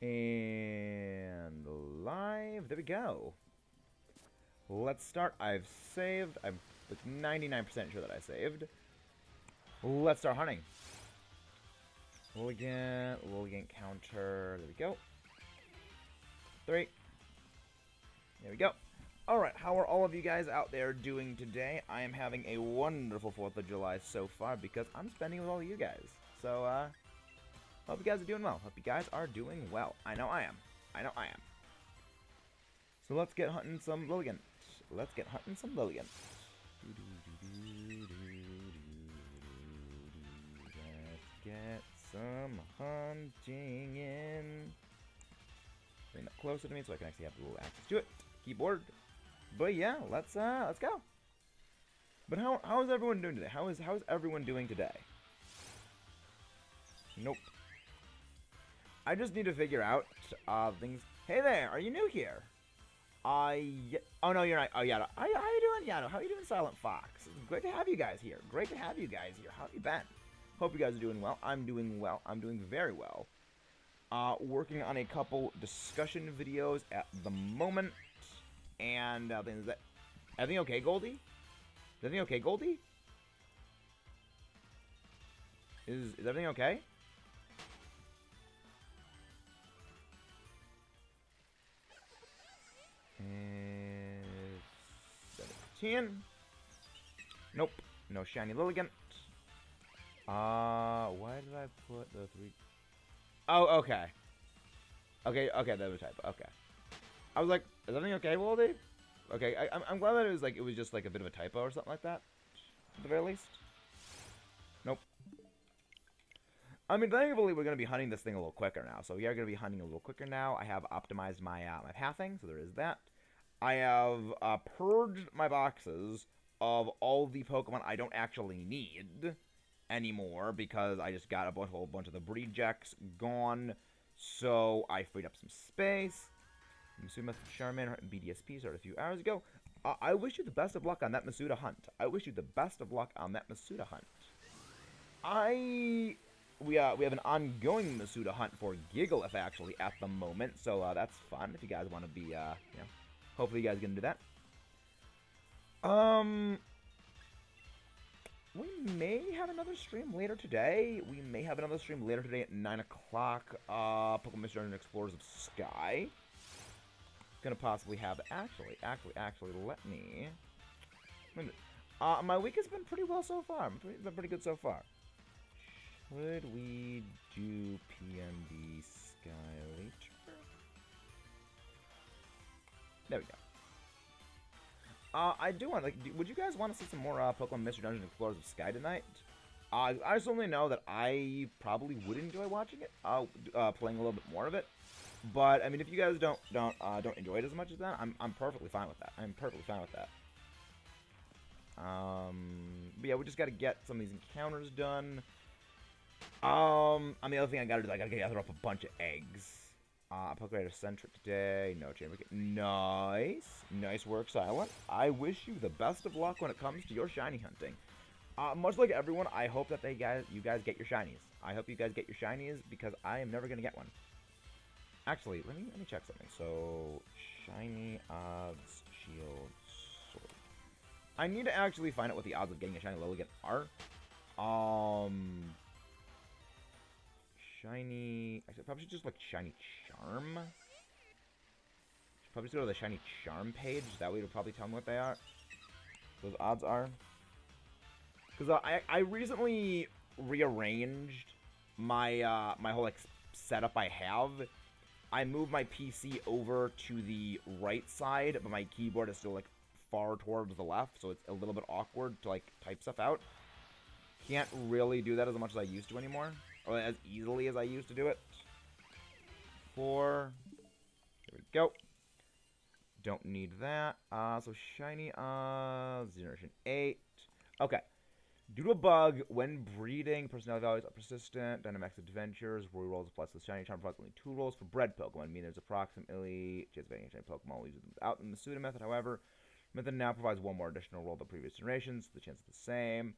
And live. There we go. Let's start. I've saved. I'm like 99% sure that I saved. Let's start hunting. Liligant counter. There we go. 3. There we go. Alright, how are all of you guys out there doing today? I am having a wonderful 4th of July so far because I'm spending with all of you guys. So, hope you guys are doing well. Hope you guys are doing well. I know I am. I know I am. So let's get hunting some Liligant. Let's get hunting some Liligant. Let's get some hunting in. Bring that closer to me so I can actually have a little access to it. Keyboard. But yeah, let's go. But how is everyone doing today? How is everyone doing today? Nope. I just need to figure out things. Hey there, are you new here? Oh no, you're not. Oh Yato. How you doing, Yato? How are you doing, Silent Fox? It's great to have you guys here. Great to have you guys here. How have you been? Hope you guys are doing well. I'm doing well. I'm doing very well. Working on a couple discussion videos at the moment. And is that everything okay, Goldie? Is everything okay, Goldie? Is everything okay? And 17. Nope. No shiny Liligant. Why did I put the 3? Oh, okay. Okay, that was a typo. Okay. I was like, is everything okay, Goldie? Okay, I'm glad that it was just like a bit of a typo or something like that. At the very least. Nope. I mean, thankfully, we're going to be hunting this thing a little quicker now. So we are going to be hunting a little quicker now. I have optimized my my pathing, so there is that. I have purged my boxes of all the Pokemon I don't actually need anymore because I just got a whole bunch of the breed jacks gone. So I freed up some space. Masuda Charmander BDSP started a few hours ago. I wish you the best of luck on that Masuda hunt. I wish you the best of luck on that Masuda hunt. We have an ongoing Masuda hunt for Gigalith actually at the moment, so that's fun if you guys want to be hopefully you guys can do that. We may have another stream later today. We may have another stream later today at 9 o'clock. Pokemon Mystery Dungeon Explorers of Sky. Gonna possibly have actually let me. My week has been pretty well so far. It's been pretty good so far. Should we do PMD Sky later? There we go. I do want would you guys want to see some more Pokemon Mystery Dungeon Explorers of Sky tonight? I just only know that I probably would enjoy watching it, playing a little bit more of it. But I mean, if you guys don't enjoy it as much as that, I'm perfectly fine with that. I'm perfectly fine with that. But yeah, we just got to get some of these encounters done. And the other thing I gotta do is I gotta gather up a bunch of eggs. Pokemon Centric today. No chamber. Nice work, Silent. I wish you the best of luck when it comes to your shiny hunting. Much like everyone, I hope that you guys get your shinies. I hope you guys get your shinies because I am never gonna get one. Actually, let me check something. So, shiny odds, shield, sword. I need to actually find out what the odds of getting a shiny Liligant are. Shiny. Actually, I probably should just like shiny charm. Should probably just go to the shiny charm page. That way, it'll probably tell me what they are. Those odds are. Because I recently rearranged my my whole like setup I have. I moved my PC over to the right side, but my keyboard is still like far towards the left, so it's a little bit awkward to like type stuff out. Can't really do that as much as I used to anymore, or as easily as I used to do it. 4. There we go. Don't need that. So shiny Generation 8. Okay. Due to a bug, when breeding, personality values are persistent. Dynamax Adventures, where rolls plus the shiny charm provides only 2 rolls for bred Pokemon. I mean, there's approximately chance of getting a shiny Pokemon using them without in the Suda method. However, method now provides 1 more additional roll than previous generations. The chance is the same.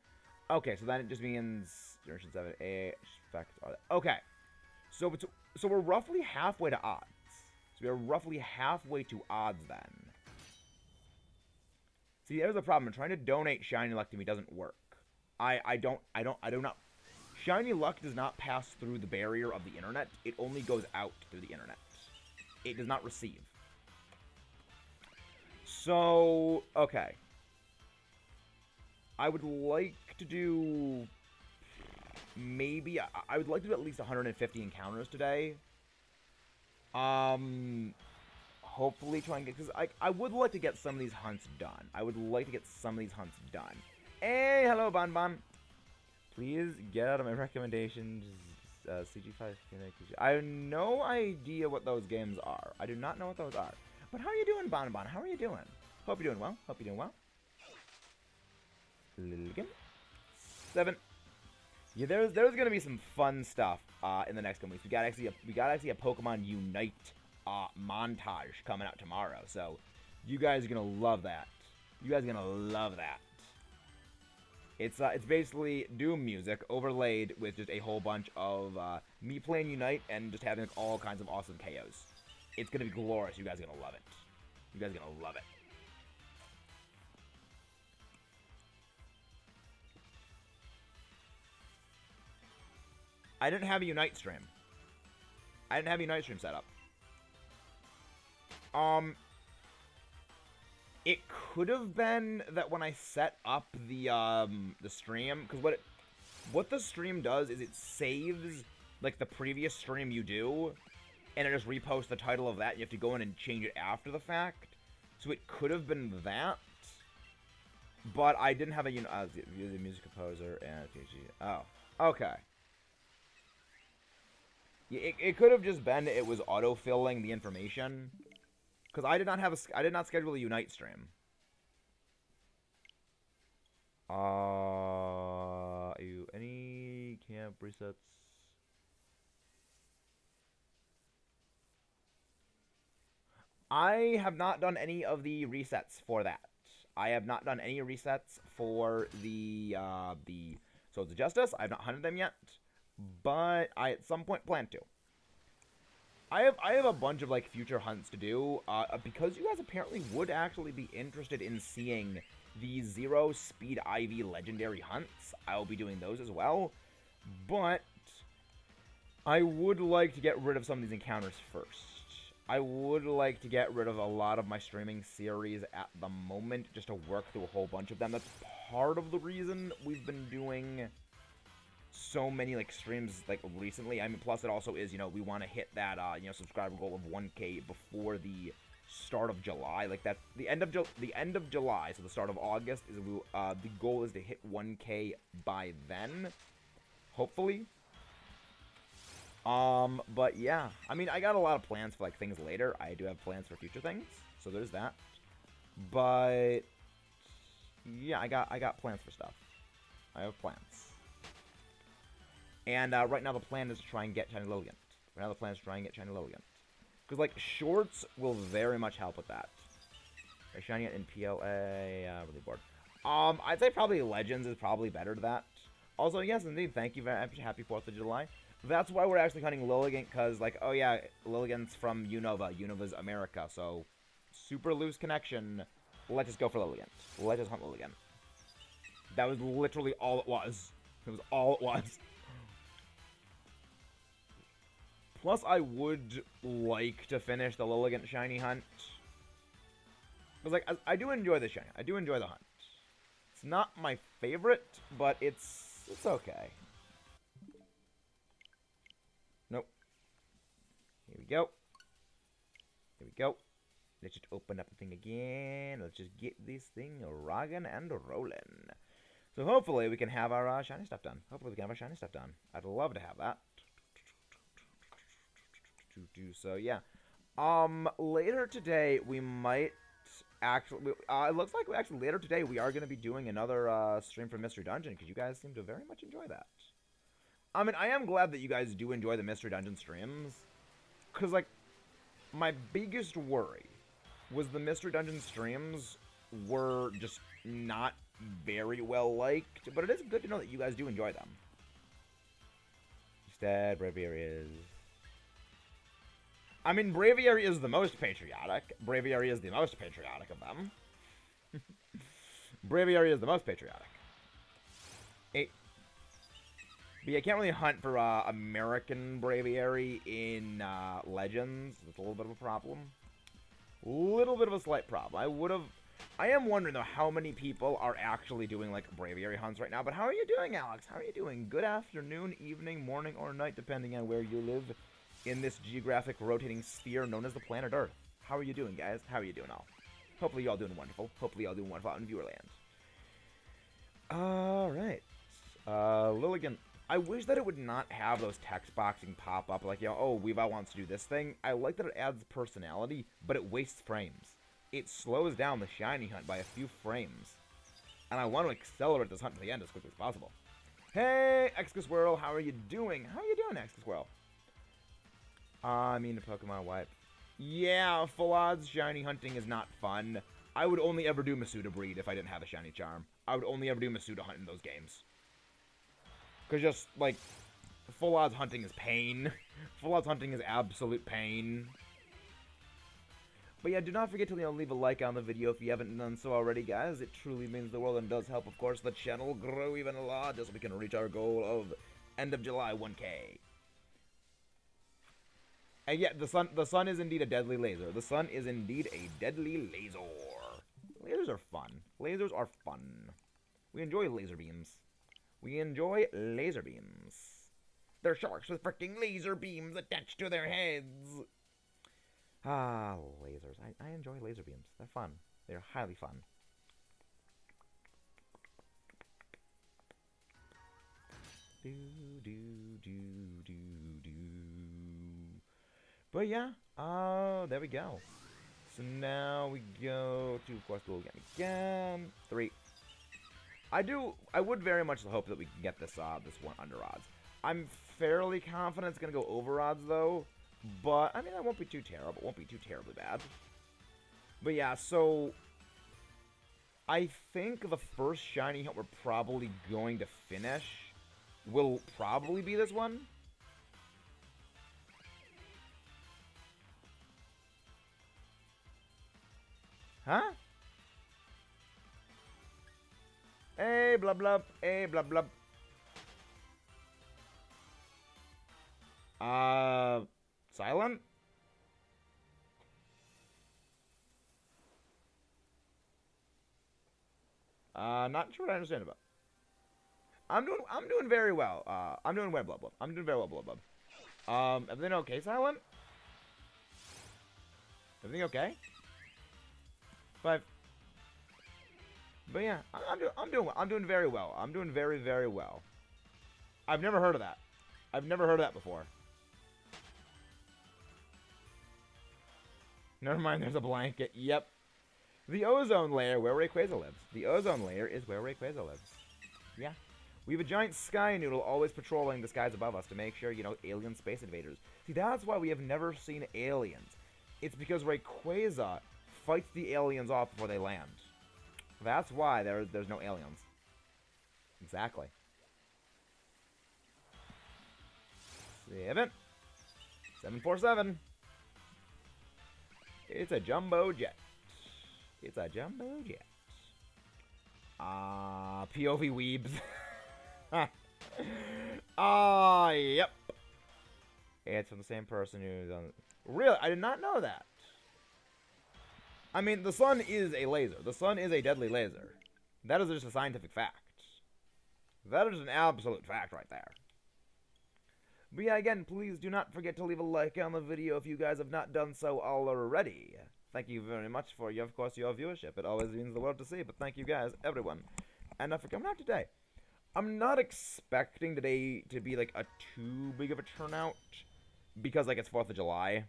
Okay, so then it just means Generation 7, 8, effects are okay. So we're roughly halfway to odds. So we're roughly halfway to odds then. See, there's the problem. I'm trying to donate shiny luck to me doesn't work. I do not. Shiny luck does not pass through the barrier of the internet. It only goes out through the internet. It does not receive. So, okay. I would like to do... Maybe... I would like to do at least 150 encounters today. Hopefully try and get... Because I would like to get some of these hunts done. Hey, hello, Bon Bon. Please get out of my recommendations. CG5. I have no idea what those games are. I do not know what those are. But how are you doing, Bon Bon? How are you doing? Hope you're doing well. Liligant. 7. Yeah, there's gonna be some fun stuff in the next couple weeks. We got actually a Pokemon Unite montage coming out tomorrow. So you guys are gonna love that. It's basically Doom music overlaid with just a whole bunch of me playing Unite and just having like, all kinds of awesome KOs. It's gonna be glorious. You guys are gonna love it. I didn't have a Unite stream. Set up. It could have been that when I set up the stream, because what the stream does is it saves like the previous stream you do, and it just reposts the title of that. And you have to go in and change it after the fact. So it could have been that, but I didn't have a the music composer and PG. Oh, okay. Yeah, it could have just been it was auto-filling the information. Because I did not schedule a Unite stream. Any camp resets? I have not done any of the resets for that. I have not done any resets for the Swords of Justice. I have not hunted them yet, but I at some point plan to. I have a bunch of like future hunts to do because you guys apparently would actually be interested in seeing the 0 Speed IV legendary hunts. I will be doing those as well, but I would like to get rid of some of these encounters first. I would like to get rid of a lot of my streaming series at the moment just to work through a whole bunch of them. That's part of the reason we've been doing so many like streams like recently. I mean, plus it also is, you know, we want to hit that subscriber goal of 1K before the start of July. Like that's the end of July, so the start of August is the goal is to hit 1K by then, hopefully. But yeah, I mean, I got a lot of plans for like things later. I do have plans for future things, so there's that. But yeah, I got plans for stuff. I have plans. And right now the plan is to try and get Shiny Liligant. Because like shorts will very much help with that. Shiny in PLA, really bored. I'd say probably Legends is probably better to that. Also, yes, indeed, thank you very much. Happy 4th of July. That's why we're actually hunting Liligant, because, like, oh yeah, Liligant's from Unova. Unova's America, so super loose connection. Let's just go for Liligant. Let's just hunt Liligant. That was literally all it was. Plus, I would like to finish the Liligant shiny hunt. Because, like, I do enjoy the shiny. I do enjoy the hunt. It's not my favorite, but it's okay. Nope. Here we go. Let's just open up the thing again. Let's just get this thing rocking and rolling. So hopefully we can have our shiny stuff done. I'd love to have that. So yeah. Later today we might actually. It looks like later today we are going to be doing another stream for Mystery Dungeon because you guys seem to very much enjoy that. I mean, I am glad that you guys do enjoy the Mystery Dungeon streams, because, like, my biggest worry was the Mystery Dungeon streams were just not very well liked, but it is good to know that you guys do enjoy them. Instead, Red Beer is I mean, Braviary is the most patriotic. Braviary is the most patriotic of them. Braviary is the most patriotic. But yeah, I can't really hunt for American Braviary in Legends. It's a little bit of a problem. Little bit of a slight problem. I am wondering, though, how many people are actually doing, like, Braviary hunts right now. But how are you doing, Alex? How are you doing? Good afternoon, evening, morning, or night, depending on where you live in this geographic rotating sphere known as the planet Earth. How are you doing, guys? How are you doing all? Hopefully you all doing wonderful. Hopefully you all doing wonderful out in Viewerland. Alright. Liligant. I wish that it would not have those text boxing pop up like, you know, oh, Weavile wants to do this thing. I like that it adds personality, but it wastes frames. It slows down the shiny hunt by a few frames. And I want to accelerate this hunt to the end as quickly as possible. Hey, Excuswirl, how are you doing? How are you doing, Excuswirl? I mean, the Pokemon wipe. Yeah, full odds shiny hunting is not fun. I would only ever do Masuda breed if I didn't have a shiny charm. I would only ever do Masuda hunt in those games. Because just, like, full odds hunting is pain. Full odds hunting is absolute pain. But yeah, do not forget to leave a like on the video if you haven't done so already, guys. It truly means the world and does help, of course, the channel grow even a lot just so we can reach our goal of end of July 1K. And yeah, the sun is indeed a deadly laser. The sun is indeed a deadly laser. Lasers are fun. Lasers are fun. We enjoy laser beams. We enjoy laser beams. They're sharks with freaking laser beams attached to their heads. Ah, lasers. I enjoy laser beams. They're fun. They're highly fun. Do, do, do, do, do. But yeah, there we go. So now we go to, of course, go again. 3. I would very much hope that we can get this one under odds. I'm fairly confident it's gonna go over odds though, but I mean that won't be too terrible. It won't be too terribly bad. But yeah, so I think the first shiny hunt we're probably going to finish will probably be this one. Huh? Hey, blub blub. Hey, blub blub. Silent? Not sure what I understand about. I'm doing very well. I'm doing well, blub blub. I'm doing very well, blub blub. Everything okay, Silent? Everything okay? 5. But yeah, I'm doing well. I'm doing very well. I'm doing very, very well. I've never heard of that. I've never heard of that before. Never mind, there's a blanket. Yep. The ozone layer where Rayquaza lives. The ozone layer is where Rayquaza lives. Yeah. We have a giant sky noodle always patrolling the skies above us to make sure, you know, alien space invaders. See, that's why we have never seen aliens. It's because Rayquaza fights the aliens off before they land. That's why there's no aliens. Exactly. 747. It's a jumbo jet. It's a jumbo jet. POV weebs. Yep. It's from the same person who's on. Really? I did not know that. I mean, the sun is a laser. The sun is a deadly laser. That is just a scientific fact. That is an absolute fact right there. But yeah, again, please do not forget to leave a like on the video if you guys have not done so already. Thank you very much for, of course, your viewership. It always means the world to see, but thank you guys, everyone. And for coming out today. I'm not expecting today to be, like, too big of a turnout, because, like, it's 4th of July.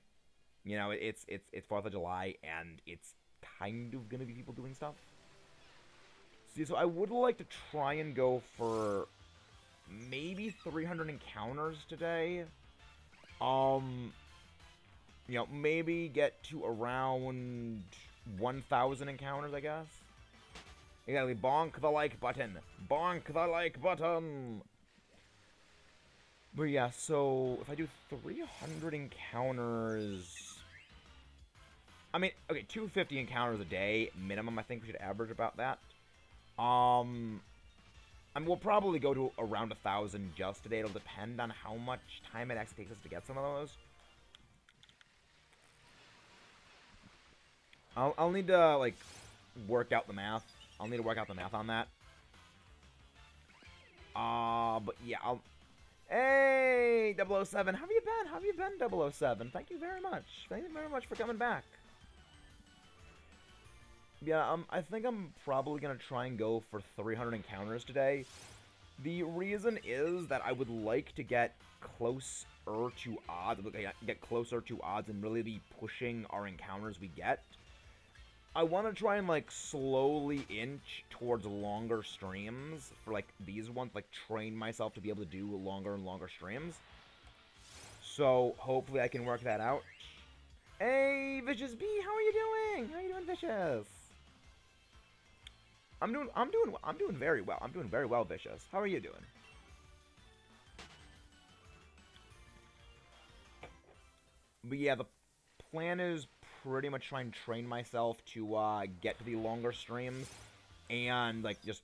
You know, it's 4th of July, and it's kind of gonna be people doing stuff. See, so I would like to try and go for maybe 300 encounters today. You know, maybe get to around 1,000 encounters, I guess. Exactly, bonk the like button. Bonk the like button. But yeah, so if I do 300 encounters... I mean, okay, 250 encounters a day, minimum, I think we should average about that. I mean, we'll probably go to around 1,000 just today. It'll depend on how much time it actually takes us to get some of those. I'll need to, like, work out the math. I'll need to work out the math on that. But yeah, Hey, 007, how have you been? How have you been, 007? Thank you very much. Thank you very much for coming back. Yeah, I think I'm probably gonna try and go for 300 encounters today. The reason is that I would like to get closer to odds, and really be pushing our encounters we get. I want to try and, like, slowly inch towards longer streams for, like, these ones, like, train myself to be able to do longer and longer streams. So, hopefully I can work that out. Hey, Vicious B, how are you doing? How are you doing, Vicious? I'm doing very well. I'm doing very well, Vicious. How are you doing? But yeah, the plan is pretty much try and train myself to get to the longer streams and, like, just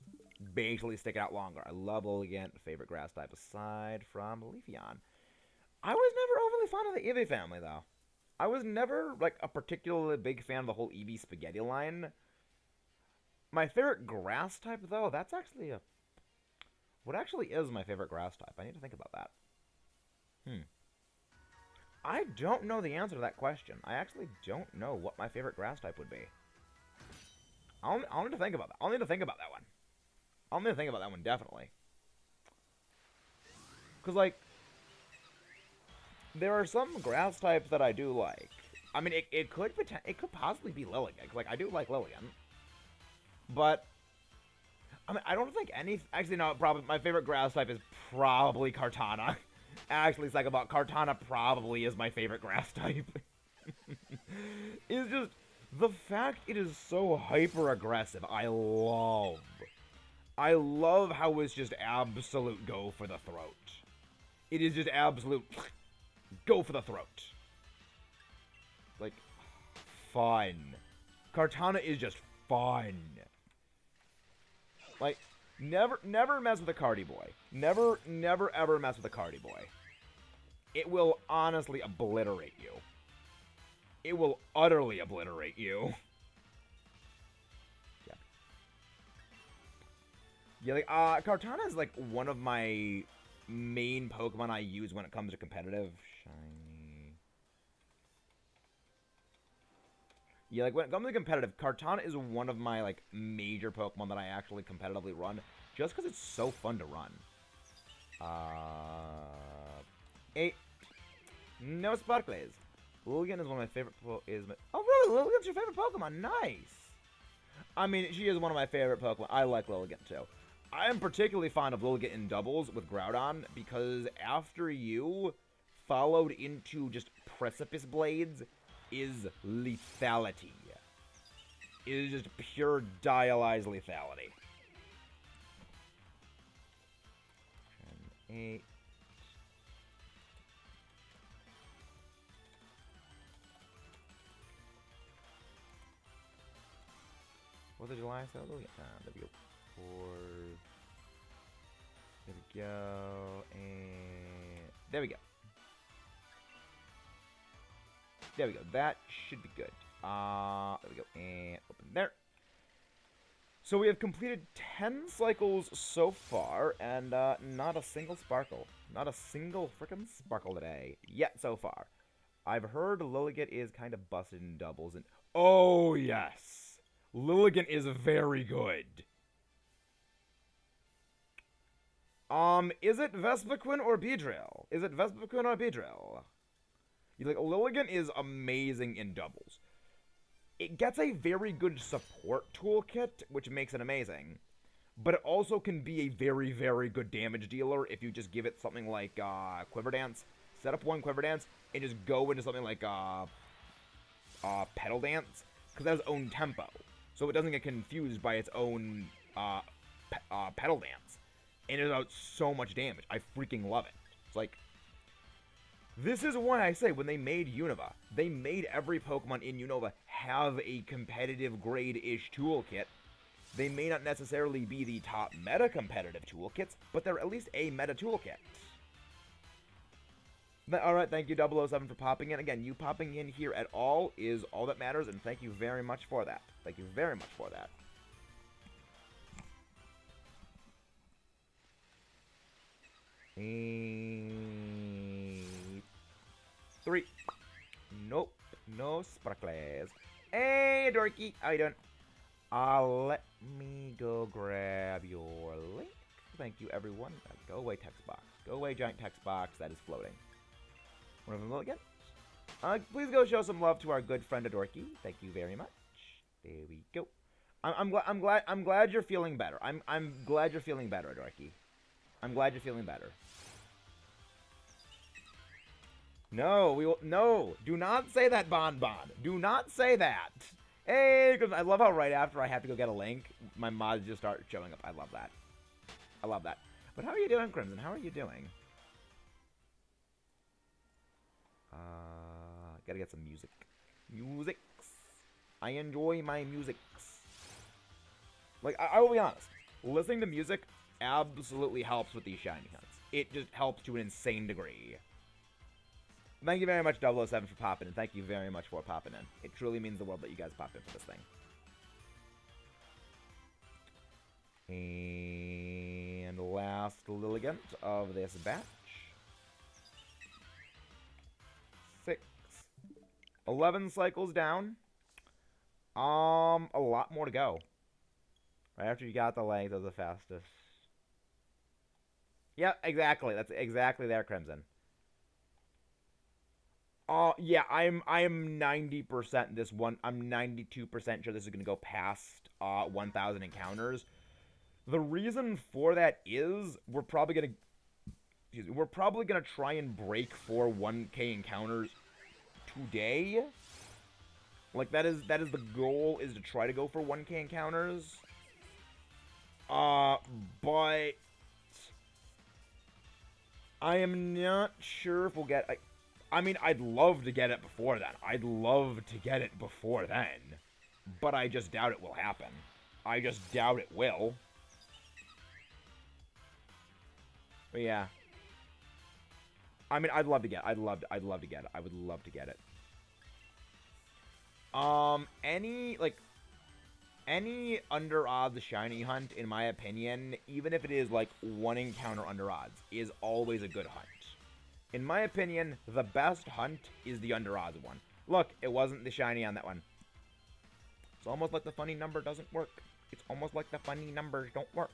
basically stick it out longer. I love Liligant, favorite grass type aside from Leafeon. I was never overly fond of the Eevee family, though. I was never, like, a particularly big fan of the whole Eevee spaghetti line. My favorite grass type, though, that's actually a... What actually is my favorite grass type? I need to think about that. I don't know the answer to that question. I actually don't know what my favorite grass type would be. I'll need to think about that. I'll need to think about that one. I'll need to think about that one, definitely. Because, like, there are some grass types that I do like. I mean, it could possibly be Liligant. Like, I do like Liligant. But, I mean, I don't think any... Actually, no, probably my favorite grass type is probably Kartana. Actually, Psychobot, Kartana probably is my favorite grass type. It's just... The fact it is so hyper-aggressive, I love. I love how it's just absolute go for the throat. It is just absolute go for the throat. Like, fun. Kartana is just fun. Like, never mess with a Cardi Boy. Never, ever mess with a Cardi Boy. It will honestly obliterate you. It will utterly obliterate you. Yeah. Yeah, like, Kartana is, like, one of my main Pokemon I use when it comes to competitive. Shiny. Yeah, like, when it comes to competitive, Kartana is one of my, like, major Pokemon that I actually competitively run, just because it's so fun to run. 8. No Sparkles. Liligant is one of my favorite Oh, really? Liligant's your favorite Pokemon? Nice! I mean, she is one of my favorite Pokemon. I like Liligant, too. I am particularly fond of Liligant in doubles with Groudon, because after you followed into just Precipice Blades is lethality. It is just pure dialyzed lethality. 8. What's the July sale? There we go. 4. There we go. And there we go. There we go. That should be good. There we go. And open there. So we have completed 10 cycles so far, and not a single sparkle. Not a single frickin' sparkle today. Yet so far. I've heard Liligant is kind of busted in doubles, and... Oh, yes! Liligant is very good. Is it Vespiquen or Beedrill? Is it Vespiquen or Beedrill? Like, Liligant is amazing in doubles. It gets a very good support toolkit, which makes it amazing. But it also can be a very, very good damage dealer if you just give it something like Quiver Dance. Set up one Quiver Dance and just go into something like Petal Dance, because it has its own tempo. So it doesn't get confused by its own Petal Dance. And it does so much damage. I freaking love it. It's like, this is why I say when they made Unova, they made every Pokemon in Unova have a competitive grade-ish toolkit. They may not necessarily be the top meta competitive toolkits, but they're at least a meta toolkit. Alright, thank you 007 for popping in. Again, you popping in here at all is all that matters, and thank you very much for that. Thank you very much for that. Three. Nope. No sparkles. Hey, Dorky. How you doing? Let me go grab your link. Thank you, everyone. Go away, text box. Go away, giant text box that is floating. Unovan Liligant. Please go show some love to our good friend Adorky. Thank you very much. There we go. I'm glad you're feeling better. I'm glad you're feeling better, Adorky. I'm glad you're feeling better. No, no. Do not say that, Bon. Do not say that. Hey, because I love how right after I have to go get a link, my mods just start showing up. I love that. I love that. But how are you doing, Crimson? How are you doing? Gotta get some music. Musics. I enjoy my musics. Like, I will be honest. Listening to music absolutely helps with these shiny hunts. It just helps to an insane degree. Thank you very much, 007, for popping in. Thank you very much for popping in. It truly means the world that you guys pop in for this thing. And last Liligant of this batch. 6. 11 cycles down. A lot more to go. Right after you got the length of the fastest. Yep, exactly. That's exactly there, Crimson. Yeah, I'm 90% this one. I'm 92% sure this is gonna go past 1,000 encounters. The reason for that is we're probably gonna try and break for 1K encounters today. Like that is the goal, is to try to go for 1K encounters. But I am not sure if we'll get. I mean, I'd love to get it before then. I'd love to get it before then. But I just doubt it will happen. I just doubt it will. But yeah. I mean, I'd love to get it. I'd love to get it. I would love to get it. Any under odds shiny hunt, in my opinion, even if it is like 1 encounter under odds, is always a good hunt. In my opinion, the best hunt is the under odds one. Look, it wasn't the shiny on that one. It's almost like the funny number doesn't work. It's almost like the funny numbers don't work.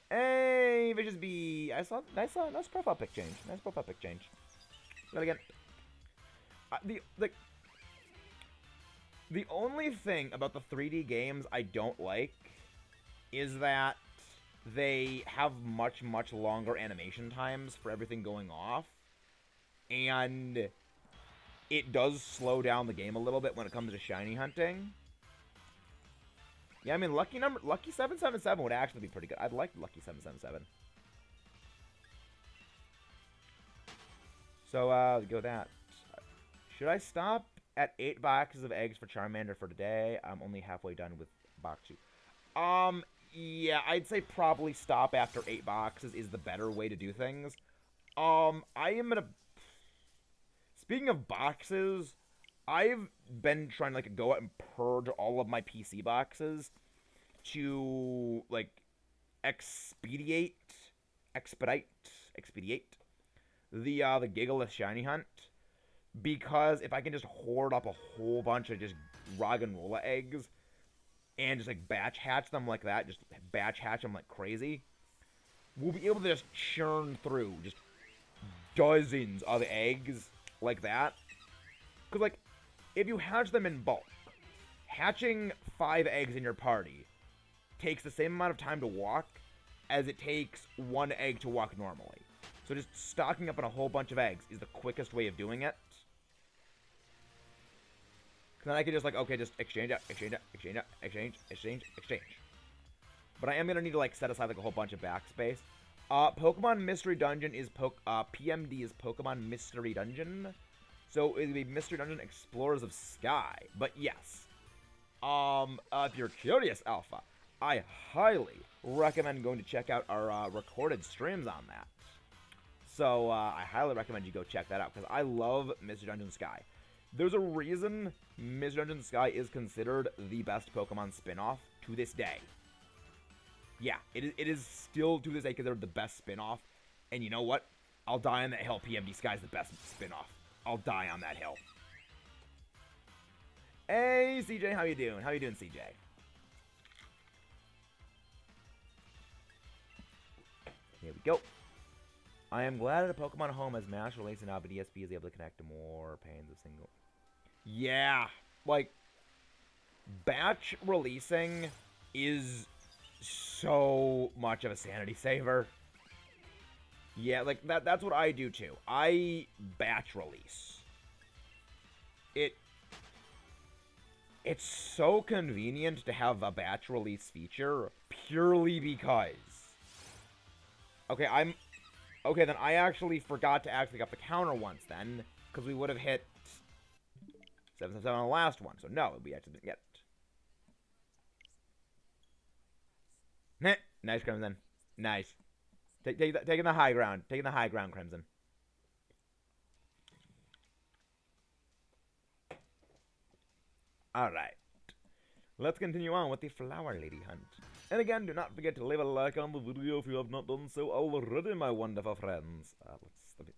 Hey, Vicious Bee. I saw nice profile pic change. Nice profile pic change. But again, the only thing about the 3D games I don't like is that they have much longer animation times for everything going off, and it does slow down the game a little bit when it comes to shiny hunting. Yeah, I mean, Lucky 777 would actually be pretty good. I'd like Lucky 777. So, go that. Should I stop at 8 boxes of eggs for Charmander for today? I'm only halfway done with box 2. Yeah, I'd say probably stop after 8 boxes is the better way to do things. I am gonna... Speaking of boxes, I've been trying to, like, go out and purge all of my PC boxes to, like, expedite the Gigalith Shiny Hunt. Because if I can just hoard up a whole bunch of just Roggenrola eggs and just, like, batch hatch them like that, just batch hatch them like crazy, we'll be able to just churn through just dozens of eggs like that. Because, like, if you hatch them in bulk, hatching 5 eggs in your party takes the same amount of time to walk as it takes 1 egg to walk normally. So just stocking up on a whole bunch of eggs is the quickest way of doing it. Then I can just, like, okay, just exchange. But I am going to need to, like, set aside, like, a whole bunch of backspace. Pokemon Mystery Dungeon is PMD is Pokemon Mystery Dungeon. So it would be Mystery Dungeon Explorers of Sky. But yes. If you're curious, Alpha, I highly recommend going to check out our recorded streams on that. So I highly recommend you go check that out because I love Mystery Dungeon Sky. There's a reason Mystery Dungeon Sky is considered the best Pokemon spin-off to this day. Yeah, it is still to this day considered the best spin-off. And you know what? I'll die on that hill. PMD Sky is the best spin-off. I'll die on that hill. Hey, CJ, how you doing? How you doing, CJ? Here we go. I am glad that a Pokemon Home has mass release and now, but ESP is able to connect to more panes of single. Yeah, like, batch releasing is so much of a sanity saver. Yeah, like, that's what I do, too. I batch release. It's so convenient to have a batch release feature purely because... Okay, Okay, then I actually forgot to activate up the counter once then, because we would have hit 777 on the last one. So no, we actually didn't get it. Meh. Nice, Crimson. Nice. Taking the high ground. Taking the high ground, Crimson. Alright. Let's continue on with the Flower Lady hunt. And again, do not forget to leave a like on the video if you have not done so already, my wonderful friends. Let me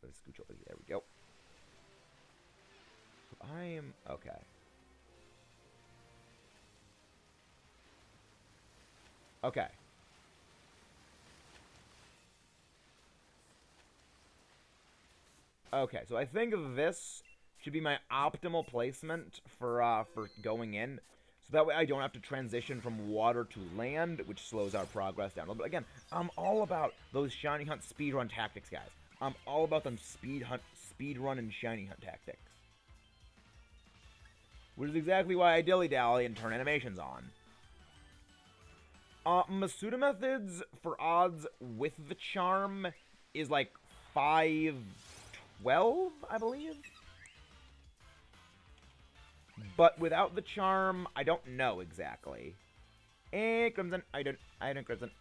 scooch over here. There we go. So I am... Okay. Okay. Okay, so I think this should be my optimal placement for going in. So that way I don't have to transition from water to land, which slows our progress down a little bit. Again, I'm all about those shiny hunt speedrun tactics, guys. I'm all about them speedrun and shiny hunt tactics. Which is exactly why I dilly-dally and turn animations on. Masuda methods for odds with the charm is like 512, I believe. But without the charm, I don't know exactly. Eh, Crimson. I don't Crimson.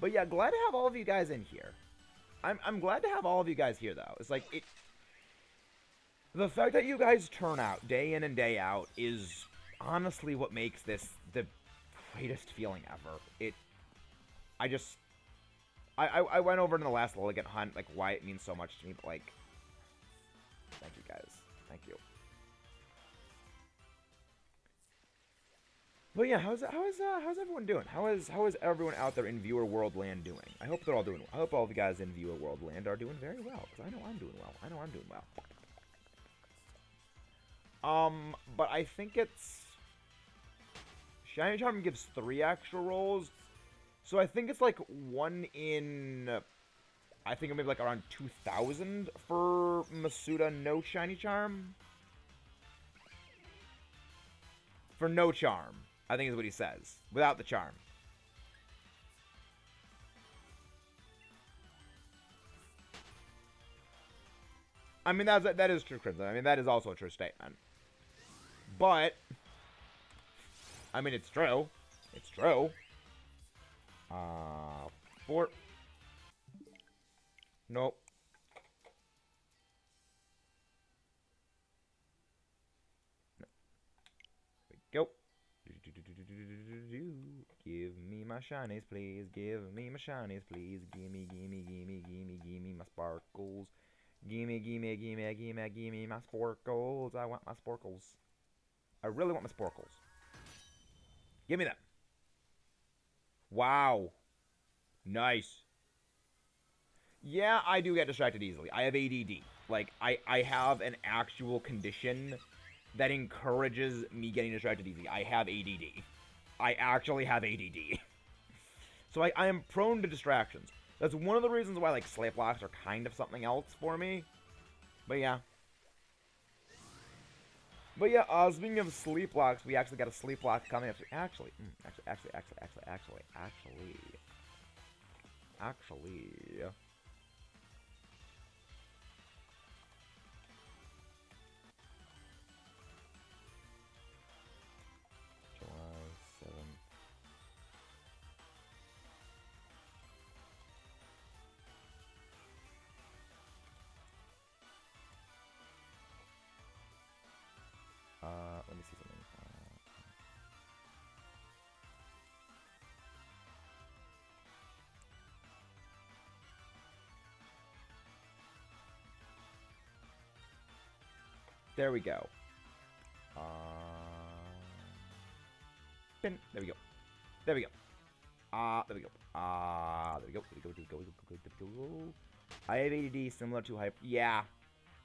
But yeah, glad to have all of you guys in here. I'm glad to have all of you guys here, though. It's like, the fact that you guys turn out day in and day out is honestly what makes this the greatest feeling ever. I went over in the last Liligant hunt, like, why it means so much to me, but, like, thank you guys. Thank you. But yeah, how's everyone doing? How is everyone out there in Viewer World Land doing? I hope they're all doing well. I hope all of you guys in Viewer World Land are doing very well, because I know I'm doing well. I know I'm doing well. But I think it's... Shiny Charm gives 3 extra rolls, so I think it's like 1 in... I think maybe like around 2,000 for Masuda no Shiny Charm. For no charm, I think is what he says. Without the charm. I mean, that is true, Crimson. I mean, that is also a true statement. But, I mean, it's true. It's true. 4. Nope. Go. Give me my shinies, please. Give me my shinies, please. Gimme my sparkles. Gimme my sparkles. I want my sparkles. I really want my sparkles. Give me them. Wow. Nice. Yeah, I do get distracted easily. I have ADD. Like, I have an actual condition that encourages me getting distracted easily. I have ADD. I actually have ADD. So I am prone to distractions. That's one of the reasons why, like, Slate Blocks are kind of something else for me. But yeah. But yeah, speaking of sleep blocks, we actually got a sleep block coming up. Actually, July 7th. Let me see something. There we go. There we go. There we go. There we go. There we go. There we go. There we go. I have ADD similar to hyper. Yeah.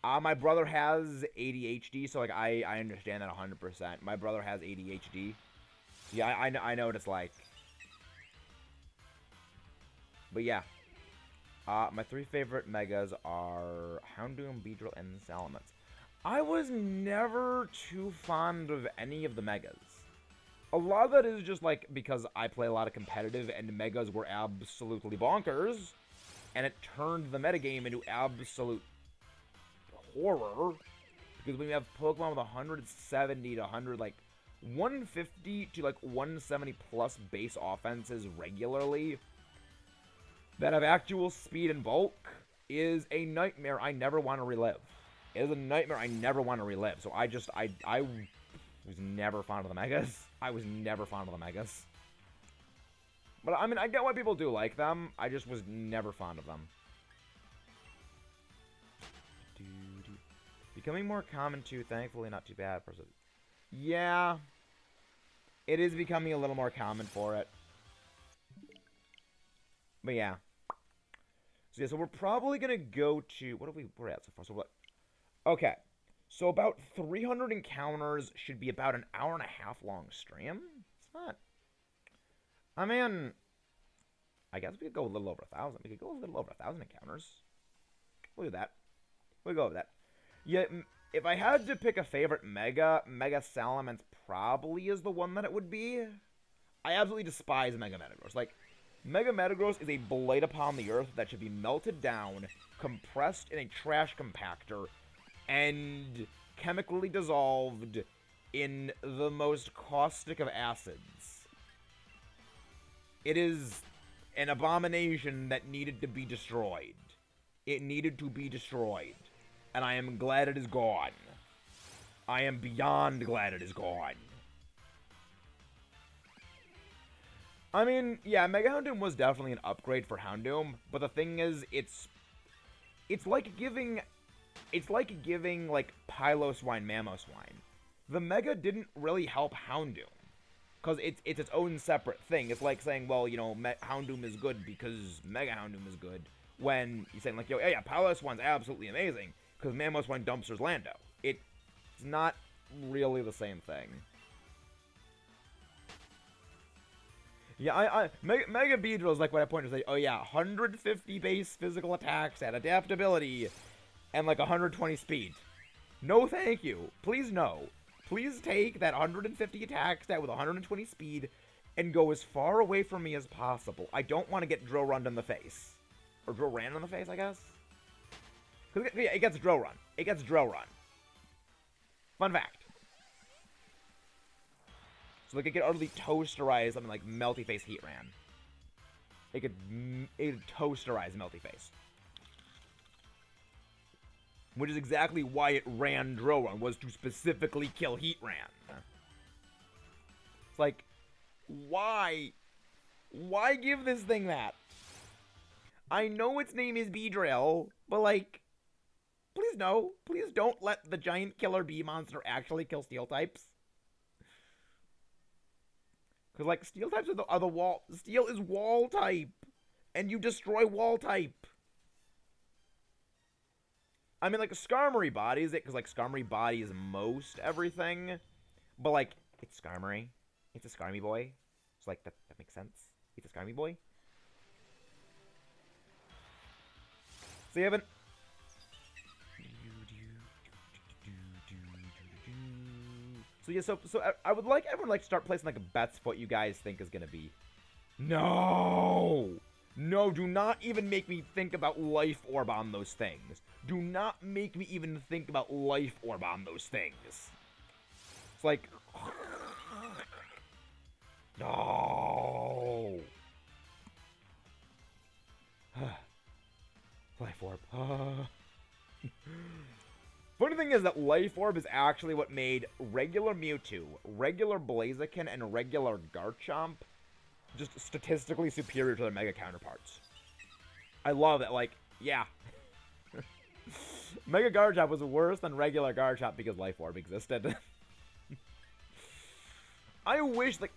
My brother has ADHD, so like I understand that 100%. My brother has ADHD. Yeah, I know what it's like. But yeah. My 3 favorite megas are Houndoom, Beedrill, and Salamence. I was never too fond of any of the megas. A lot of that is just like because I play a lot of competitive and megas were absolutely bonkers, and it turned the metagame into absolute horror. Because when you have Pokemon with 170 to 100, like 150 to like 170 plus base offenses regularly that have actual speed and bulk is a nightmare I never want to relive. It is a nightmare I never want to relive. So I was never fond of the megas. I was never fond of the megas. But I mean, I get why people do like them. I just was never fond of them. Becoming more common too, thankfully not too bad. Yeah. It is becoming a little more common for it. But yeah. So yeah, so we're probably gonna go to we're at so far. So what? Okay. So about 300 encounters should be about an hour and a half long stream. It's not. I mean, I guess we could go a little over 1,000. We could go a little over 1,000 encounters. We'll do that. We'll go over that. Yeah, if I had to pick a favorite Mega Salamence probably is the one that it would be. I absolutely despise Mega Metagross. Like, Mega Metagross is a blade upon the earth that should be melted down, compressed in a trash compactor, and chemically dissolved in the most caustic of acids. It is an abomination that needed to be destroyed. It needed to be destroyed. And I am glad it is gone. I am beyond glad it is gone. I mean, yeah, Mega Houndoom was definitely an upgrade for Houndoom, but the thing is, it's like giving like Piloswine, Mamoswine. The Mega didn't really help Houndoom, because it's its own separate thing. It's like saying, well, you know, Houndoom is good because Mega Houndoom is good, when you're saying like, yo, yeah, Piloswine's absolutely amazing because Mamoswine dumpsters Lando. It's not really the same thing. Yeah, Mega Beedrill is like what I pointed to say, oh yeah, 150 base physical attacks at adaptability and like 120 speed. No thank you. Please no. Please take that 150 attack stat with 120 speed and go as far away from me as possible. I don't want to get drill runned in the face. Or drill ran in the face, I guess? Yeah, it gets drill run. It gets drill run. Fun fact. So like it could utterly toasterize something like Melty Face Heat Ran. It could toasterize Melty Face. Which is exactly why it ran Drill Run, was to specifically kill Heat Ran. It's like, why? Why give this thing that? I know its name is Beedrill, but like, please no. Please don't let the giant killer bee monster actually kill steel types. Because like, steel types are the wall. Steel is wall type. And you destroy wall type. I mean, like, Skarmory bodies it, because, like, Skarmory bodies most everything. But, like, it's Skarmory. It's a Skarmy boy. So, like, that makes sense. It's a Skarmy boy. So you haven't... So yeah, so I would like everyone like start placing like bets what you guys think is gonna be. No! No, do not even make me think about Life Orb on those things. Do not make me even think about Life Orb on those things. It's like... No! Life Orb. Funny thing is that Life Orb is actually what made regular Mewtwo, regular Blaziken, and regular Garchomp just statistically superior to their Mega counterparts. I love that, like, yeah. Mega Garchomp was worse than regular Garchomp because Life Orb existed. I wish, like,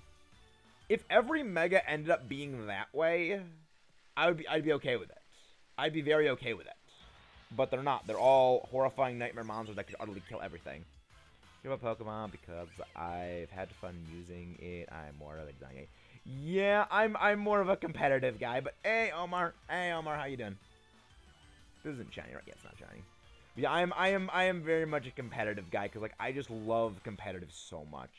if every Mega ended up being that way, I'd be okay with it. I'd be very okay with it. But they're not. They're all horrifying nightmare monsters that could utterly kill everything. Give a Pokemon because I've had fun using it. I'm more of a design. Yeah, I'm more of a competitive guy. But hey, Omar. Hey, Omar, how you doing? This isn't shiny, right? Yeah, it's not shiny. But yeah, I am very much a competitive guy because like I just love competitive so much.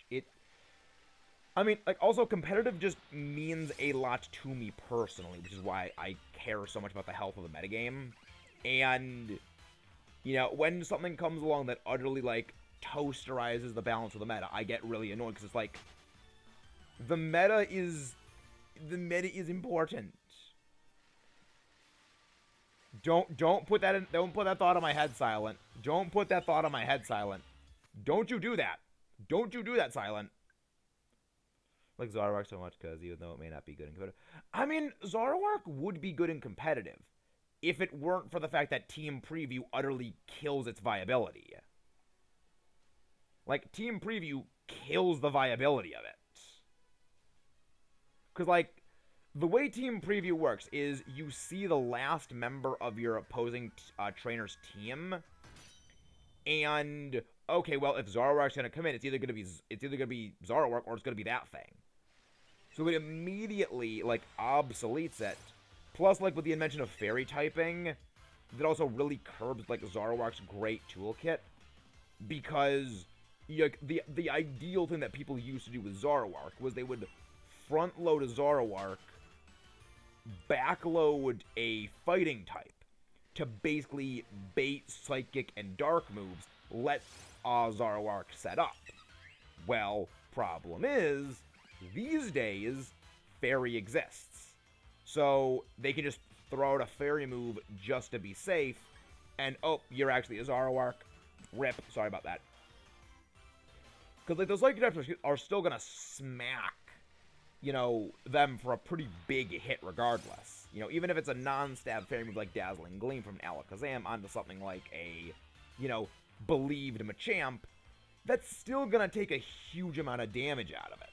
I mean, like, also, competitive just means a lot to me personally, which is why I care so much about the health of the metagame. And, you know, when something comes along that utterly, like, toasterizes the balance of the meta, I get really annoyed, because it's like, the meta is important. Don't put that thought on my head, Silent. Don't put that thought on my head, Silent. Don't you do that. Don't you do that, Silent. Like Zoroark so much because even though it may not be good in competitive. I mean, Zoroark would be good in competitive if it weren't for the fact that Team Preview utterly kills its viability. Like, Team Preview kills the viability of it. Because, like, the way Team Preview works is you see the last member of your opposing trainer's team, and, okay, well, if Zoroark's going to come in, it's either going to be Zoroark or it's going to be that thing. So it immediately, like, obsoletes it. Plus, like, with the invention of fairy typing, that also really curbs, like, Zoroark's great toolkit. Because, like, the ideal thing that people used to do with Zoroark was they would front-load a Zoroark, backload a fighting type, to basically bait Psychic and Dark moves, let Zoroark set up. Well, problem is, these days, Fairy exists. So, they can just throw out a Fairy move just to be safe, and, oh, you're actually a Zoroark. Rip. Sorry about that. Because, like, those Psychic types are still gonna smack, you know, them for a pretty big hit regardless. You know, even if it's a non-stab Fairy move like Dazzling Gleam from Alakazam onto something like a, you know, believed Machamp, that's still gonna take a huge amount of damage out of it.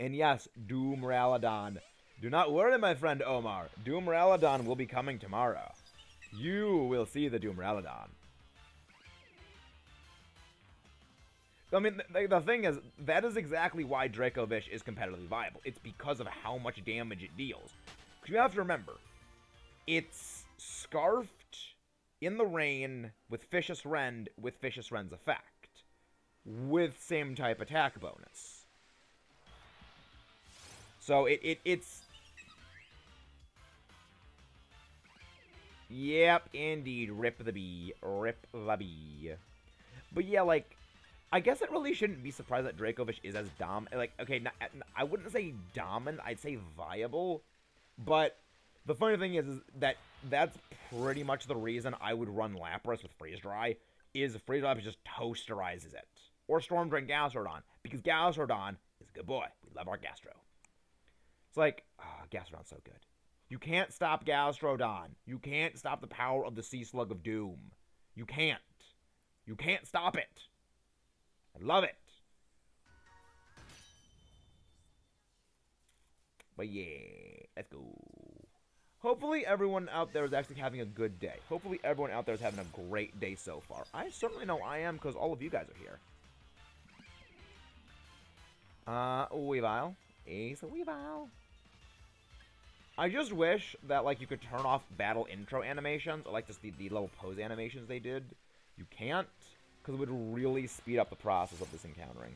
And yes, Doom Ralladon. Do not worry, my friend Omar. Doom Ralladon will be coming tomorrow. You will see the Doom Ralladon. I mean, the thing is, that is exactly why Dracovish is competitively viable. It's because of how much damage it deals. Because you have to remember, it's Scarfed in the rain with Vicious Rend with Vicious Rend's effect. With same type attack bonus. So it's... Yep, indeed. Rip the bee. Rip the bee. But yeah, like, I guess it really shouldn't be surprised that Dracovish is as like, okay, I wouldn't say dominant, I'd say viable. But the funny thing is that that's pretty much the reason I would run Lapras with Freeze Dry, is Freeze Dry just toasterizes it. Or Storm Drain Gastrodon, because Gastrodon is a good boy. We love our Gastro. It's like, oh, Gastrodon's so good. You can't stop Gastrodon. You can't stop the power of the Sea Slug of Doom. You can't. You can't stop it. I love it. But yeah, let's go. Hopefully everyone out there is actually having a good day. Hopefully everyone out there is having a great day so far. I certainly know I am because all of you guys are here. Weavile. Ace Weavile. I just wish that, like, you could turn off battle intro animations, or, like, just the little pose animations they did. You can't, because it would really speed up the process of this encountering.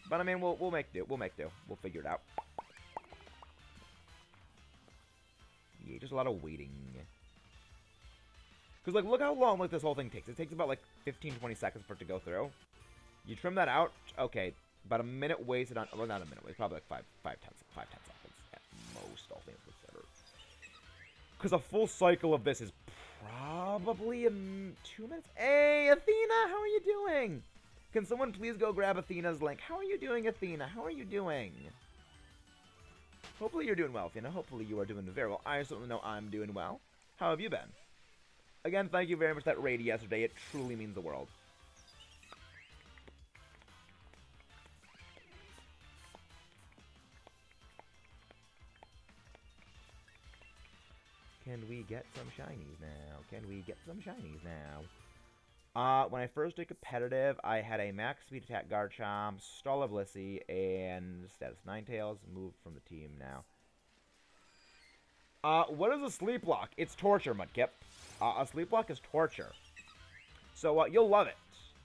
But, I mean, we'll make do. We'll make do. We'll figure it out. Yeah, just a lot of waiting. Because, like, look how long, like, this whole thing takes. It takes about, like, 15-20 seconds for it to go through. You trim that out, okay, about a minute wasted on, well, not a minute wasted, probably like 5-10 seconds at most, all things considered. Because a full cycle of this is probably 2 minutes. Hey, Athena, how are you doing? Can someone please go grab Athena's link? How are you doing, Athena? How are you doing? Hopefully you're doing well, Athena. Hopefully you are doing very well. I certainly know I'm doing well. How have you been? Again, thank you very much for that raid yesterday. It truly means the world. Can we get some shinies now? Can we get some shinies now? When I first did competitive, I had a max speed attack Garchomp, Stall of Lissy, and status Ninetales. Moved from the team now. What is a sleep lock? It's torture, Mudkip. A sleep lock is torture. So, you'll love it.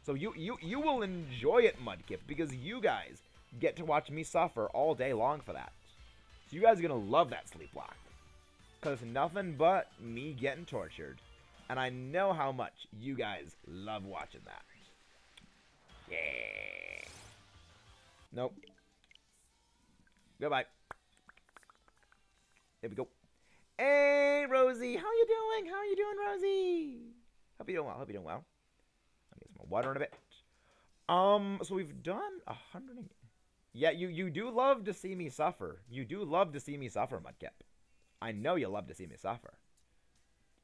So, you will enjoy it, Mudkip, because you guys get to watch me suffer all day long for that. So, you guys are going to love that sleep lock. Because it's nothing but me getting tortured. And I know how much you guys love watching that. Yeah. Nope. Goodbye. There we go. Hey, Rosie. How you doing? How you doing, Rosie? Hope you're doing well. Hope you're doing well. Let me get some more water in a bit. So we've done 100. Yeah, you do love to see me suffer. You do love to see me suffer, Mudkip. I know you love to see me suffer.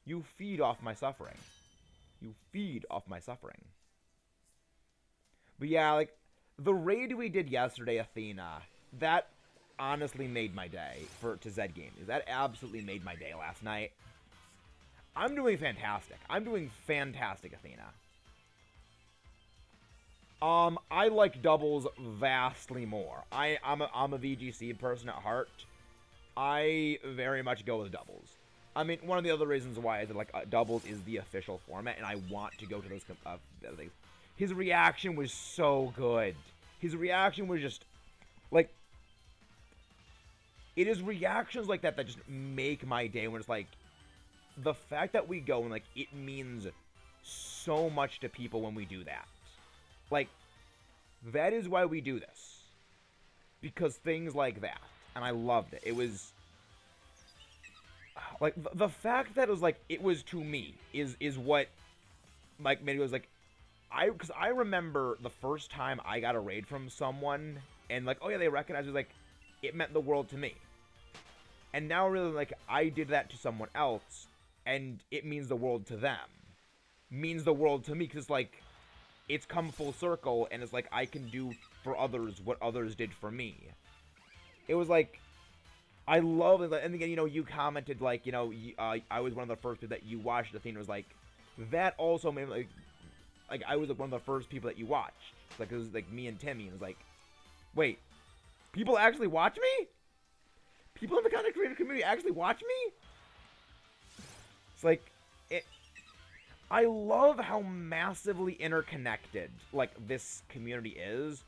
You feed off my suffering. You feed off my suffering. But yeah, like, the raid we did yesterday, Athena, that honestly made my day to Zed Games. That absolutely made my day last night. I'm doing fantastic. I'm doing fantastic, Athena. I like doubles vastly more. I'm a VGC person at heart. I very much go with doubles. I mean, one of the other reasons why is that, like, doubles is the official format, and I want to go to those things. His reaction was so good. His reaction was just, like, it is reactions like that that just make my day, when it's like, the fact that we go and, like, it means so much to people when we do that. Like, that is why we do this. Because things like that. And I loved it. It was, like, the fact that it was, like, it was to me is what, like, made it was, like, because I remember the first time I got a raid from someone, and, like, oh yeah, they recognized it, was, like, it meant the world to me. And now, really, like, I did that to someone else, and it means the world to them. Means the world to me, because, like, it's come full circle, and it's, like, I can do for others what others did for me. It was like, I love it. And again, you know, you commented, like, you know, I was one of the first people that you watched. Athena was like, that also made me, like I was, like, one of the first people that you watched. Like, it was, like, me and Timmy. And it was like, wait, people actually watch me? People in the content creator community actually watch me? It's like, I love how massively interconnected, like, this community is.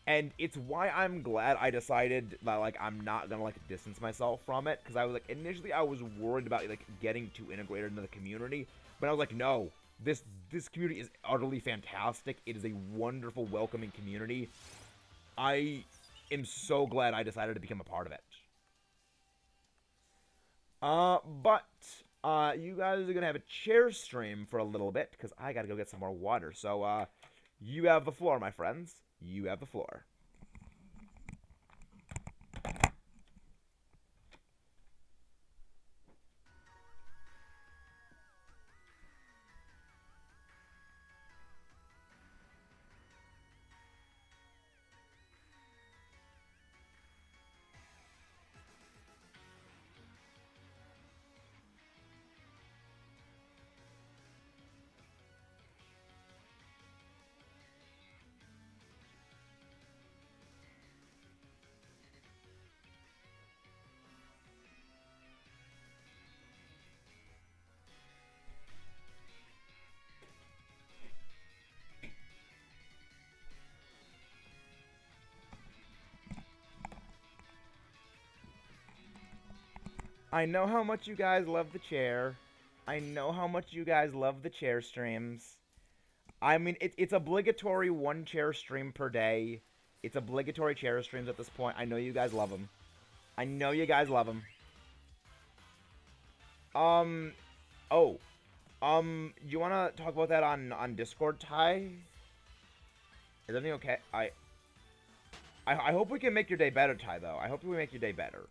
And it's why I'm glad I decided that, like, I'm not gonna, like, distance myself from it. Because I was, like, initially I was worried about, like, getting too integrated into the community. But I was like, no, this community is utterly fantastic. It is a wonderful, welcoming community. I am so glad I decided to become a part of it. But you guys are gonna have a chair stream for a little bit. Because I gotta go get some more water. So, you have the floor, my friends. You have the floor. I know how much you guys love the chair. I know how much you guys love the chair streams. I mean, it's obligatory one chair stream per day. It's obligatory chair streams at this point. I know you guys love them. I know you guys love them. Oh. You want to talk about that on Discord, Ty? Is everything okay? I hope we can make your day better, Ty, though. I hope we make your day better.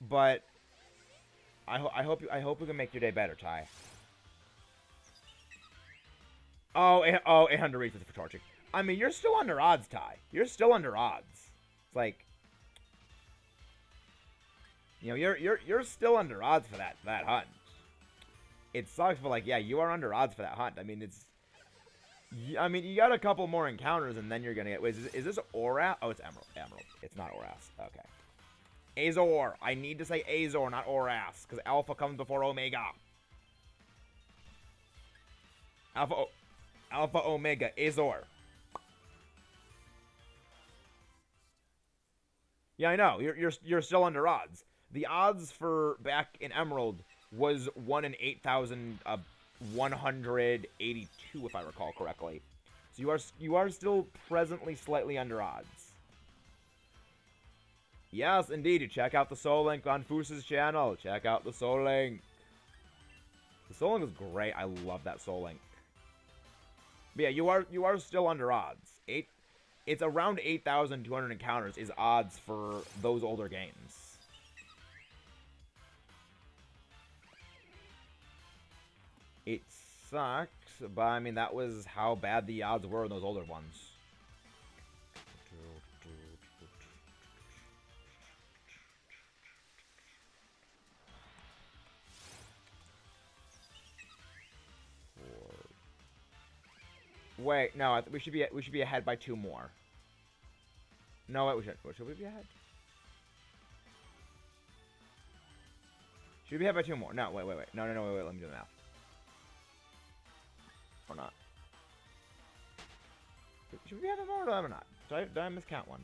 But I hope we can make your day better, Ty. Oh, 800 reasons for torching. I mean, you're still under odds, Ty. You're still under odds. It's like, you know, you're still under odds for that hunt. It sucks, but like, yeah, you are under odds for that hunt. I mean, you got a couple more encounters, and then you're gonna get. Wait, is this Oras? Oh, it's Emerald. Emerald. It's not Oras. Okay. Azor. I need to say Azor, not Oras, because Alpha comes before Omega. Alpha Omega Azor. Yeah, I know. You're still under odds. The odds for back in Emerald was 1 in 8,182, if I recall correctly. So you are still presently slightly under odds. Yes, indeed. You check out the Soul Link on Foos's channel. Check out the Soul Link. The Soul Link is great. I love that Soul Link. But yeah, you are still under odds. It's around 8,200 encounters is odds for those older games. It sucks, but I mean, that was how bad the odds were in those older ones. Wait, no, we should be ahead by 2 more. No, wait, should we be ahead? Should we be ahead by 2 more? No, wait. No, wait, let me do the math. Or not. Should we have a more or not? Did I miscount one?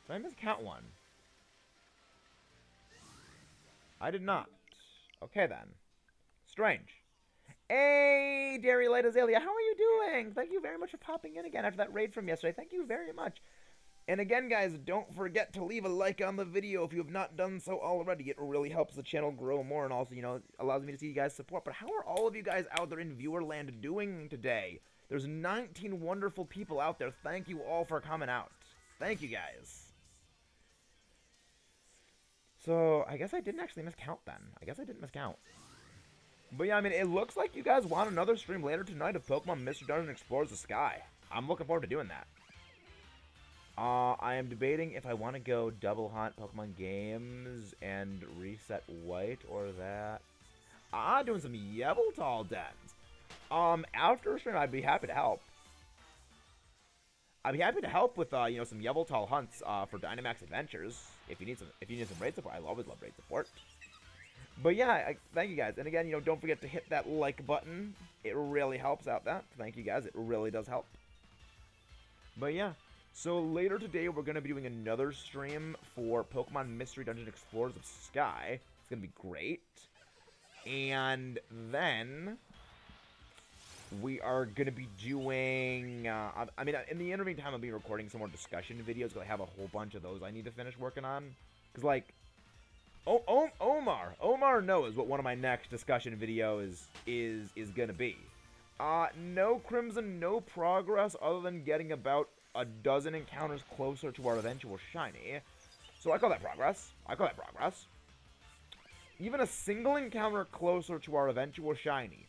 Did I miscount one? I did not. Okay, then. Strange. Hey, Dairy Light Azalea, how are you doing? Thank you very much for popping in again after that raid from yesterday. Thank you very much. And again, guys, don't forget to leave a like on the video if you have not done so already. It really helps the channel grow more and also, you know, allows me to see you guys' support. But how are all of you guys out there in viewerland doing today? There's 19 wonderful people out there. Thank you all for coming out. Thank you, guys. So, I guess I didn't actually miscount then. I guess I didn't miscount. But yeah, I mean, it looks like you guys want another stream later tonight of Pokemon Mystery Dungeon Explores the Sky. I'm looking forward to doing that. I am debating if I want to go double hunt Pokemon games and reset white or that. Doing some Yveltal dens. After stream, I'd be happy to help. I'd be happy to help with, you know, some Yveltal hunts, for Dynamax Adventures. If you need some raid support, I always love raid support. But yeah, thank you guys. And again, you know, don't forget to hit that like button. It really helps out that. Thank you guys. It really does help. But yeah. So later today, we're going to be doing another stream for Pokemon Mystery Dungeon Explorers of Sky. It's going to be great. And then we are going to be doing, I mean, in the intervening time, I'll be recording some more discussion videos because I have a whole bunch of those I need to finish working on. Because, like, Omar knows what one of my next discussion videos is going to be. No Crimson, no progress other than getting about a dozen encounters closer to our eventual shiny. So I call that progress. Even a single encounter closer to our eventual shiny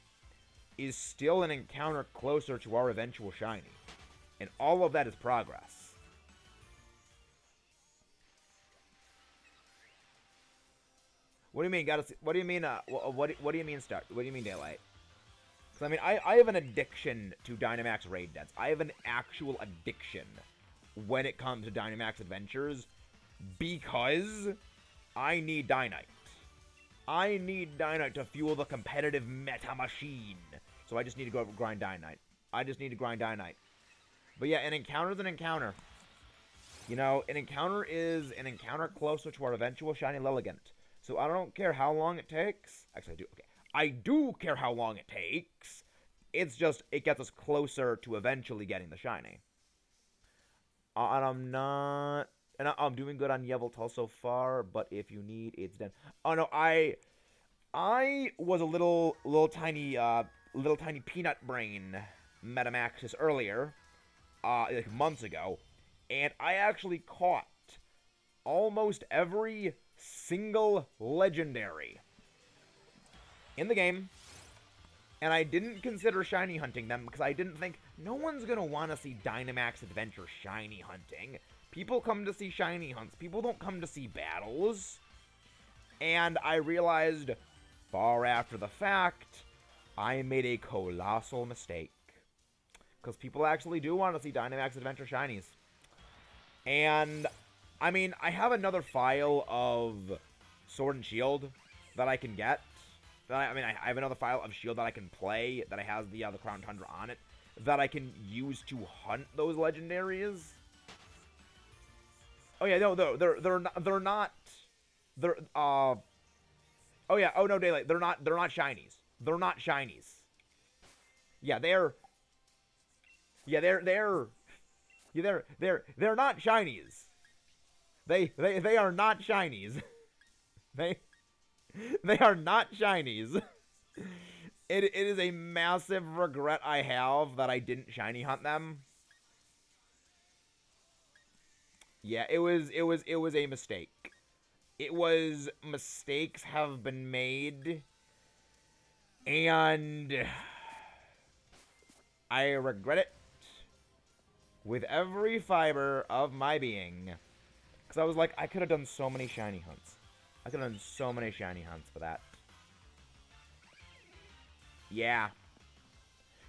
is still an encounter closer to our eventual shiny. And all of that is progress. What do you mean? What do you mean? What do you mean start? What do you mean daylight? I mean, I have an addiction to Dynamax raid dens. I have an actual addiction when it comes to Dynamax Adventures because I need Dynite. I need Dynite to fuel the competitive meta machine. So I just need to go grind Dynite. I just need to grind Dynamite. But yeah, an encounter's an encounter. You know, an encounter is an encounter closer to our eventual shiny Liligant. So I don't care how long it takes. Actually, I do. Okay. I do care how long it takes. It's just, it gets us closer to eventually getting the shiny. And I'm not... And I'm doing good on Yveltal so far, but if you need, it's done. Oh no, I was a little tiny peanut brain Metamaxis earlier, like months ago, and I actually caught almost every single legendary in the game, and I didn't consider shiny hunting them because I didn't think no one's gonna want to see Dynamax Adventure shiny hunting. People come to see shiny hunts. People don't come to see battles. And I realized, far after the fact, I made a colossal mistake. Because people actually do want to see Dynamax Adventure shinies. And, I mean, I have another file of Sword and Shield that I can get. I have another file of Shield that I can play that has the Crown Tundra on it that I can use to hunt those legendaries. Oh yeah, no, they're not. Oh yeah, oh no, Daylight, they're not shinies. They're not shinies. Yeah, they're not shinies. They are not shinies. They are not shinies. It is a massive regret I have that I didn't shiny hunt them. Yeah, it was a mistake. Mistakes have been made, and I regret it with every fiber of my being. Because I was like, I could have done so many shiny hunts. I could have done so many shiny hunts for that. Yeah.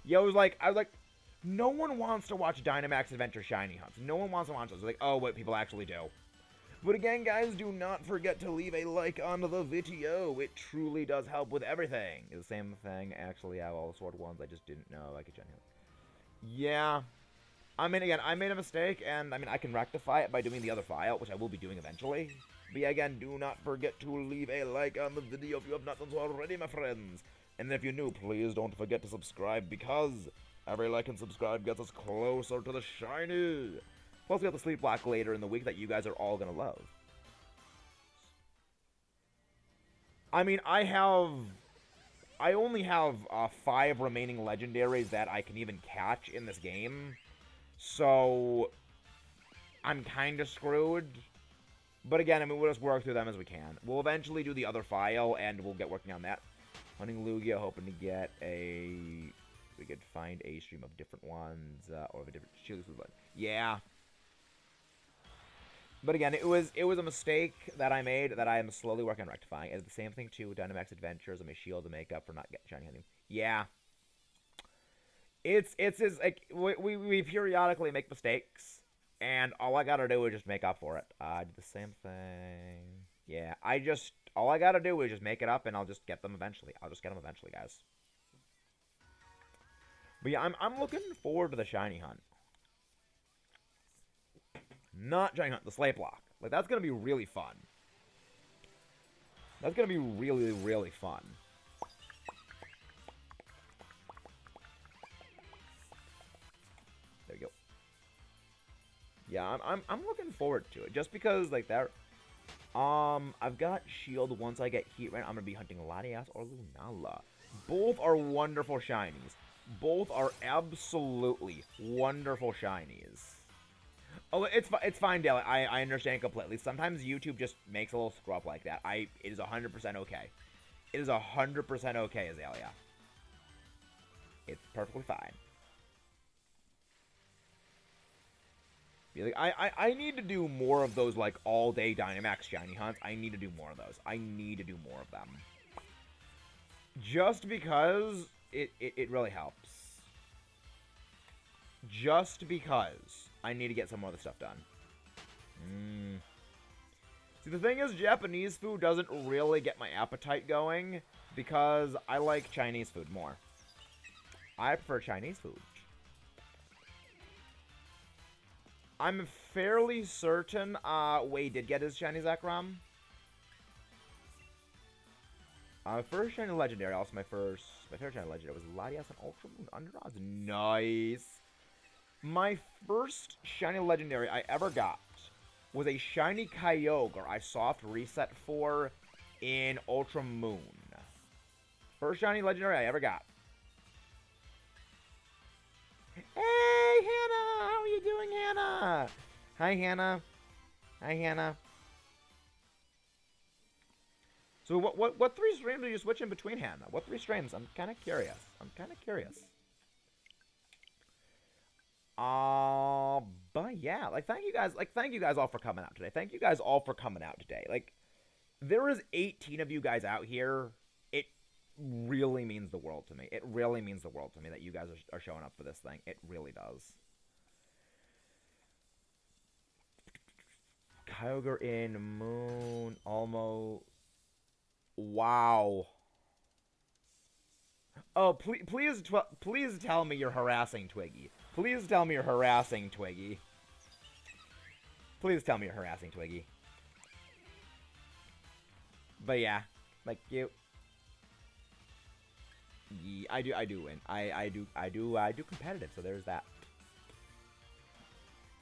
Yeah, I was like, no one wants to watch Dynamax Adventure shiny hunts. No one wants to watch those. Like, oh, what people actually do. But again, guys, do not forget to leave a like on the video. It truly does help with everything. It's the same thing. Actually, I have all the sword ones. I just didn't know I could genuinely. Yeah. I mean, again, I made a mistake, and I mean, I can rectify it by doing the other file, which I will be doing eventually. But yeah, again, do not forget to leave a like on the video if you have not done so already, my friends. And if you're new, please don't forget to subscribe, because every like and subscribe gets us closer to the shiny. Plus, we have the sleep block later in the week that you guys are all gonna love. I mean, I only have 5 remaining legendaries that I can even catch in this game. So, I'm kind of screwed. But again, I mean, we'll just work through them as we can. We'll eventually do the other file, and we'll get working on that. Hunting Lugia, hoping to get we could find a stream of different ones, or of a different shield. Yeah. But again, it was a mistake that I made that I am slowly working on rectifying. It's the same thing too with Dynamax Adventures. I'm a shield to make up for not getting shiny hunting. Yeah. It's like we periodically make mistakes, and all I gotta do is just make up for it. I did the same thing. Yeah, all I gotta do is just make it up, and I'll just get them eventually. I'll just get them eventually, guys. But yeah, I'm looking forward to the shiny hunt. Not shiny hunt, the slate block. Like, that's gonna be really fun. That's gonna be really, really fun. There we go. Yeah, I'm looking forward to it, just because like that. I've got Shield. Once I get Heat Rain, I'm gonna be hunting Latias or Lunala. Both are wonderful shinies. Both are absolutely wonderful shinies. Oh, it's fine, Dale. I understand completely. Sometimes YouTube just makes a little screw up like that. It is 100% okay. It is 100% okay, Azalea. It's perfectly fine. Like, I need to do more of those, like, all-day Dynamax shiny hunts. I need to do more of those. I need to do more of them. Just because it really helps. Just because I need to get some more of the stuff done. See, the thing is, Japanese food doesn't really get my appetite going because I like Chinese food more. I prefer Chinese food. I'm fairly certain, Wei did get his shiny Zekrom. First shiny legendary, also my favorite shiny legendary was Latias and Ultra Moon Underdogs. Nice. My first shiny legendary I ever got was a shiny Kyogre I soft reset for in Ultra Moon. First shiny legendary I ever got. Hey, Hannah! How are you doing, Hannah? Hi, Hannah. Hi, Hannah. So what 3 streams are you switching between, Hannah? What 3 streams? I'm kind of curious. But yeah, like thank you guys all for coming out today. Like there is 18 of you guys out here. It really means the world to me. It really means the world to me that you guys are showing up for this thing. It really does. Kyogre in Moon almost. Wow. Oh, please tell me you're harassing Twiggy. Please tell me you're harassing Twiggy. Please tell me you're harassing Twiggy. But yeah, like you. Yeah, I do win. I do competitive, so there's that.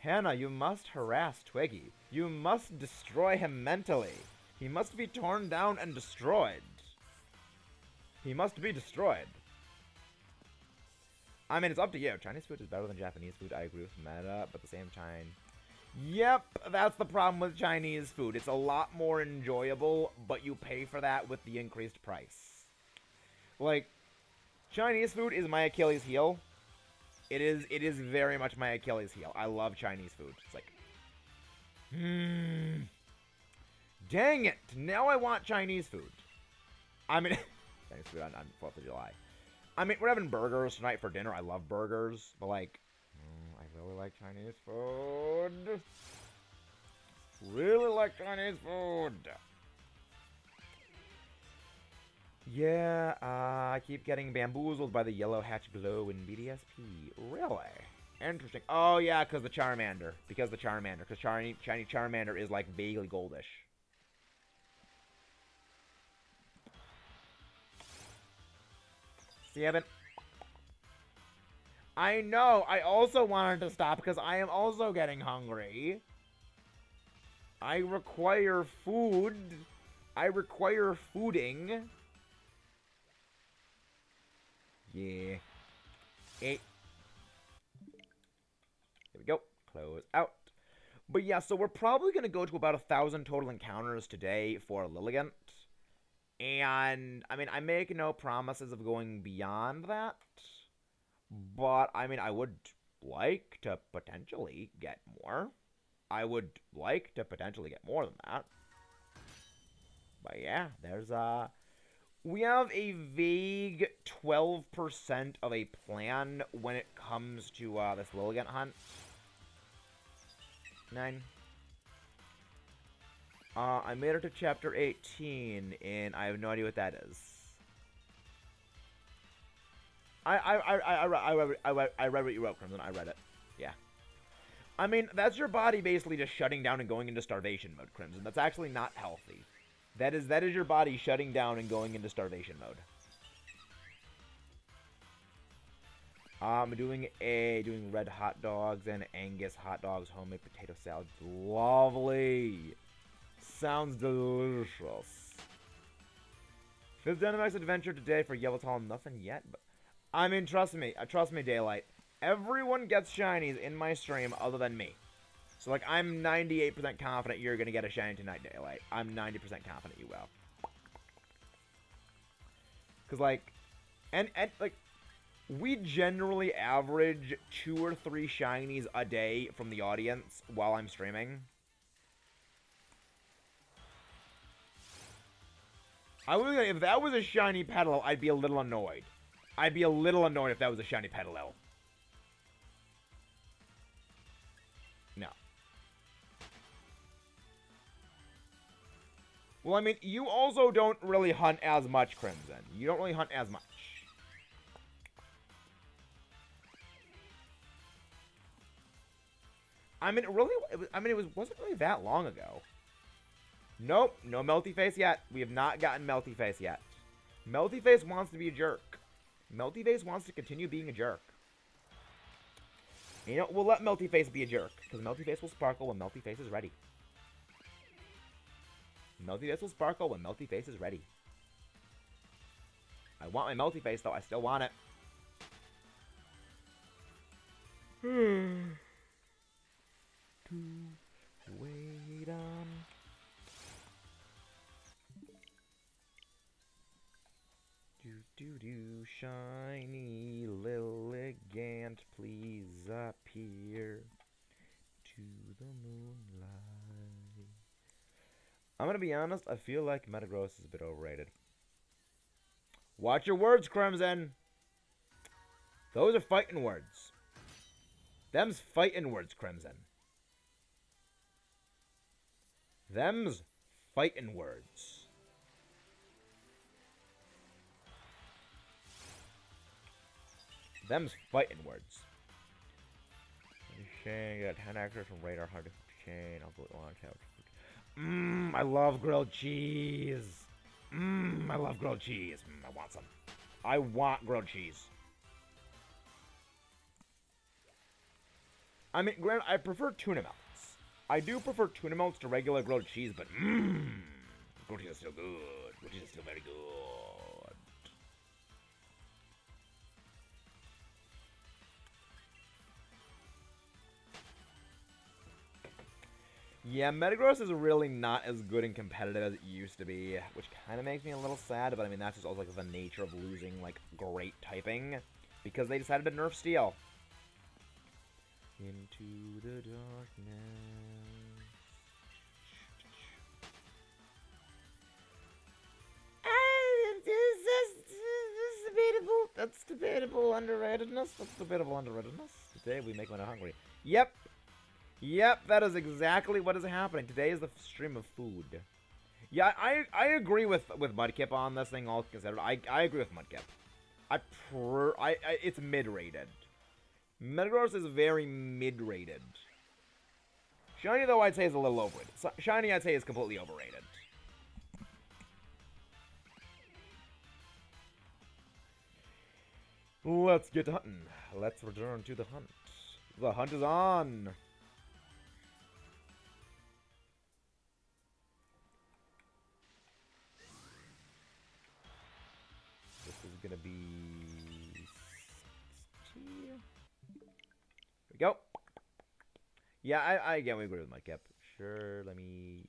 Hannah, you must harass Twiggy. You must destroy him mentally. He must be torn down and destroyed. He must be destroyed. I mean, it's up to you. Chinese food is better than Japanese food. I agree with Meta, but at the same time... Yep, that's the problem with Chinese food. It's a lot more enjoyable, but you pay for that with the increased price. Like, Chinese food is my Achilles heel. It is very much my Achilles heel. I love Chinese food. It's like... Dang it! Now I want Chinese food. I mean... Chinese food on 4th of July. I mean, we're having burgers tonight for dinner. I love burgers, but like... I really like Chinese food. Really like Chinese food. Yeah, I keep getting bamboozled by the yellow hatch glow in BDSP. Really? Interesting. Oh, yeah, because the Charmander. Because shiny Charmander is, like, vaguely goldish. See, Evan? I know! I also wanted to stop because I am also getting hungry. I require food. I require fooding. Yeah. There we go. Close out. But yeah, so we're probably going to go to about 1,000 total encounters today for Liligant. And, I mean, I make no promises of going beyond that. But, I mean, I would like to potentially get more. I would like to potentially get more than that. But yeah, there's we have a vague 12% of a plan when it comes to this Liligant hunt. 9. I made it to chapter 18, and I have no idea what that is. I read what you wrote, Crimson. I read it. Yeah. I mean, that's your body basically just shutting down and going into starvation mode, Crimson. That's actually not healthy. That is your body shutting down and going into starvation mode. I'm doing red hot dogs and Angus hot dogs, homemade potato salad. Lovely. Sounds delicious. 5th Dynamax adventure today for Yveltal. Nothing yet, but I mean, trust me, Daylight. Everyone gets shinies in my stream other than me. So, like, I'm 98% confident you're going to get a shiny tonight, Daylight. I'm 90% confident you will. Because, like, and like, we generally average 2 or 3 shinies a day from the audience while I'm streaming. If that was a shiny Petilil, I'd be a little annoyed. I'd be a little annoyed if that was a shiny Petilil. No. Well, I mean, you also don't really hunt as much, Crimson. You don't really hunt as much. I mean, wasn't really that long ago. Nope, no Melty Face yet. We have not gotten Melty Face yet. Melty Face wants to be a jerk. Melty Face wants to continue being a jerk. You know, we'll let Melty Face be a jerk, because Melty Face will sparkle when Melty Face is ready. Melty Face will sparkle when Melty Face is ready. I want my Melty Face, though. I still want it. To wait on. Shiny Liligant, please appear to the moonlight. I'm gonna be honest, I feel like Metagross is a bit overrated. Watch your words, Crimson! Those are fighting words. Them's fighting words, Crimson. Them's fighting words. Them's fighting words. Shane got 10 actors from Radar Hard to Shane. I'll put on couch. I love grilled cheese. I love grilled cheese. I want some. I want grilled cheese. I mean, granted, I prefer tuna melts. I do prefer tuna melts to regular grilled cheese, but grilled cheese is still good. Grilled cheese is still very good. Yeah, Metagross is really not as good and competitive as it used to be, which kind of makes me a little sad, but I mean, that's just also like the nature of losing, like, great typing, because they decided to nerf Steel. Into the darkness. Is debatable. That's debatable underratedness. That's debatable underratedness. Today we make one hungry. Yep. Yep, that is exactly what is happening. Today is the stream of food. Yeah, I agree with Mudkip on this thing, all considered. I agree with Mudkip. It's mid-rated. Metagross is very mid-rated. Shiny, though, I'd say is a little overrated. Shiny, I'd say, is completely overrated. Let's get hunting. Let's return to the hunt. The hunt is on. Gonna be... Here we go. Yeah, I again we agree with Mudkip. Sure, let me...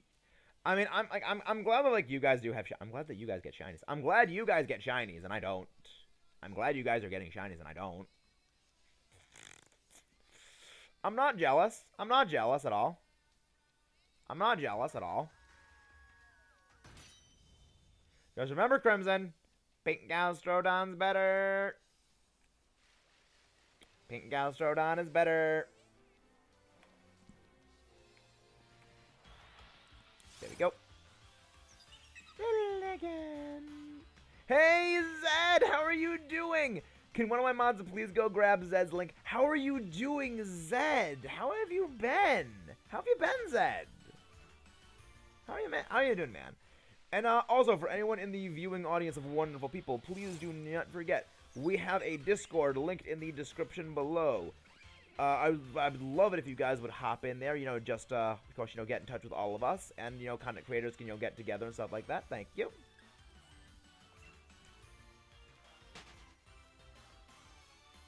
I mean, I'm glad that, like, you guys do have... I'm glad that you guys get shinies. I'm glad you guys get shinies and I don't. I'm glad you guys are getting shinies and I don't. I'm not jealous. I'm not jealous at all. I'm not jealous at all. Just remember, Crimson, Pink Galstrodon's better. Pink Galstrodon is better. There we go. Hey, Zed! How are you doing? Can one of my mods please go grab Zed's link? How are you doing, Zed? How have you been? How have you been, Zed? How are you doing, man? And also, for anyone in the viewing audience of wonderful people, please do not forget, we have a Discord linked in the description below. I would love it if you guys would hop in there, you know, just, of course, you know, get in touch with all of us, and, you know, content creators can, you know, get together and stuff like that. Thank you.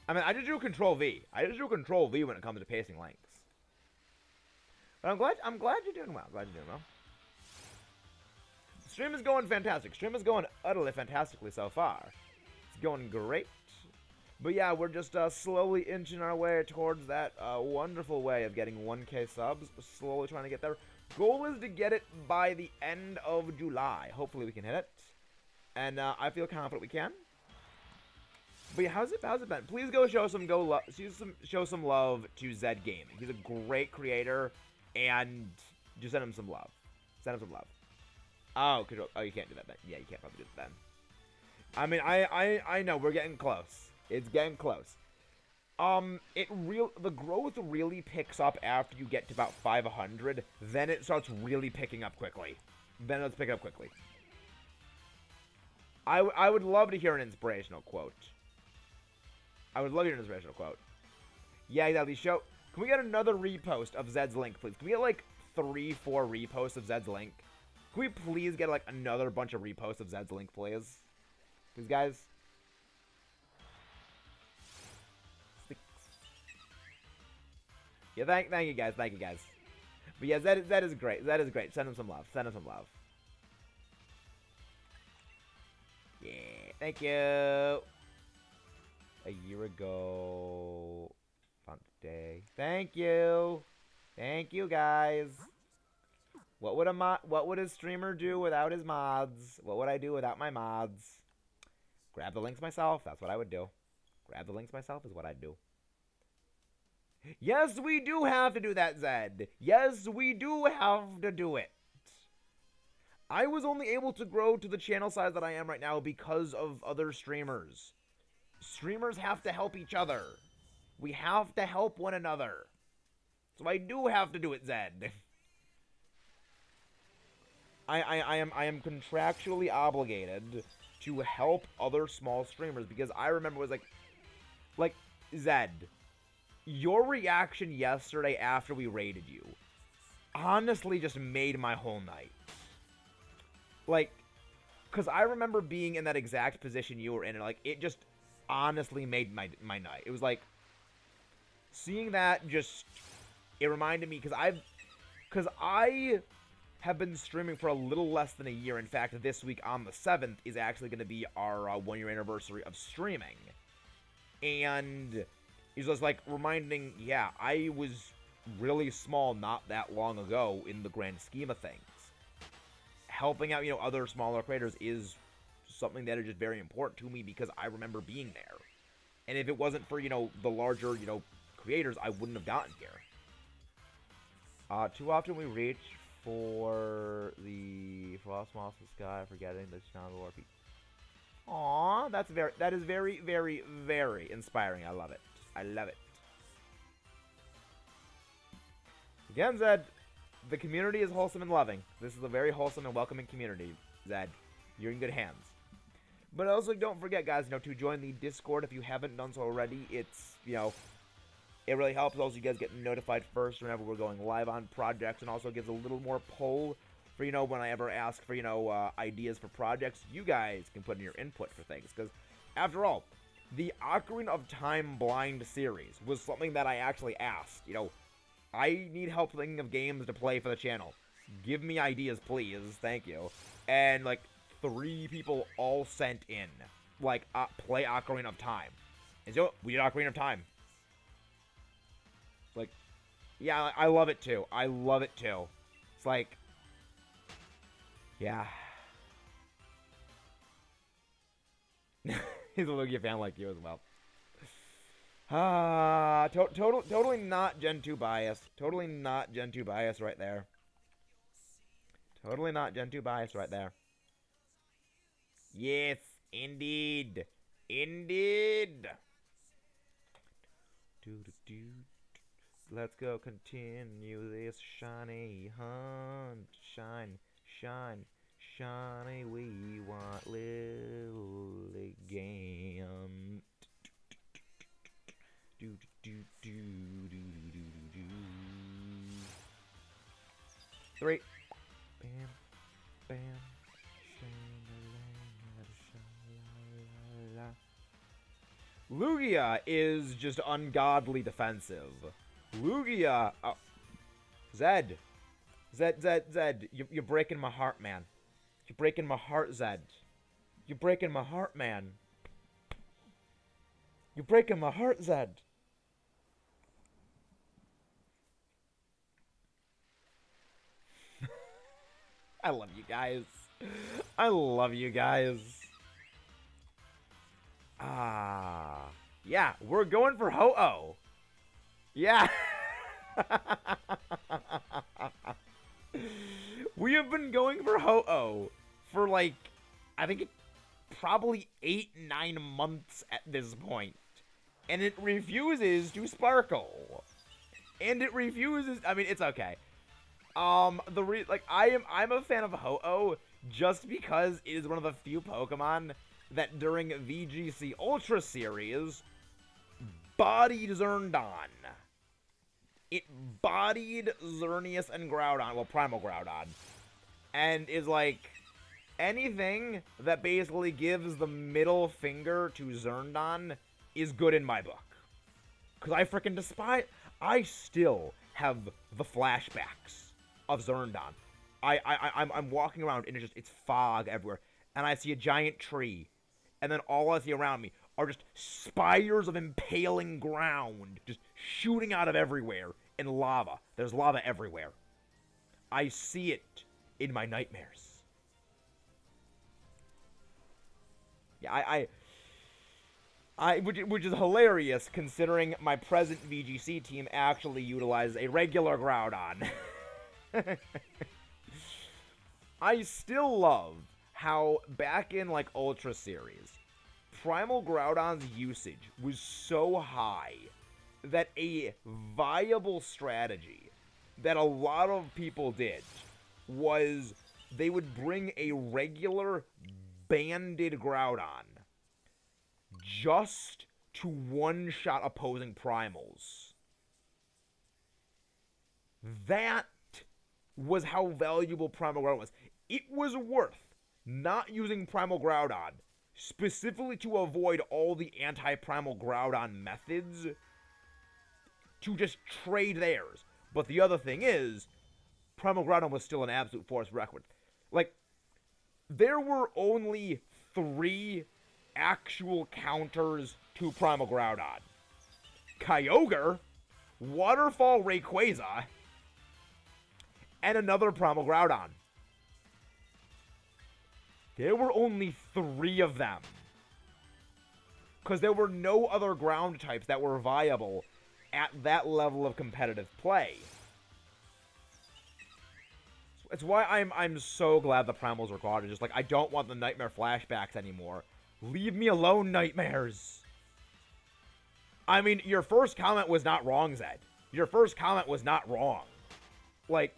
I mean, I just do Control-V. I just do Control-V when it comes to pasting links. But I'm glad you're doing well. Glad you're doing well. Stream is going fantastic. Stream is going utterly fantastically so far. It's going great. But yeah, we're just slowly inching our way towards that wonderful way of getting 1K subs. Slowly trying to get there. Goal is to get it by the end of July. Hopefully we can hit it. And I feel confident we can. But yeah, how's it been? Please go show some love to Zed Gaming. He's a great creator, and just send him some love. Send him some love. Oh, you can't do that then. Yeah, you can't probably do that then. I mean, I know we're getting close. It's getting close. The growth really picks up after you get to about 500. Then it starts really picking up quickly. I would love to hear an inspirational quote. Yeah, exactly. Can we get another repost of Zed's link, please? Can we get like 3-4 reposts of Zed's link? Can we please get like another bunch of reposts of Zed's link, please? Please, guys. Yeah, thank you guys. But yeah, Zed is great. Send him some love. Yeah, thank you. A year ago, font day. Thank you, guys. What would a streamer do without his mods? What would I do without my mods? Grab the links myself. That's what I would do. Grab the links myself is what I'd do. Yes, we do have to do that, Zed. Yes, we do have to do it. I was only able to grow to the channel size that I am right now because of other streamers. Streamers have to help each other. We have to help one another. So I do have to do it, Zed. I am contractually obligated to help other small streamers because I remember it was like Zed, your reaction yesterday after we raided you honestly just made my whole night. Like, because I remember being in that exact position you were in, and like it just honestly made my night. It was like seeing that it reminded me because I have been streaming for a little less than a year. In fact, this week on the 7th is actually going to be our 1-year anniversary of streaming. And it's just like reminding, yeah, I was really small not that long ago in the grand scheme of things. Helping out, other smaller creators is something that is just very important to me because I remember being there. And if it wasn't for, the larger, creators, I wouldn't have gotten here. Too often we reach for all small to the sky, forgetting the channel of RP. Aww, that is very, very, very inspiring. I love it. Again, Zed, the community is wholesome and loving. This is a very wholesome and welcoming community, Zed. You're in good hands. But also, don't forget, guys, to join the Discord if you haven't done so already. It's, it really helps. Also, you guys get notified first whenever we're going live on projects, and also gives a little more pull for, when I ever ask for, ideas for projects, you guys can put in your input for things. Because, after all, the Ocarina of Time Blind series was something that I actually asked. I need help thinking of games to play for the channel. Give me ideas, please. Thank you. And, 3 people all sent in, play Ocarina of Time. And so, we did Ocarina of Time. Yeah, I love it too. It's yeah. He's a Lugia fan like you as well. Totally not Gen 2 bias. Totally not Gen 2 bias right there. Yes, indeed. Let's go continue this shiny hunt. Shiny, we want Liligant. Three. Bam, bam. Lugia is just ungodly defensive. Lugia, Zed, you're breaking my heart, man. You're breaking my heart, Zed. You're breaking my heart, man. You're breaking my heart, Zed. I love you guys. Yeah, we're going for Ho-Oh. Yeah. We have been going for Ho-Oh for I think probably 8-9 months at this point. And it refuses to sparkle. And it refuses... I mean, it's okay. I'm a fan of Ho-Oh just because it is one of the few Pokemon that during VGC Ultra Series bodied Zerndon. It bodied Xerneas and Groudon, well, Primal Groudon, and is like anything that basically gives the middle finger to Zerndon is good in my book. Because I freaking despise... I still have the flashbacks of Zerndon. I'm walking around and it's fog everywhere. And I see a giant tree. And then all I see around me are just spires of impaling ground. Just shooting out of everywhere. And lava. There's lava everywhere. I see it in my nightmares. Yeah, which is hilarious considering my present VGC team actually utilizes a regular Groudon. I still love how back in like Ultra Series, Primal Groudon's usage was so high that a viable strategy that a lot of people did was they would bring a regular banded Groudon just to one-shot opposing primals. That was how valuable Primal Groudon was. It was worth not using Primal Groudon specifically to avoid all the anti-Primal Groudon methods to just trade theirs. But the other thing is, Primal Groudon was still an absolute force record. Like, there were only 3 actual counters to Primal Groudon. Kyogre, Waterfall Rayquaza, and another Primal Groudon. There were only 3 of them. Because there were no other ground types that were viable at that level of competitive play. It's why I'm so glad the Primals are gone. It's just like, I don't want the Nightmare flashbacks anymore. Leave me alone, Nightmares. I mean, your first comment was not wrong, Zed. Your first comment was not wrong. Like,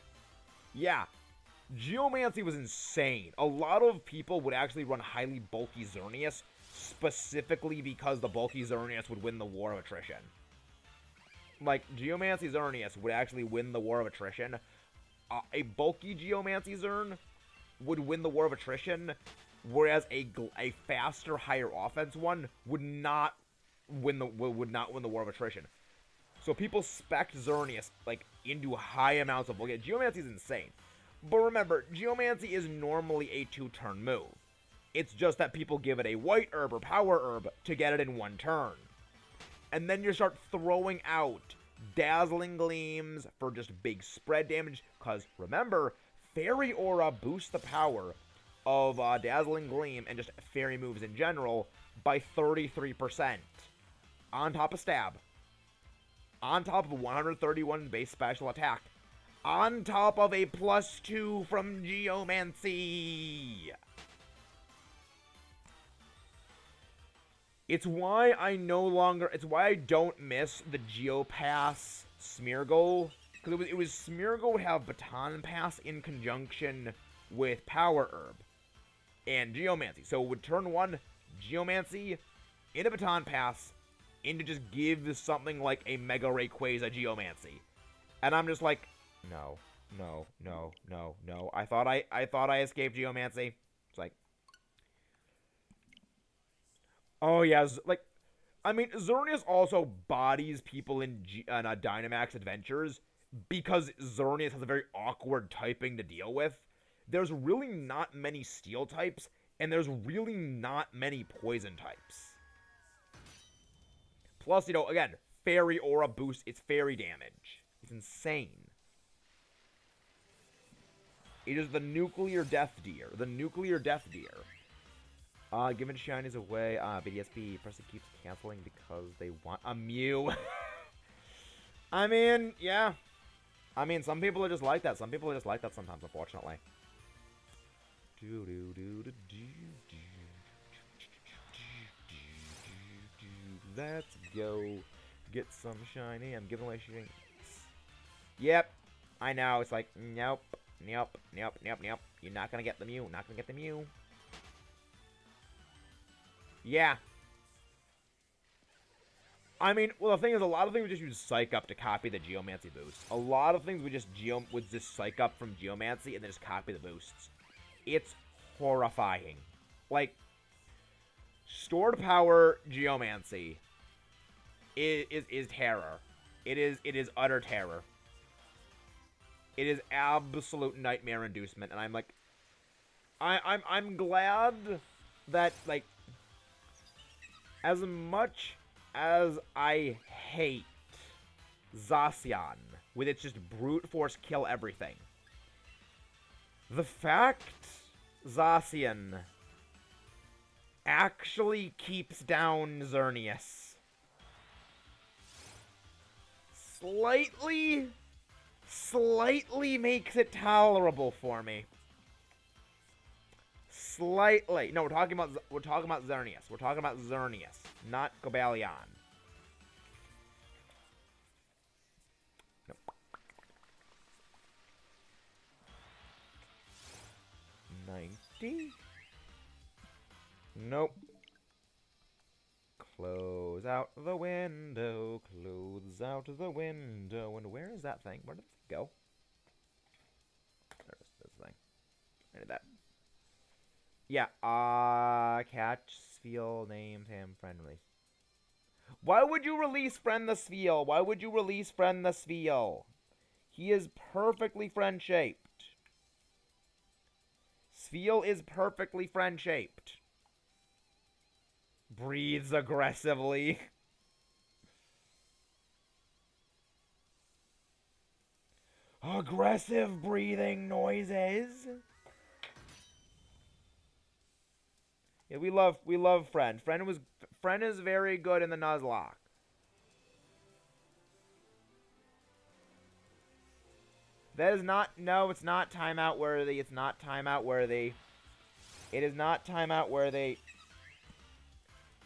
yeah, Geomancy was insane. A lot of people would actually run highly bulky Xerneas specifically because the bulky Xerneas would win the war of attrition. Like, Geomancy Xerneas would actually win the war of attrition. A bulky Geomancy Xern would win the war of attrition, whereas a faster, higher offense one would not win the war of attrition. So people spec Xerneas like into high amounts of bulky. Geomancy is insane, but remember, Geomancy is normally a 2-turn move. It's just that people give it a white herb or power herb to get it in 1 turn, and then you start throwing out Dazzling Gleams for just big spread damage, because remember, Fairy Aura boosts the power of Dazzling Gleam and just fairy moves in general by 33%. On top of Stab. On top of 131 base special attack. On top of a +2 from Geomancy. It's why I don't miss the Geopass Smeargle. Because it was Smeargle would have Baton Pass in conjunction with Power Herb and Geomancy. So it would turn 1 Geomancy into Baton Pass into just give something like a Mega Rayquaza Geomancy. And I'm just like, no. I thought I escaped Geomancy. It's like, oh yeah, like, I mean, Xerneas also bodies people in Dynamax Adventures because Xerneas has a very awkward typing to deal with. There's really not many Steel types, and there's really not many Poison types. Plus, you know, again, Fairy Aura boosts its fairy damage. It's insane. It is the Nuclear Death Deer. The Nuclear Death Deer. Giving shinies away. BDSP person keeps canceling because they want a Mew. I mean, yeah. I mean, some people are just like that. Some people are just like that sometimes, unfortunately. Let's go get some shiny. I'm giving away shiny. Yep. I know. It's like, nope. Nope. Nope. Nope. Nope. You're not gonna get the Mew. Not gonna get the Mew. Yeah. I mean, well, the thing is, a lot of things we just use Psych Up to copy the Geomancy boost. A lot of things we just Psych Up from Geomancy and then just copy the boosts. It's horrifying. Like, stored power Geomancy is terror. It is utter terror. It is absolute nightmare inducement, and I'm like, I'm glad that, like, as much as I hate Zacian with its just brute force kill everything, the fact Zacian actually keeps down Xerneas slightly makes it tolerable for me. Slightly. No, we're talking about Xerneas. We're talking about Xerneas, not Cobalion. Nope. $90? Nope. Close out the window. Close out the window. And where is that thing? Where did it go? There's this thing. I did that. Yeah, catch Spheal, name him friendly. Why would you release Friend the Spheal? Why would you release Friend the Spheal? He is perfectly friend-shaped. Spheal is perfectly friend-shaped. Breathes aggressively. Aggressive breathing noises. Yeah, we love Friend. Friend is very good in the Nuzlocke. That is not, no, it's not timeout worthy. It's not timeout worthy. It is not timeout worthy.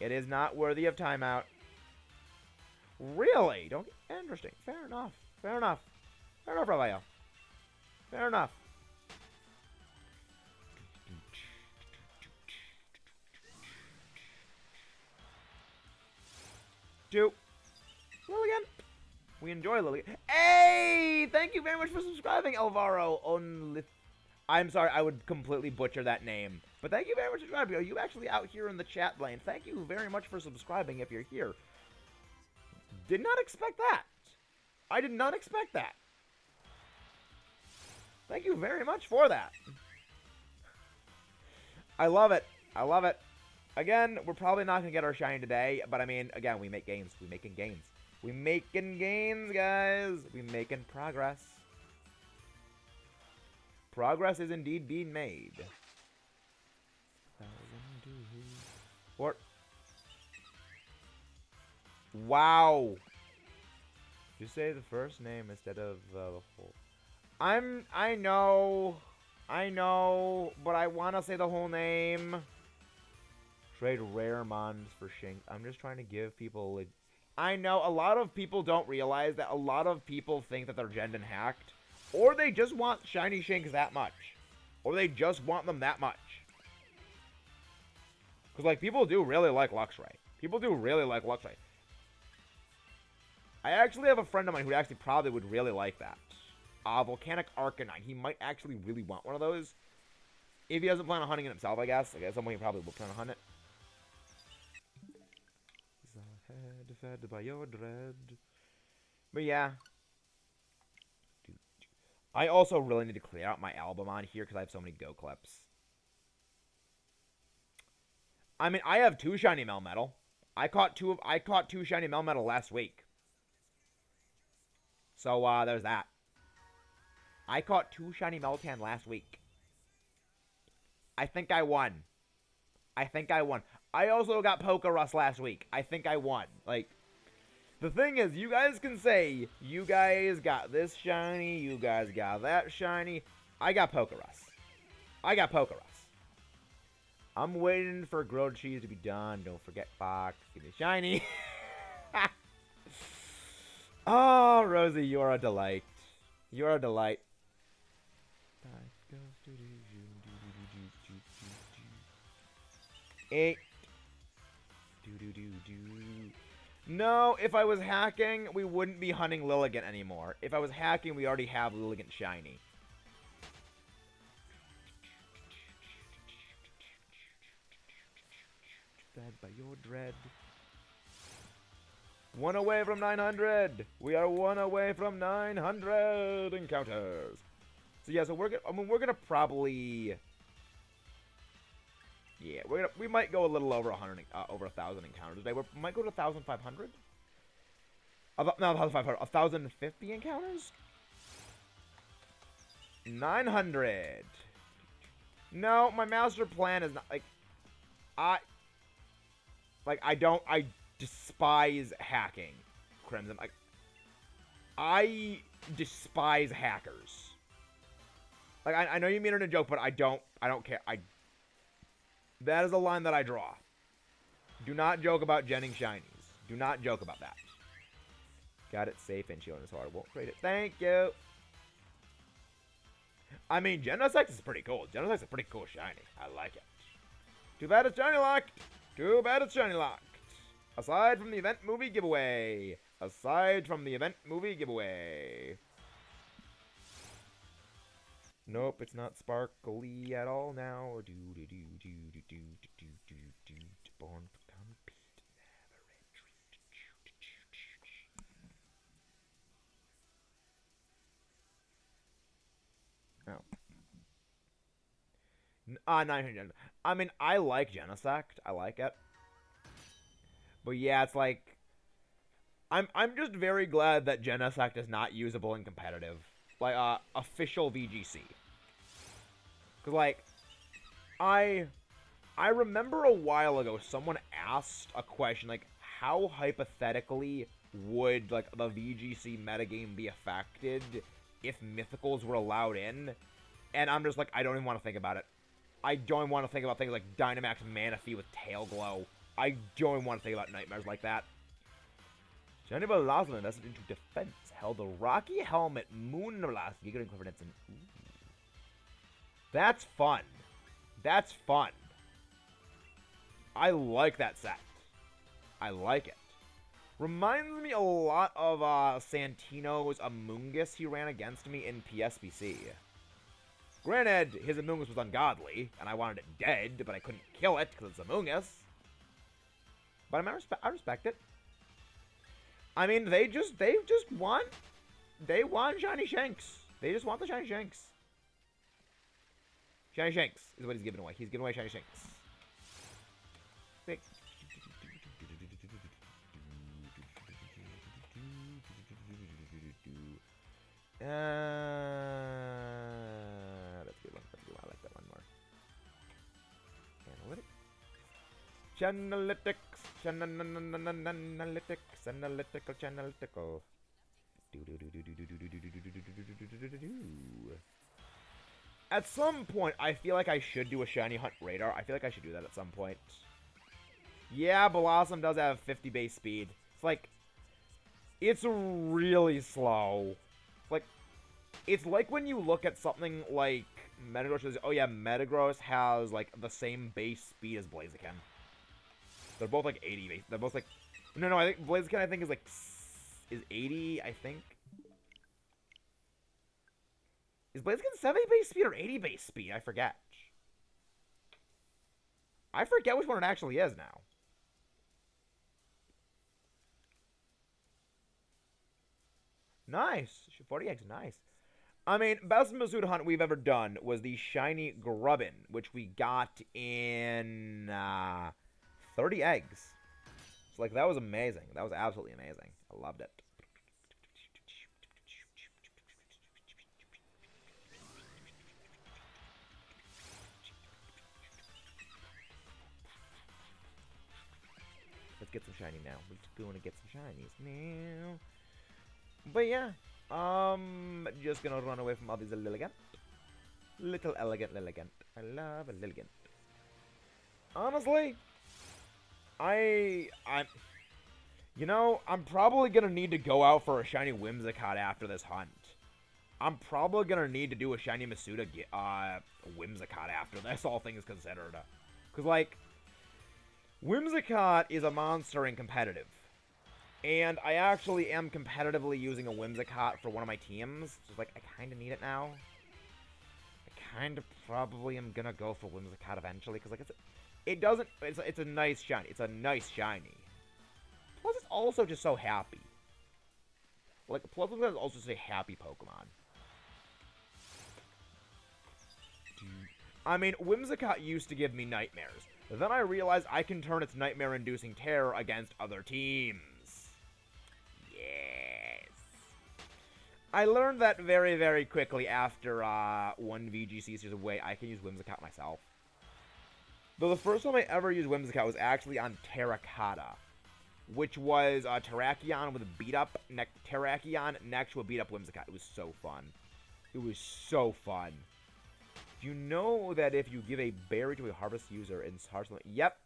It is not worthy of timeout. Really? Don't get interesting. Fair enough. Fair enough. Fair enough, Raphael. Fair enough. Liligant. We enjoy Liligant. Hey! Thank you very much for subscribing, Alvaro. I'm sorry, I would completely butcher that name. But thank you very much for subscribing. Are you actually out here in the chat lane? Thank you very much for subscribing if you're here. Did not expect that. I did not expect that. Thank you very much for that. I love it. I love it. Again, we're probably not going to get our shiny today, but I mean, again, we make gains. We making gains. We making gains, guys. We making progress. Progress is indeed being made. Or wow. You say the first name instead of the whole. I know, but I want to say the whole name. Trade rare mons for Shinx. I'm just trying to give people. I know a lot of people don't realize that a lot of people think that they're Gen hacked, or they just want shiny Shinx that much, or they just want them that much. Because like people do really like Luxray. People do really like Luxray. I actually have a friend of mine who actually probably would really like that. Volcanic Arcanine. He might actually really want one of those. If he doesn't plan on hunting it himself, I guess. I guess someone he probably will plan on hunting it. Fed by your dread. But yeah. I also really need to clear out my album on here because I have so many Go clips. I mean, I have 2 shiny Melmetal. I caught 2 shiny Melmetal last week. So there's that. I caught 2 shiny Meltan last week. I think I won. I also got Pokerus last week. I think I won. Like, the thing is, you guys can say, you guys got this shiny, you guys got that shiny. I got Pokerus. I'm waiting for grilled cheese to be done. Don't forget Fox. Give me shiny. Oh, Rosie, you're a delight. You're a delight. Eight. No, if I was hacking, we wouldn't be hunting Liligant anymore. If I was hacking, we already have Liligant shiny. Fed by your dread. One away from 900. We are one away from 900 encounters. So yeah, so we're gonna probably, yeah, we might go a little over 100, over 1,000 encounters today. We might go to 1,500. No, 1,500. 1,050 encounters. 900. No, my master plan is not I despise hacking, Crimson. I despise hackers. I know you mean it in a joke, but I don't care. That is a line that I draw. Do not joke about genning shinies. Do not joke about that. Got it safe and shield, so I won't trade it. Thank you. I mean, Genesect is pretty cool. Genesect's a pretty cool shiny. I like it. Too bad it's shiny locked. Too bad it's shiny locked. Aside from the event movie giveaway. Aside from the event movie giveaway. Nope, it's not sparkly at all now. Born to compete, never retreat. Oh. 900. I mean, I like Genesect. I like it. But yeah, it's like, I'm just very glad that Genesect is not usable in competitive, like official VGC. Cause like, I remember a while ago someone asked a question like, how hypothetically would like the VGC metagame be affected if mythicals were allowed in? And I'm just like, I don't even want to think about it. I don't even want to think about things like Dynamax Manaphy with Tail Glow. I don't even want to think about nightmares like that. Johnny Velocity invested into defense. Held a Rocky Helmet, Moon Velocity, Giga Confidence, and ooh. That's fun. That's fun. I like that set. I like it. Reminds me a lot of Santino's Amoonguss he ran against me in PSBC. Granted, his Amoonguss was ungodly, and I wanted it dead, but I couldn't kill it because it's Amoonguss. But I respect it. I mean, they just want Shiny Shanks. They just want the Shiny Shanks. Shiny Shanks is what he's giving away. He's giving away Shiny Shanks. Big. That's a good one. That's a good one. I like that one more. Analytics. Analytics. Analytical. Analytical. At some point, I feel like I should do a Shiny Hunt Radar. I feel like I should do that at some point. Yeah, Blossom does have 50 base speed. It's like, it's really slow. It's like when you look at something like Metagross, says, oh yeah, Metagross has like the same base speed as Blaziken. They're both like 80 base. They're both like, no, I think Blaziken I think is like, is 80, I think. Is Blaziken 70 base speed or 80 base speed? I forget. I forget which one it actually is now. Nice. 40x, nice. I mean, best Masuda hunt we've ever done was the shiny Grubbin, which we got in 30 eggs. So, like, that was amazing. That was absolutely amazing. I loved it. Let's get some shiny now. We're just going to get some shinies now. But yeah, just gonna run away from all these Liligant. Little elegant Liligant. I love a Liligant. Honestly, You know, I'm probably gonna need to go out for a shiny Whimsicott after this hunt. I'm probably gonna need to do a shiny Masuda Whimsicott after this, all things considered. Because, like, Whimsicott is a monster in competitive. And I actually am competitively using a Whimsicott for one of my teams. So, like, I kind of need it now. I kind of probably am gonna go for Whimsicott eventually. Because, like, it's a nice shiny. It's a nice shiny. Plus, it's also just so happy. Like, plus, it's also just a happy Pokemon. I mean, Whimsicott used to give me nightmares. Then I realized I can turn its nightmare-inducing terror against other teams. Yes. I learned that very, very quickly after one VGC series away. I can use Whimsicott myself. Though the first time I ever used Whimsicott was actually on Terracotta, which was Terrakion with a beat-up Terrakion next to a beat-up Whimsicott. It was so fun. It was so fun. Do you know that if you give a berry to a harvest user in Hearthstone, yep,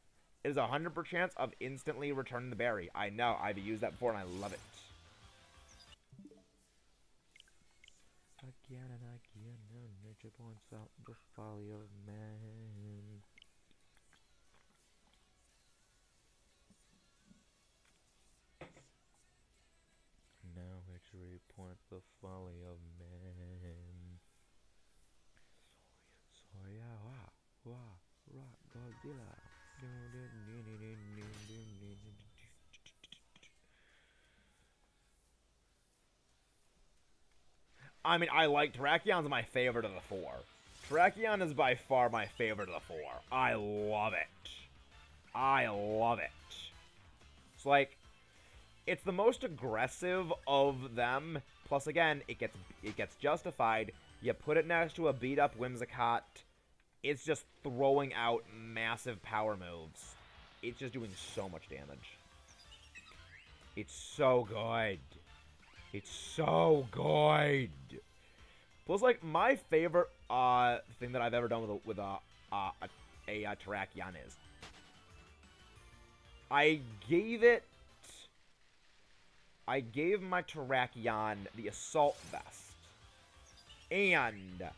it is a 100% chance of instantly returning the berry. I know, I've used that before and I love it. Again and again, nature points out the folly of man. Now victory points the folly of man. Soya wa rock Godzilla. I mean, I like Terrakion's my favorite of the four. Terrakion is by far my favorite of the four. I love it. I love it. It's like, it's the most aggressive of them. Plus, again, it gets justified. You put it next to a beat-up Whimsicott. It's just throwing out massive power moves. It's just doing so much damage. It's so good. It's so good. Plus, like, my favorite thing that I've ever done with a Terrakion is I gave my Terrakion the Assault Vest, and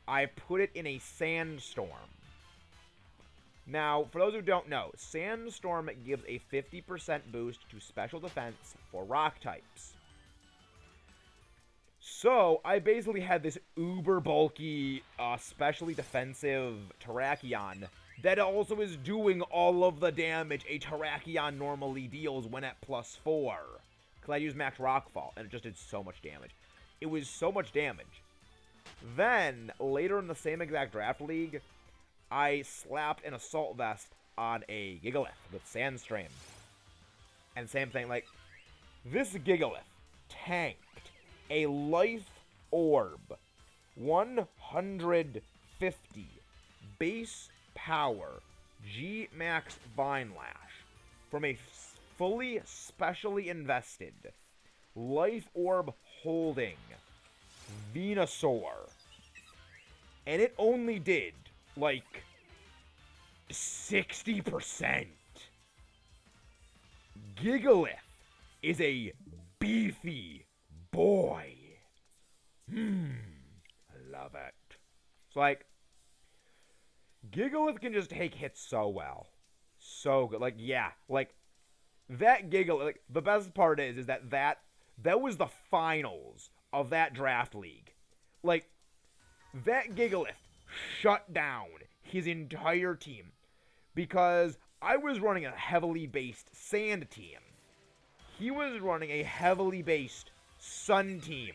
I put it in a Sandstorm. Now, for those who don't know, Sandstorm gives a 50% boost to special defense for rock types. So, I basically had this uber bulky, specially defensive Terrakion that also is doing all of the damage a Terrakion normally deals when at +4. Because I used Max Rockfall, and it just did so much damage. It was so much damage. Then, later in the same exact draft league, I slapped an Assault Vest on a Gigalith with Sandstream. And same thing, like, this Gigalith tanked a Life Orb 150 base power G-Max Vine Lash from a fully specially invested Life Orb holding Venusaur. And it only did, like, 60%. Gigalith is a beefy boy. I love it. It's like, Gigalith can just take hits so well. So good. Like, yeah, like, that Gigalith, like, the best part is that was the finals of that draft league. Like, that Gigalith shut down his entire team because I was running a heavily based Sand team. He was running a heavily based Sun team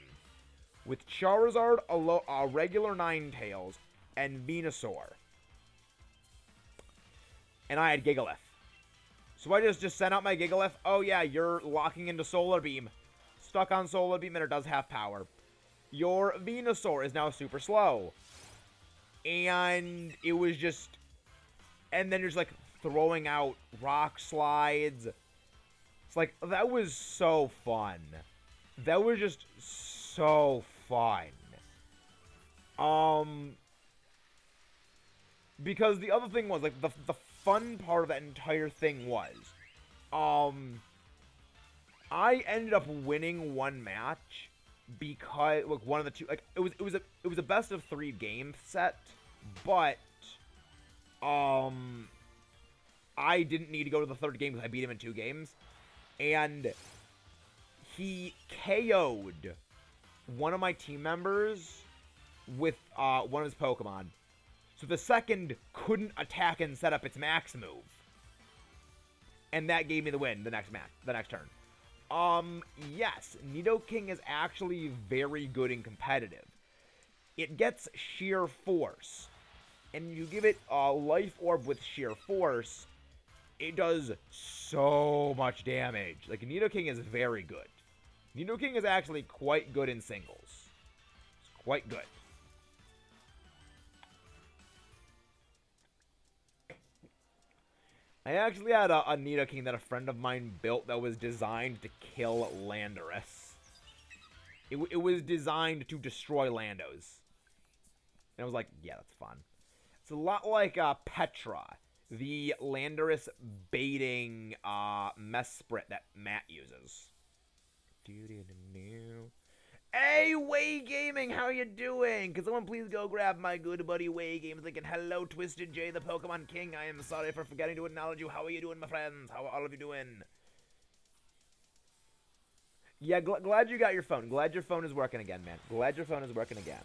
with Charizard, a regular Ninetales, and Venusaur. And I had Gigalith. So I just sent out my Gigalith. Oh yeah, you're locking into Solar Beam. Stuck on Solar Beam and it does have power. Your Venusaur is now super slow. And it was just... And then there's like throwing out rock slides. It's like, that was so fun. That was just so fun. Because the other thing was, like, the fun part of that entire thing was, I ended up winning one match because like one of the two, like it was a best of 3 game set, but um I didn't need to go to the third game because I beat him in 2 games, and he KO'd one of my team members with one of his Pokemon. So the second couldn't attack and set up its max move. And that gave me the win the next turn. Yes, Nidoking is actually very good and competitive. It gets Sheer Force. And you give it a Life Orb with Sheer Force, it does so much damage. Like, Nidoking is very good. Nidoking is actually quite good in singles. It's quite good. I actually had a Nidoking that a friend of mine built that was designed to kill Landorus. It was designed to destroy Landos. And I was like, yeah, that's fun. It's a lot like Petra, the Landorus baiting Mesprit that Matt uses. Hey, Way Gaming, how you doing? Can someone please go grab my good buddy Way Games? Thinking, hello, Twisted J, the Pokemon King. I am sorry for forgetting to acknowledge you. How are you doing, my friends? How are all of you doing? Yeah, glad you got your phone. Glad your phone is working again, man. Glad your phone is working again.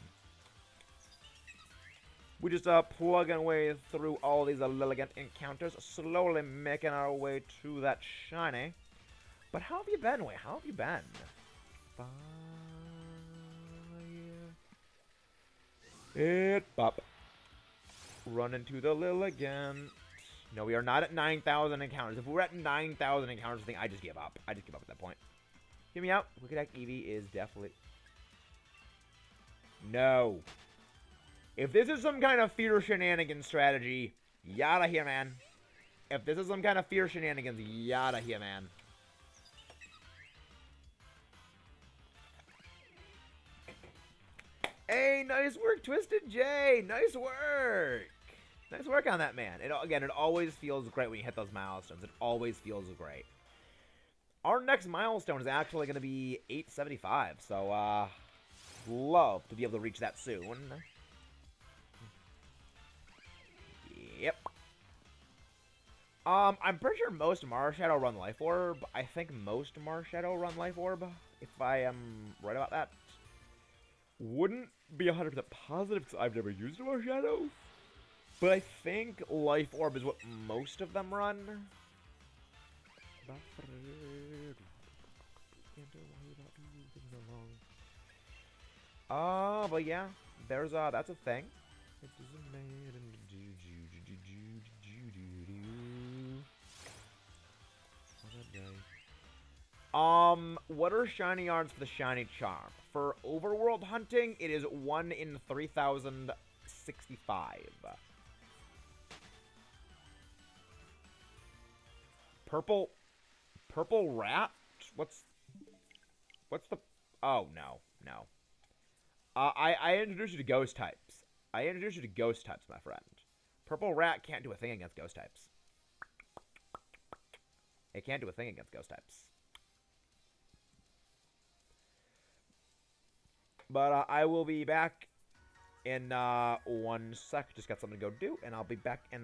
We just plugging away through all these Liligant encounters, slowly making our way to that shiny. But how have you been, Way? How have you been? Fire. It pop. Run into the Liligant. No, we are not at 9,000 encounters. If we're at 9,000 encounters, I think I just give up. I just give up at that point. Hear me out. Wicked Act Eevee is definitely... No. If this is some kind of fear shenanigans strategy, yada here, man. If this is some kind of fear shenanigans, yada here, man. Hey, nice work, Twisted J. Nice work. Nice work on that, man. Again, it always feels great when you hit those milestones. It always feels great. Our next milestone is actually going to be 875, so, love to be able to reach that soon. Yep. I'm pretty sure most Marshadow run Life Orb. I think most Marshadow run Life Orb, if I am right about that. Wouldn't be 100% positive because I've never used a Marshadow. But I think Life Orb is what most of them run. But yeah, there's that's a thing. What are shiny yarns for the shiny charm? For overworld hunting, it is 1 in 3,065. Purple rat? What's the... Oh, no. I introduced you to ghost types. My friend. Purple rat can't do a thing against ghost types. It can't do a thing against ghost types. But I will be back in 1 sec. Just got something to go do, and I'll be back in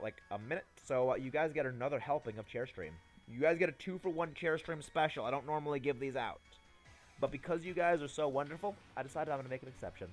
like a minute. So you guys get another helping of Chair Stream. You guys get a 2-for-1 Chair Stream special. I don't normally give these out, but because you guys are so wonderful, I decided I'm gonna make an exception.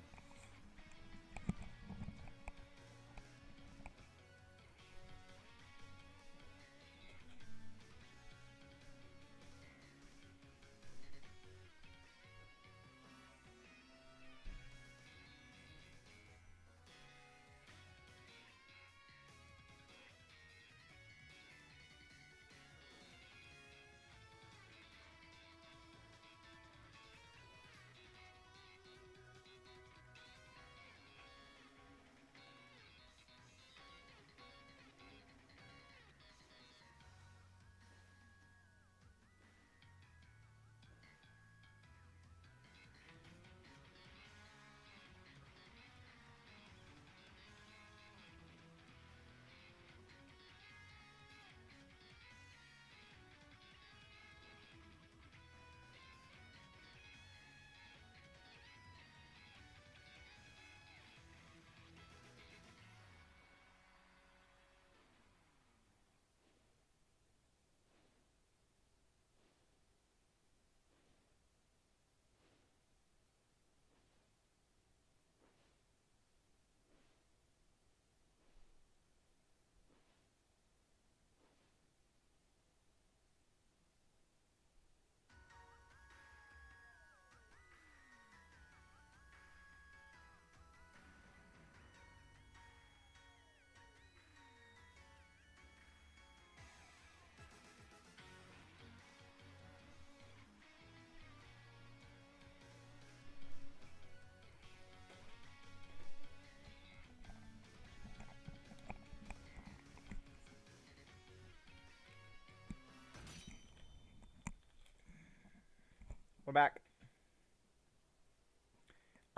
We're back.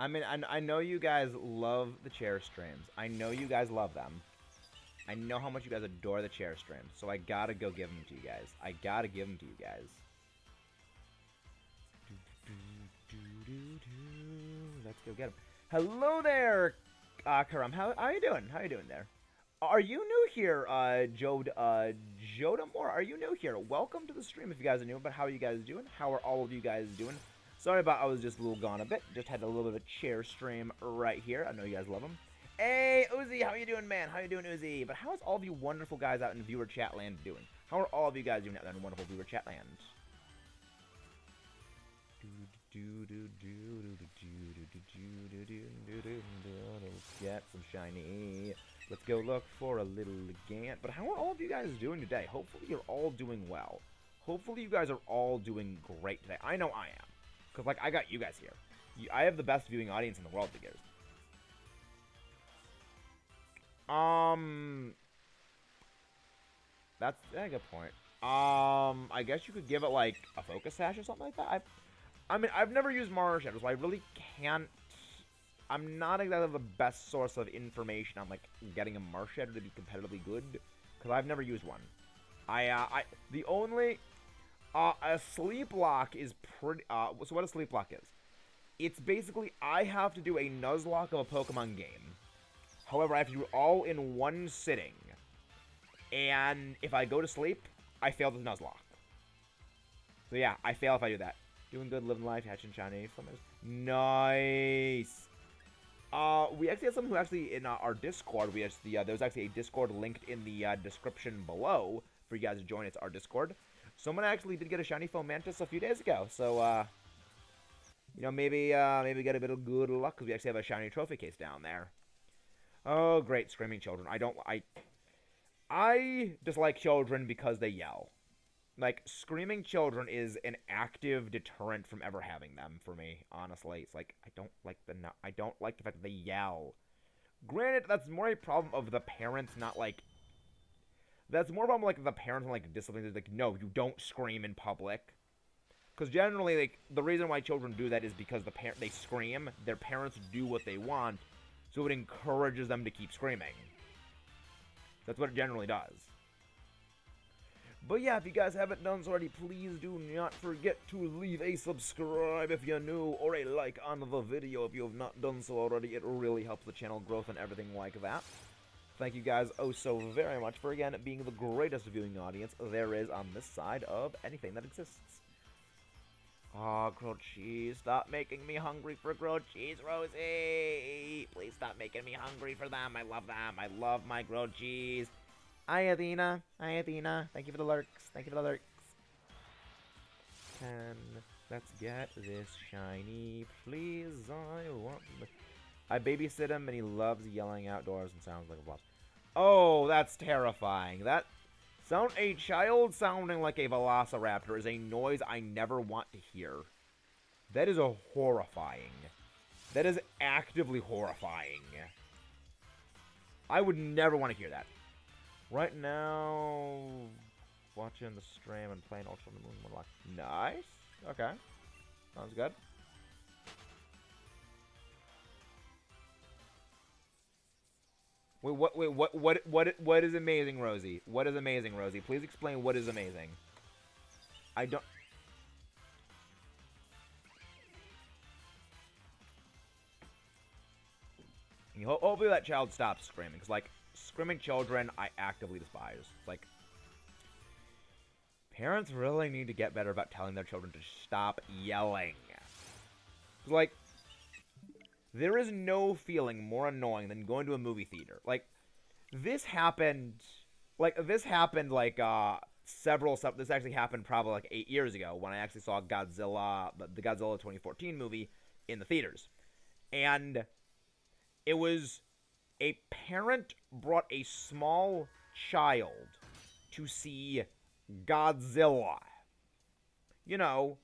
I mean, I know you guys love the chair streams. I know you guys love them. I know how much you guys adore the chair streams, so I gotta go give them to you guys. I gotta give them to you guys. Let's go get them. Hello there, Karam. How are you doing? How are you doing there? Are you new here, Jodamore? Are you new here? Welcome to the stream if you guys are new, but how are you guys doing? How are all of you guys doing? Sorry about I was just a little gone a bit. Just had a little bit of a chair stream right here. I know you guys love them. Hey, Uzi, how you doing, man? How you doing, Uzi? But how is all of you wonderful guys out in viewer chat land doing? How are all of you guys doing out there in wonderful viewer chat land? Let's get some shiny. Let's go look for a Liligant. But how are all of you guys doing today? Hopefully you're all doing well. Hopefully you guys are all doing great today. I know I am. Because, like, I got you guys here. I have the best viewing audience in the world, figures. That's a good point. I guess you could give it, like, a focus sash or something like that. I mean, I've never used Mara Shadow, so I really can't... I'm not exactly the best source of information on, like, getting a Mara Shadow to be competitively good, because I've never used one. The only... a sleep lock is pretty... so what a sleep lock is? It's basically, I have to do a Nuzlocke of a Pokemon game. However, I have to do it all in one sitting. And if I go to sleep, I fail the Nuzlocke. So yeah, I fail if I do that. Doing good, living life, hatching shiny. Nice. We actually have someone who actually, in our Discord, there's actually a Discord linked in the description below for you guys to join. It's our Discord. Someone actually did get a shiny Fomantis a few days ago, so, you know, maybe get a bit of good luck, because we actually have a shiny trophy case down there. Oh, great, screaming children. I dislike children because they yell. Like, screaming children is an active deterrent from ever having them for me, honestly. It's like, I don't like the fact that they yell. Granted, that's more a problem of the parents not, like... That's more about, like, the parents, like, discipline. Like, no, you don't scream in public. Because generally, like, the reason why children do that is because they scream, their parents do what they want, so it encourages them to keep screaming. That's what it generally does. But yeah, if you guys haven't done so already, please do not forget to leave a subscribe if you're new, or a like on the video if you have not done so already. It really helps the channel growth and everything like that. Thank you guys oh so very much for, again, being the greatest viewing audience there is on this side of anything that exists. Oh, grilled cheese. Stop making me hungry for grilled cheese, Rosie. Please stop making me hungry for them. I love them. I love my grilled cheese. Hi, Athena. Hi, Athena. Thank you for the lurks. Thank you for the lurks. Let's get this shiny, please. I babysit him, and he loves yelling outdoors and sounds like a boss. Oh, that's terrifying. A child sounding like a velociraptor is a noise I never want to hear. That is horrifying. That is actively horrifying. I would never want to hear that. Right now, watching the stream and playing Ultra Moon. Nice. Okay. Sounds good. What is amazing, Rosie? What is amazing, Rosie? Please explain what is amazing. I don't... Hopefully that child stops screaming, because, like, screaming children, I actively despise. It's like, parents really need to get better about telling their children to stop yelling. It's like, there is no feeling more annoying than going to a movie theater. Like, this happened, this actually happened probably, like, 8 years ago, when I actually saw Godzilla, the Godzilla 2014 movie, in the theaters. And it was, a parent brought a small child to see Godzilla. You know,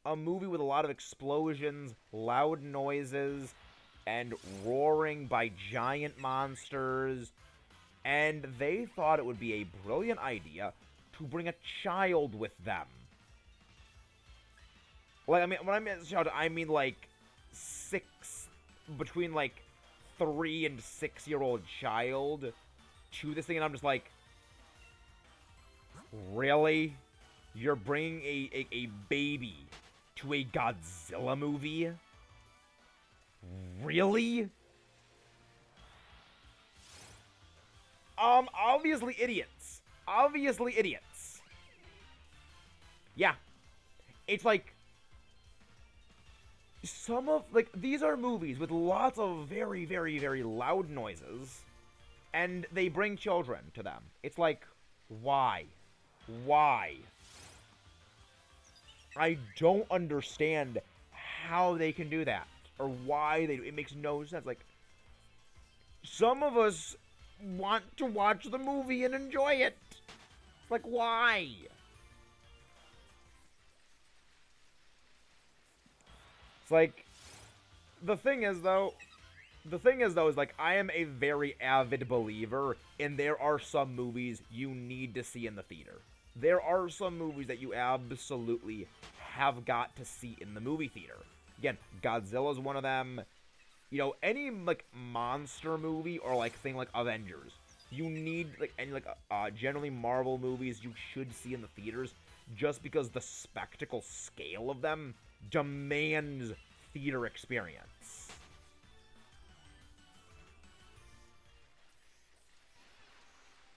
a movie with a lot of explosions, loud noises, and roaring by giant monsters, and they thought it would be a brilliant idea to bring a child with them. Like, I mean, when I mean child, I mean, like, between, like, 3 and 6-year-old child to this thing, and I'm just like, really? You're bringing a baby to a Godzilla movie? Really? Obviously idiots. Obviously idiots. Yeah. It's like, these are movies with lots of very, very, very loud noises, and they bring children to them. It's like, why? Why? I don't understand how they can do that, or why they do. It makes no sense. Like, some of us want to watch the movie and enjoy it. It's like, why? It's like, the thing is, though, is, like, I am a very avid believer in there are some movies you need to see in the theater. There are some movies that you absolutely have got to see in the movie theater. Again, Godzilla's one of them. You know, any, like, monster movie or, like, thing like Avengers, you need, like, any, like, generally Marvel movies you should see in the theaters just because the spectacle scale of them demands theater experience.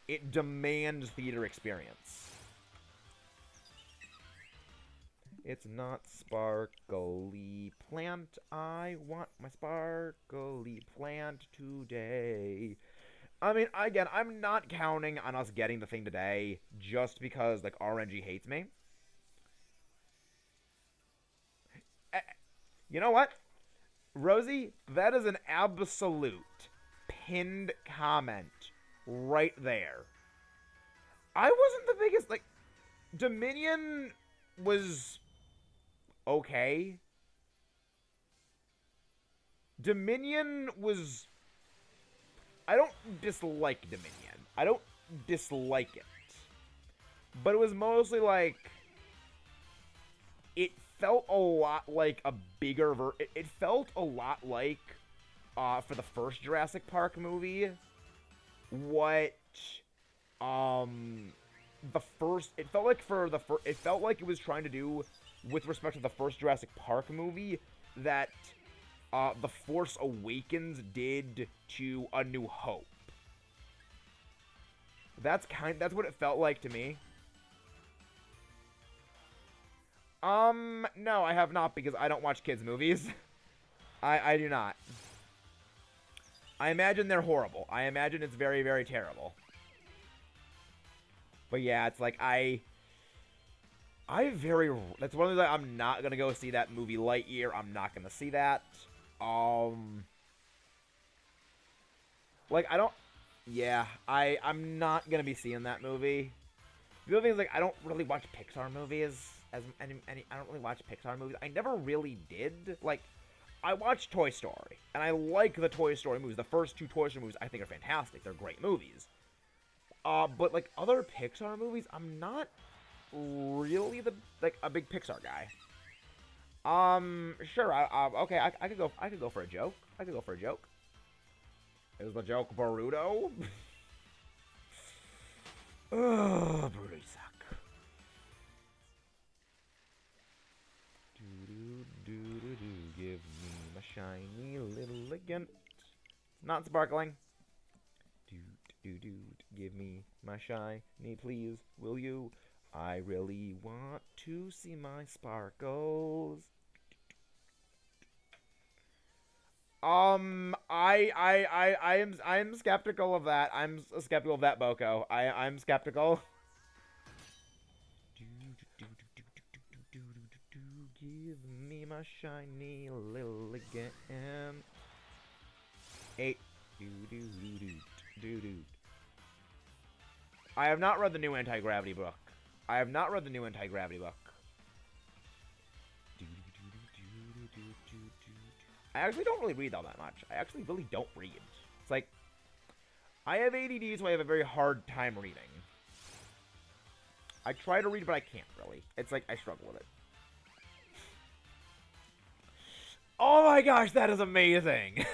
It demands theater experience. It's not sparkly plant. I want my sparkly plant today. I mean, again, I'm not counting on us getting the thing today just because, like, RNG hates me. You know what? Rosie, that is an absolute pinned comment right there. I wasn't the biggest, like, Dominion was okay. Dominion was... I don't dislike Dominion. I don't dislike it. But it was mostly like... It felt a lot like a bigger it felt a lot like, for the first Jurassic Park movie, what, the first... It felt like it felt like it was trying to do, with respect to the first Jurassic Park movie, that The Force Awakens did to A New Hope. That's what it felt like to me. No, I have not, because I don't watch kids' movies. I do not. I imagine they're horrible. I imagine it's very, very terrible. But yeah, it's like, that's one of the, I'm not gonna go see that movie Lightyear. I'm not gonna see that. Like, I'm not gonna be seeing that movie. The other thing is, like, I don't really watch Pixar movies. I don't really watch Pixar movies. I never really did. Like, I watched Toy Story, and I like the Toy Story movies. The first 2 Toy Story movies I think are fantastic. They're great movies. But, like, other Pixar movies, I'm not really a big Pixar guy. Sure, okay, I could go for a joke. Is the joke Boruto? Ugh, Boruto suck. Give me my shiny Liligant. Not sparkling. Give me my shiny, please, will you? I really want to see my sparkles. I am skeptical of that. I'm skeptical of that, Boko. I'm skeptical. Give me my shiny Liligant. 8. I have not read the new anti-gravity book. I actually don't really read all that much. I actually really don't read. It's like, I have ADD, so I have a very hard time reading. I try to read, but I can't really. It's like, I struggle with it. my gosh, that is amazing.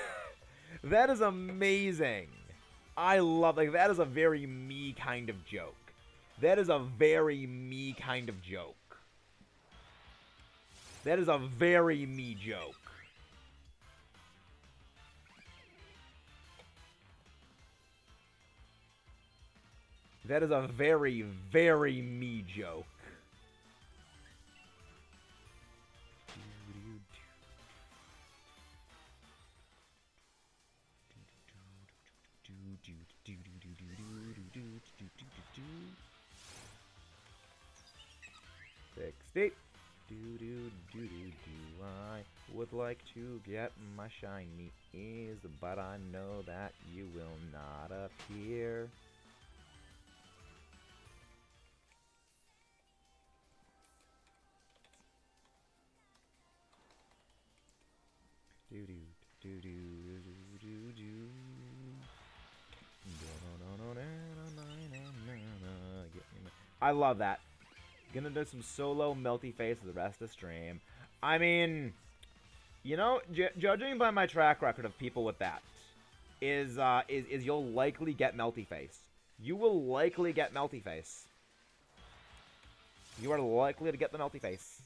That is amazing. I love, like, that is a very me kind of joke. That is a very me kind of joke. That is a very me joke. That is a very, very me joke. I would like to get my shinies, but I know that you will not appear. I love that. Gonna do some solo melty face for the rest of the stream. I mean, you know, judging by my track record of people with that, is you'll likely get melty face. You will likely get melty face. You are likely to get the melty face.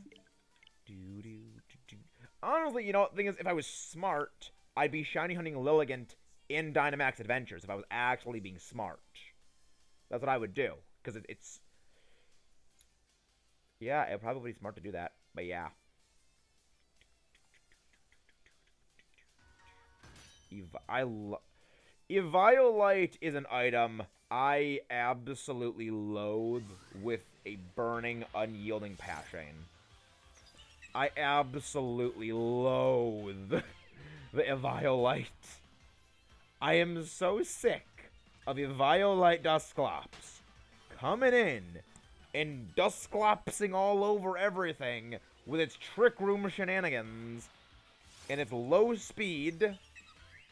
Honestly, you know, the thing is, if I was smart, I'd be shiny hunting Liligant in Dynamax Adventures if I was actually being smart. That's what I would do, because it's... Yeah, it'd probably be smart to do that, but yeah. Eviolite is an item I absolutely loathe with a burning, unyielding passion. I absolutely loathe the Eviolite. I am so sick of Eviolite Dusclops coming in and Dusclopsing all over everything with its Trick Room shenanigans and its low speed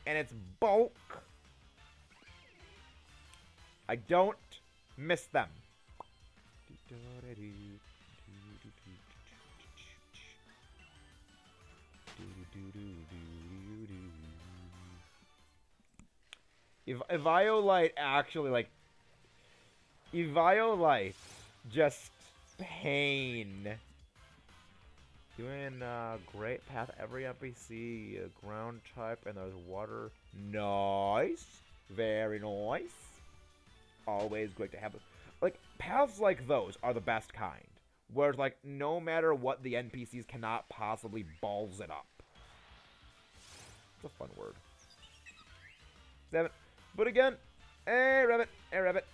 and its bulk. I don't miss them. Eviolite actually, like, Eviolite, just pain. Doing great path every NPC, ground type, and there's water. Nice. Very nice. Always great to have. Like, paths like those are the best kind. Where, like, no matter what, the NPCs cannot possibly balls it up. It's a fun word. 7. But again, hey rabbit, hey rabbit.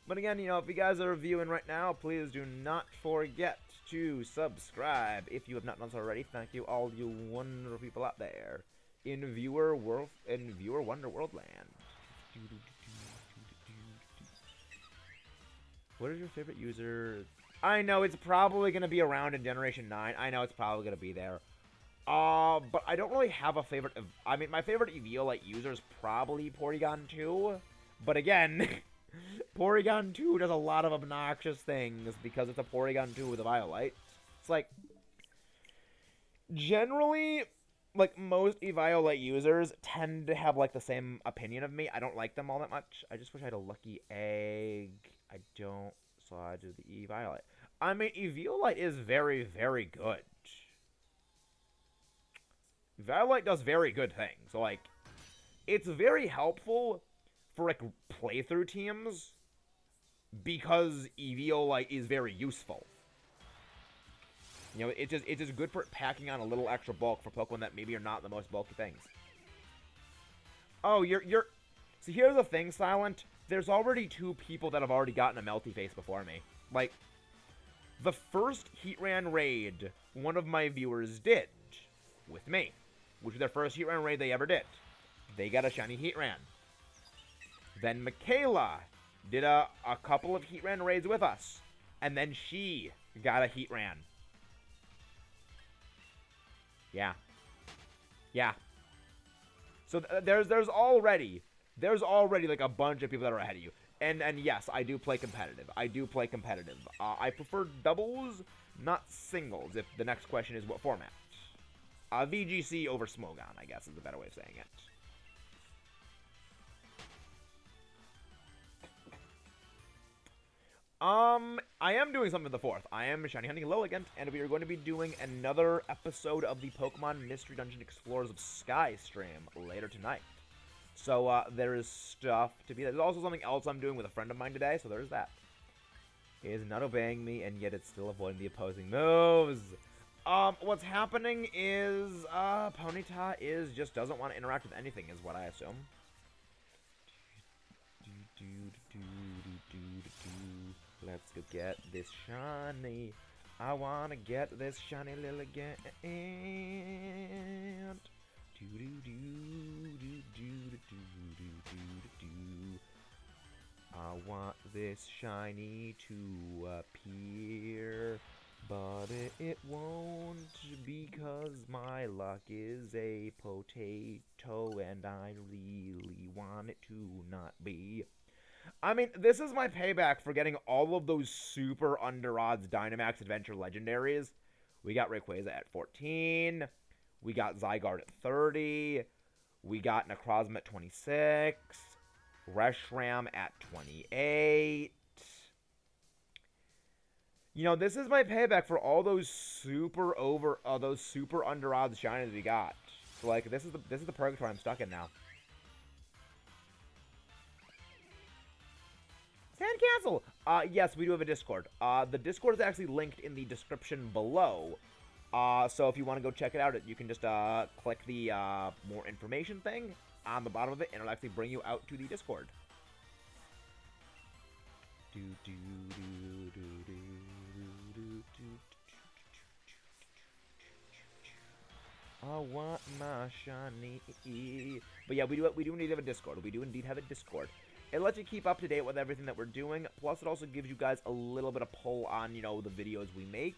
But again, you know, if you guys are viewing right now, please do not forget to subscribe if you have not done so already. Thank you, all you wonderful people out there in viewer Wonder World land. What is your favorite user? I know it's probably gonna be around in Generation 9. I know it's probably gonna be there. But I don't really have a favorite. I mean, my favorite Eviolite user is probably Porygon 2. But again, Porygon 2 does a lot of obnoxious things because it's a Porygon 2 with a Eviolite. It's like, generally, like, most Eviolite users tend to have, like, the same opinion of me. I don't like them all that much. I just wish I had a lucky egg. I don't, so I do the Eviolite. I mean, Eviolite is very, very good. Eviolite does very good things. Like, it's very helpful for, like, playthrough teams because Eviolite is very useful. You know, it's just good for packing on a little extra bulk for Pokemon that maybe are not the most bulky things. Oh, you're... So here's the thing, Silent. There's already 2 people that have already gotten a Melty Face before me. Like, the first Heatran raid one of my viewers did with me, which was their first Heatran raid they ever did. They got a shiny Heatran. Then Michaela did a couple of Heatran raids with us, and then she got a Heatran. Yeah. Yeah. So there's already like a bunch of people that are ahead of you. And yes, I do play competitive. I prefer doubles, not singles, if the next question is what format. VGC over Smogon, I guess, is a better way of saying it. I am doing something for the 4th. I am shiny hunting Liligant, and we are going to be doing another episode of the Pokemon Mystery Dungeon Explorers of Sky stream later tonight. So, there is stuff to be there. There's also something else I'm doing with a friend of mine today, so there's that. It is not obeying me, and yet it's still avoiding the opposing moves. What's happening is, Ponyta just doesn't want to interact with anything, is what I assume. Let's go get this shiny. I wanna get this shiny Liligant. I want this shiny to appear, but it won't because my luck is a potato and I really want it to not be. I mean, this is my payback for getting all of those super under odds Dynamax Adventure legendaries. We got Rayquaza at 14. We got Zygarde at 30. We got Necrozma at 26. Reshiram at 28. You know, this is my payback for all those super under odds shinies we got. So like, this is the purgatory I'm stuck in now. Sandcastle! Yes, we do have a Discord. The Discord is actually linked in the description below. So if you want to go check it out, you can just click the more information thing on the bottom of it, and it'll actually bring you out to the Discord. I want my shiny. But yeah, we do indeed have a Discord. We do indeed have a Discord. It lets you keep up to date with everything that we're doing. Plus, it also gives you guys a little bit of pull on, you know, the videos we make.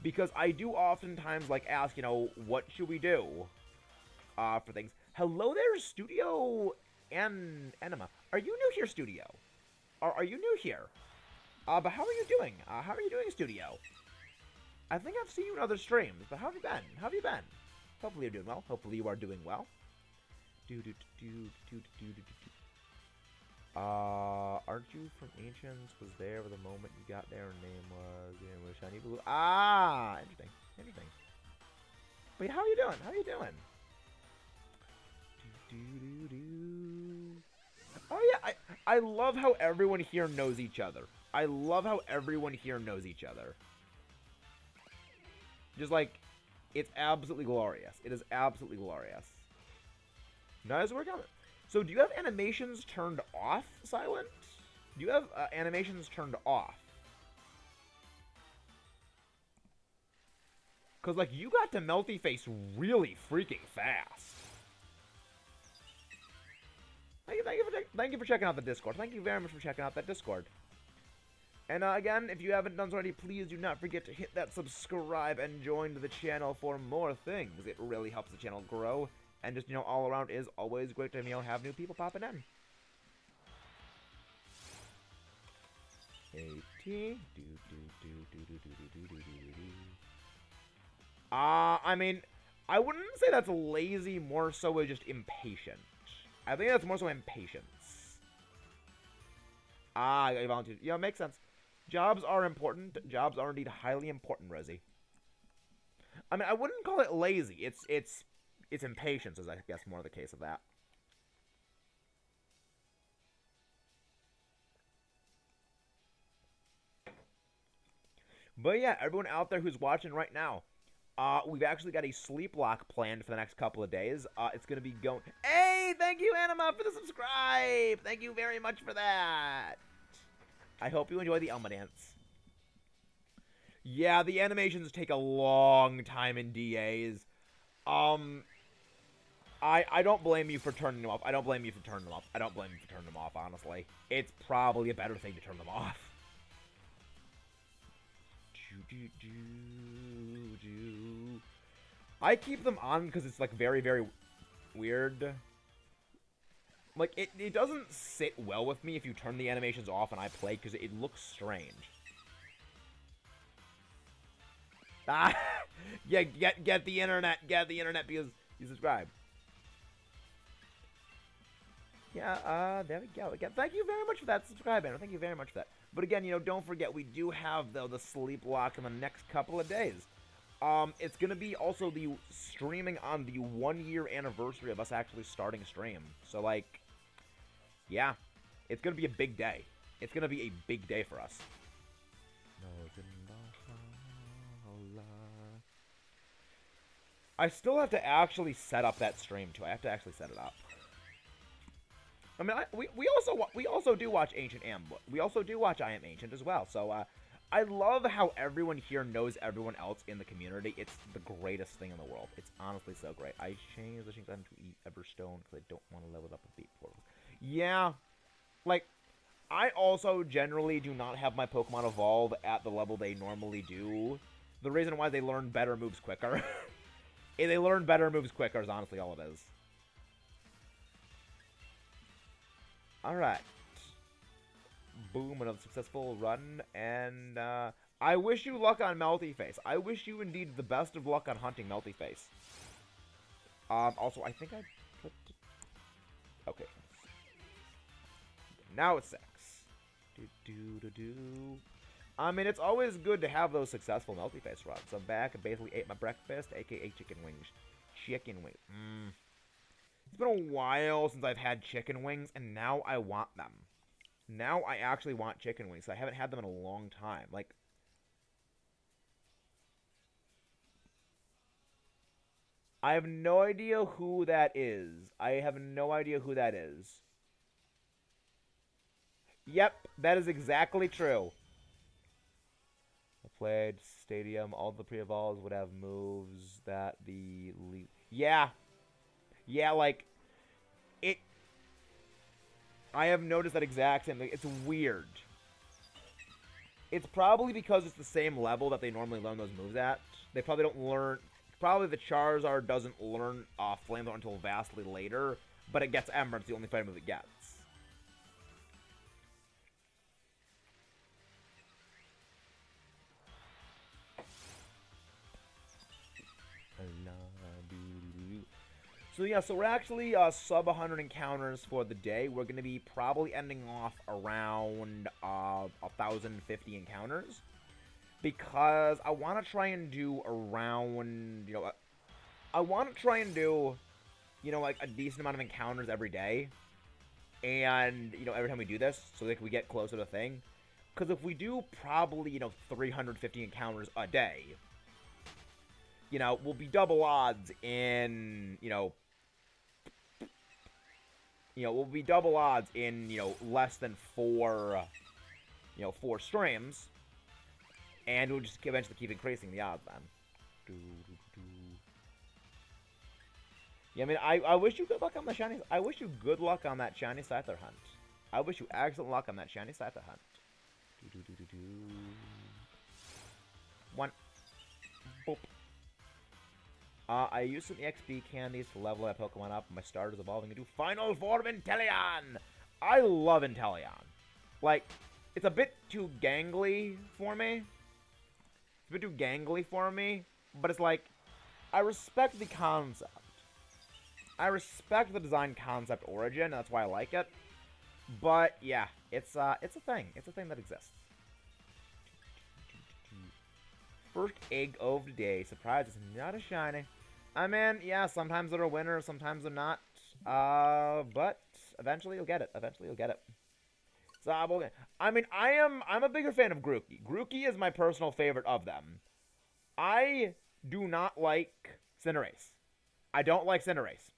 Because I do oftentimes, like, ask, you know, what should we do for things. Hello there, Studio and Enema. Are you new here, Studio? Are you new here? But how are you doing? How are you doing, Studio? I think I've seen you in other streams, but how have you been? How have you been? Hopefully you're doing well. Hopefully you are doing well. Aren't you from Ancients? Was there the moment you got there? Name was Shiny Blue. Ah, interesting. Interesting. But how are you doing? How are you doing? Oh yeah, I love how everyone here knows each other. I love how everyone here knows each other. Just like, it's absolutely glorious. It is absolutely glorious. Nice work on it. So, do you have animations turned off, Silent? Do you have animations turned off? Because, like, you got to Melty Face really freaking fast. Thank you for checking out the Discord. Thank you very much for checking out that Discord. And again, if you haven't done so already, please do not forget to hit that subscribe and join the channel for more things. It really helps the channel grow. And just, you know, all around is always great to, you know, have new people popping in. 80. I mean, I wouldn't say that's lazy, more so as just impatient. I think that's more so impatience. I volunteered. Yeah, makes sense. Jobs are important. Jobs are indeed highly important, Rosie. I mean, I wouldn't call it lazy. It's impatience is, I guess, more the case of that. But yeah, everyone out there who's watching right now, we've actually got a sleep lock planned for the next couple of days. It's going to be going... Hey, thank you, Anima, for the subscribe! Thank you very much for that! I hope you enjoy the Elma dance. Yeah, the animations take a long time in DAs. I don't blame you for turning them off. I don't blame you for turning them off. I don't blame you for turning them off, honestly. It's probably a better thing to turn them off. I keep them on because it's, like, very, very weird. Like, it doesn't sit well with me if you turn the animations off and I play, because it looks strange. Ah, Yeah, get the internet, because you subscribe. Yeah, there we go. Again, thank you very much for that subscribe banner. Thank you very much for that. But again, don't forget, we do have, though, the sleep lock in the next couple of days. It's going to be also the streaming on the 1-year anniversary of us actually starting stream. So, like, yeah, it's going to be a big day. It's going to be a big day for us. I still have to actually set up that stream, too. I have to actually set it up. I mean, we also do watch Ancient Ambush. We also do watch I Am Ancient as well. So, I love how everyone here knows everyone else in the community. It's the greatest thing in the world. It's honestly so great. I changed the Shinx item to eat Everstone because I don't want to level up a beat portal. Yeah, like, I also generally do not have my Pokemon evolve at the level they normally do. The reason why they learn better moves quicker. They learn better moves quicker is honestly all it is. Alright. Boom, another successful run, and I wish you luck on Melty Face. I wish you indeed the best of luck on hunting Melty Face. Also, I think I put... Okay. Now it's 6. I mean, it's always good to have those successful Melty Face runs. I'm back and basically ate my breakfast, aka chicken wings. Chicken wings. It's been a while since I've had chicken wings, and now I want them. Now I actually want chicken wings. I haven't had them in a long time. Like, I have no idea who that is. I have no idea who that is. Yep, that is exactly true. I played Stadium. All the pre-evolves would have moves that the... Yeah. Yeah, like, it... I have noticed that exact same thing. It's weird. It's probably because it's the same level that they normally learn those moves at. They probably don't learn... Probably the Charizard doesn't learn Flamethrower until vastly later, but it gets Ember. It's the only fighting move it gets. So yeah, so we're actually sub 100 encounters for the day. We're going to be probably ending off around 1,050 encounters. Because I want to try and do around, I want to try and do, like a decent amount of encounters every day. And, every time we do this, so that we get closer to the thing. Because if we do probably, 350 encounters a day, we'll be double odds in, we'll be double odds in, less than 4 streams. And we'll just eventually keep increasing the odds, then. Yeah, I mean, I wish you good luck on the shiny... I wish you good luck on that shiny Scyther hunt. I wish you excellent luck on that shiny Scyther hunt. One. Boop. I used some EXP candies to level that Pokemon up. My starter's evolving into Final Form Inteleon! I love Inteleon. Like, it's a bit too gangly for me. It's a bit too gangly for me, but it's like, I respect the concept. I respect the design concept origin, and that's why I like it. But, yeah, it's a thing. It's a thing that exists. First egg of the day. Surprise, it's not a shiny. I mean, yeah, sometimes they're a winner, sometimes they're not. But eventually you'll get it. Eventually you'll get it. So, I mean, I'm a bigger fan of Grookey. Grookey is my personal favorite of them. I do not like Cinderace. I don't like Cinderace.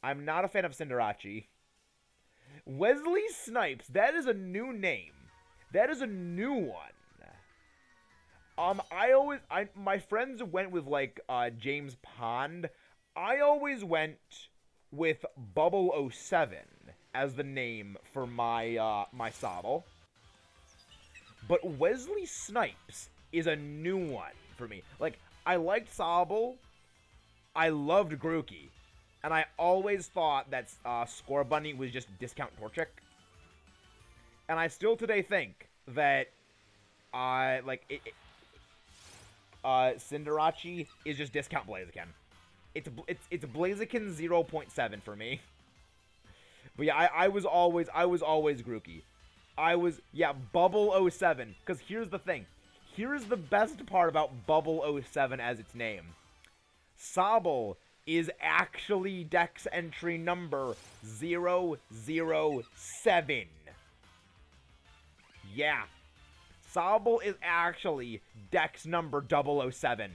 I'm not a fan of Cinderace. Wesley Snipes, that is a new name. That is a new one. My friends went with, like, James Pond. I always went with Bubble 07 as the name for my, my Sobble. But Wesley Snipes is a new one for me. Like, I liked Sobble. I loved Grookey. And I always thought that Scorbunny was just discount Torchic. And I still today think that, Cinderace is just discount Blaziken. It's Blaziken 0.7 for me. But yeah, I was always Grookey. Bubble 07. Because here's the thing. Here's the best part about Bubble 07 as its name. Sobble is actually Dex entry number 007. Yeah. Sobble is actually Dex number 007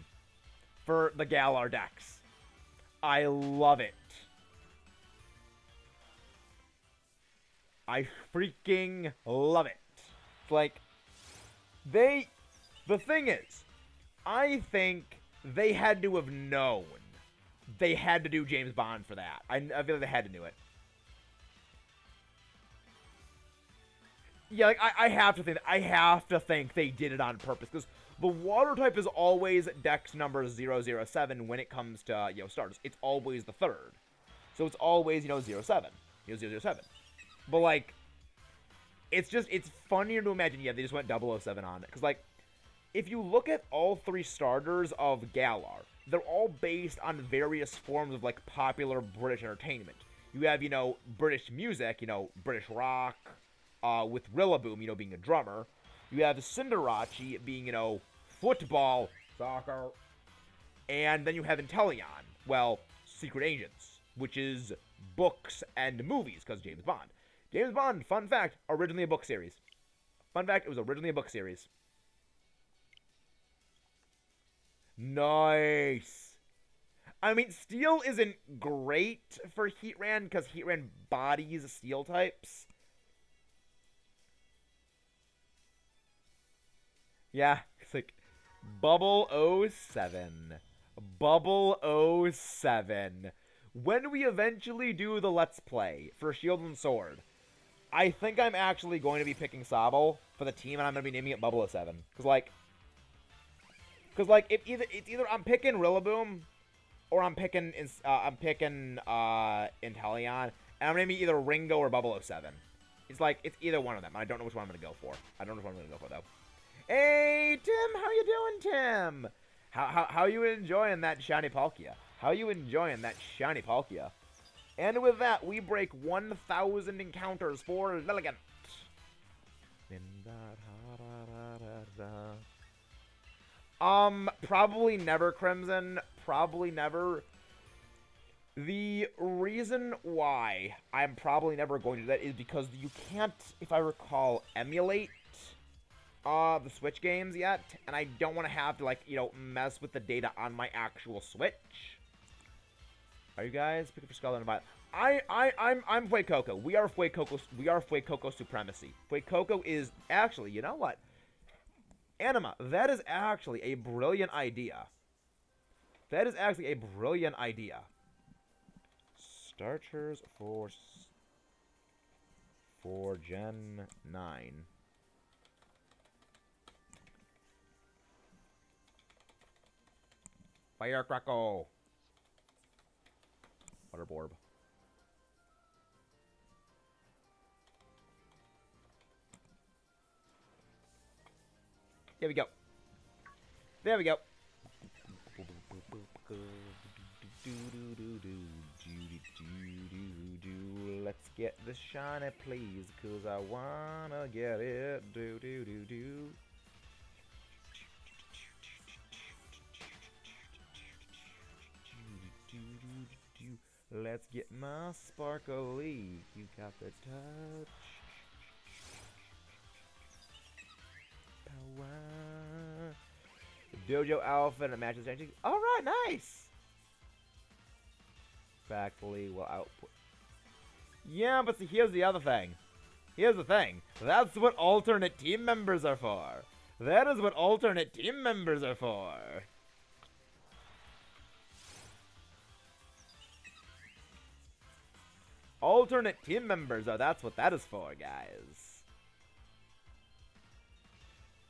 for the Galar Dex. I love it. I freaking love it. It's like, the thing is, I think they had to have known. They had to do James Bond for that. I feel like they had to do it. Yeah, like, I have to think they did it on purpose, because the water type is always Dex number 007 when it comes to, starters. It's always the third. So it's always, 07. 007. But, like, it's funnier to imagine, they just went 007 on it. Because, like, if you look at all three starters of Galar, they're all based on various forms of, like, popular British entertainment. You have, British music, British rock, with Rillaboom, being a drummer. You have Cinderace being, football, soccer. And then you have Inteleon, Secret Agents, which is books and movies, because James Bond. James Bond, fun fact, originally a book series. Fun fact, it was originally a book series. Nice. I mean, Steel isn't great for Heatran, because Heatran bodies Steel types. Yeah, it's like, Bubble 07. Bubble 07. When we eventually do the Let's Play for Shield and Sword, I think I'm actually going to be picking Sobble for the team, and I'm going to be naming it Bubble 07. Because, if it's either I'm picking Rillaboom, or I'm picking Inteleon, and I'm going to be either Ringo or Bubble 07. It's either one of them. I don't know which one I'm going to go for. Though. Hey, Tim, how you doing, Tim? How you enjoying that shiny Palkia? And with that, we break 1,000 encounters for Liligant. Probably never, Crimson. Probably never. The reason why I'm probably never going to do that is because you can't, if I recall, emulate the Switch games yet, and I don't want to have to, mess with the data on my actual Switch. Are you guys picking for Skull and Violet? I'm Fuecoco. We are Fuecoco supremacy. Fuecoco is actually, you know what? Anima, that is actually a brilliant idea. Starters for Gen 9. Firecrackle. Waterborb. There we go. Let's get the shiny, please, cause I wanna get it. Let's get my sparkly. You got the touch. Power. Dojo outfit and matches. Alright, nice. Factory will output. Yeah, but see, here's the other thing. That's what alternate team members are for. Alternate team members that's what that is for, guys.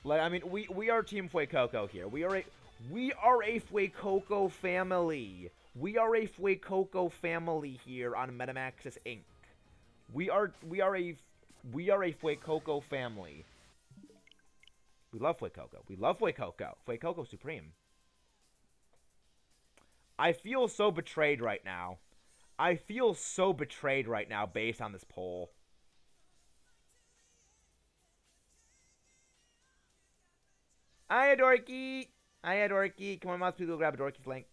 I mean, we are Team Fuecoco here. We are a Fuecoco family. We are a Fuecoco family here on Metamaxis Inc. We are a Fuecoco family. We love Fuecoco. Fuecoco Supreme. I feel so betrayed right now. I feel so betrayed right now based on this poll. Hiya, Dorky! Hiya, Dorky. Come on, mouse, please go grab a Dorky's link.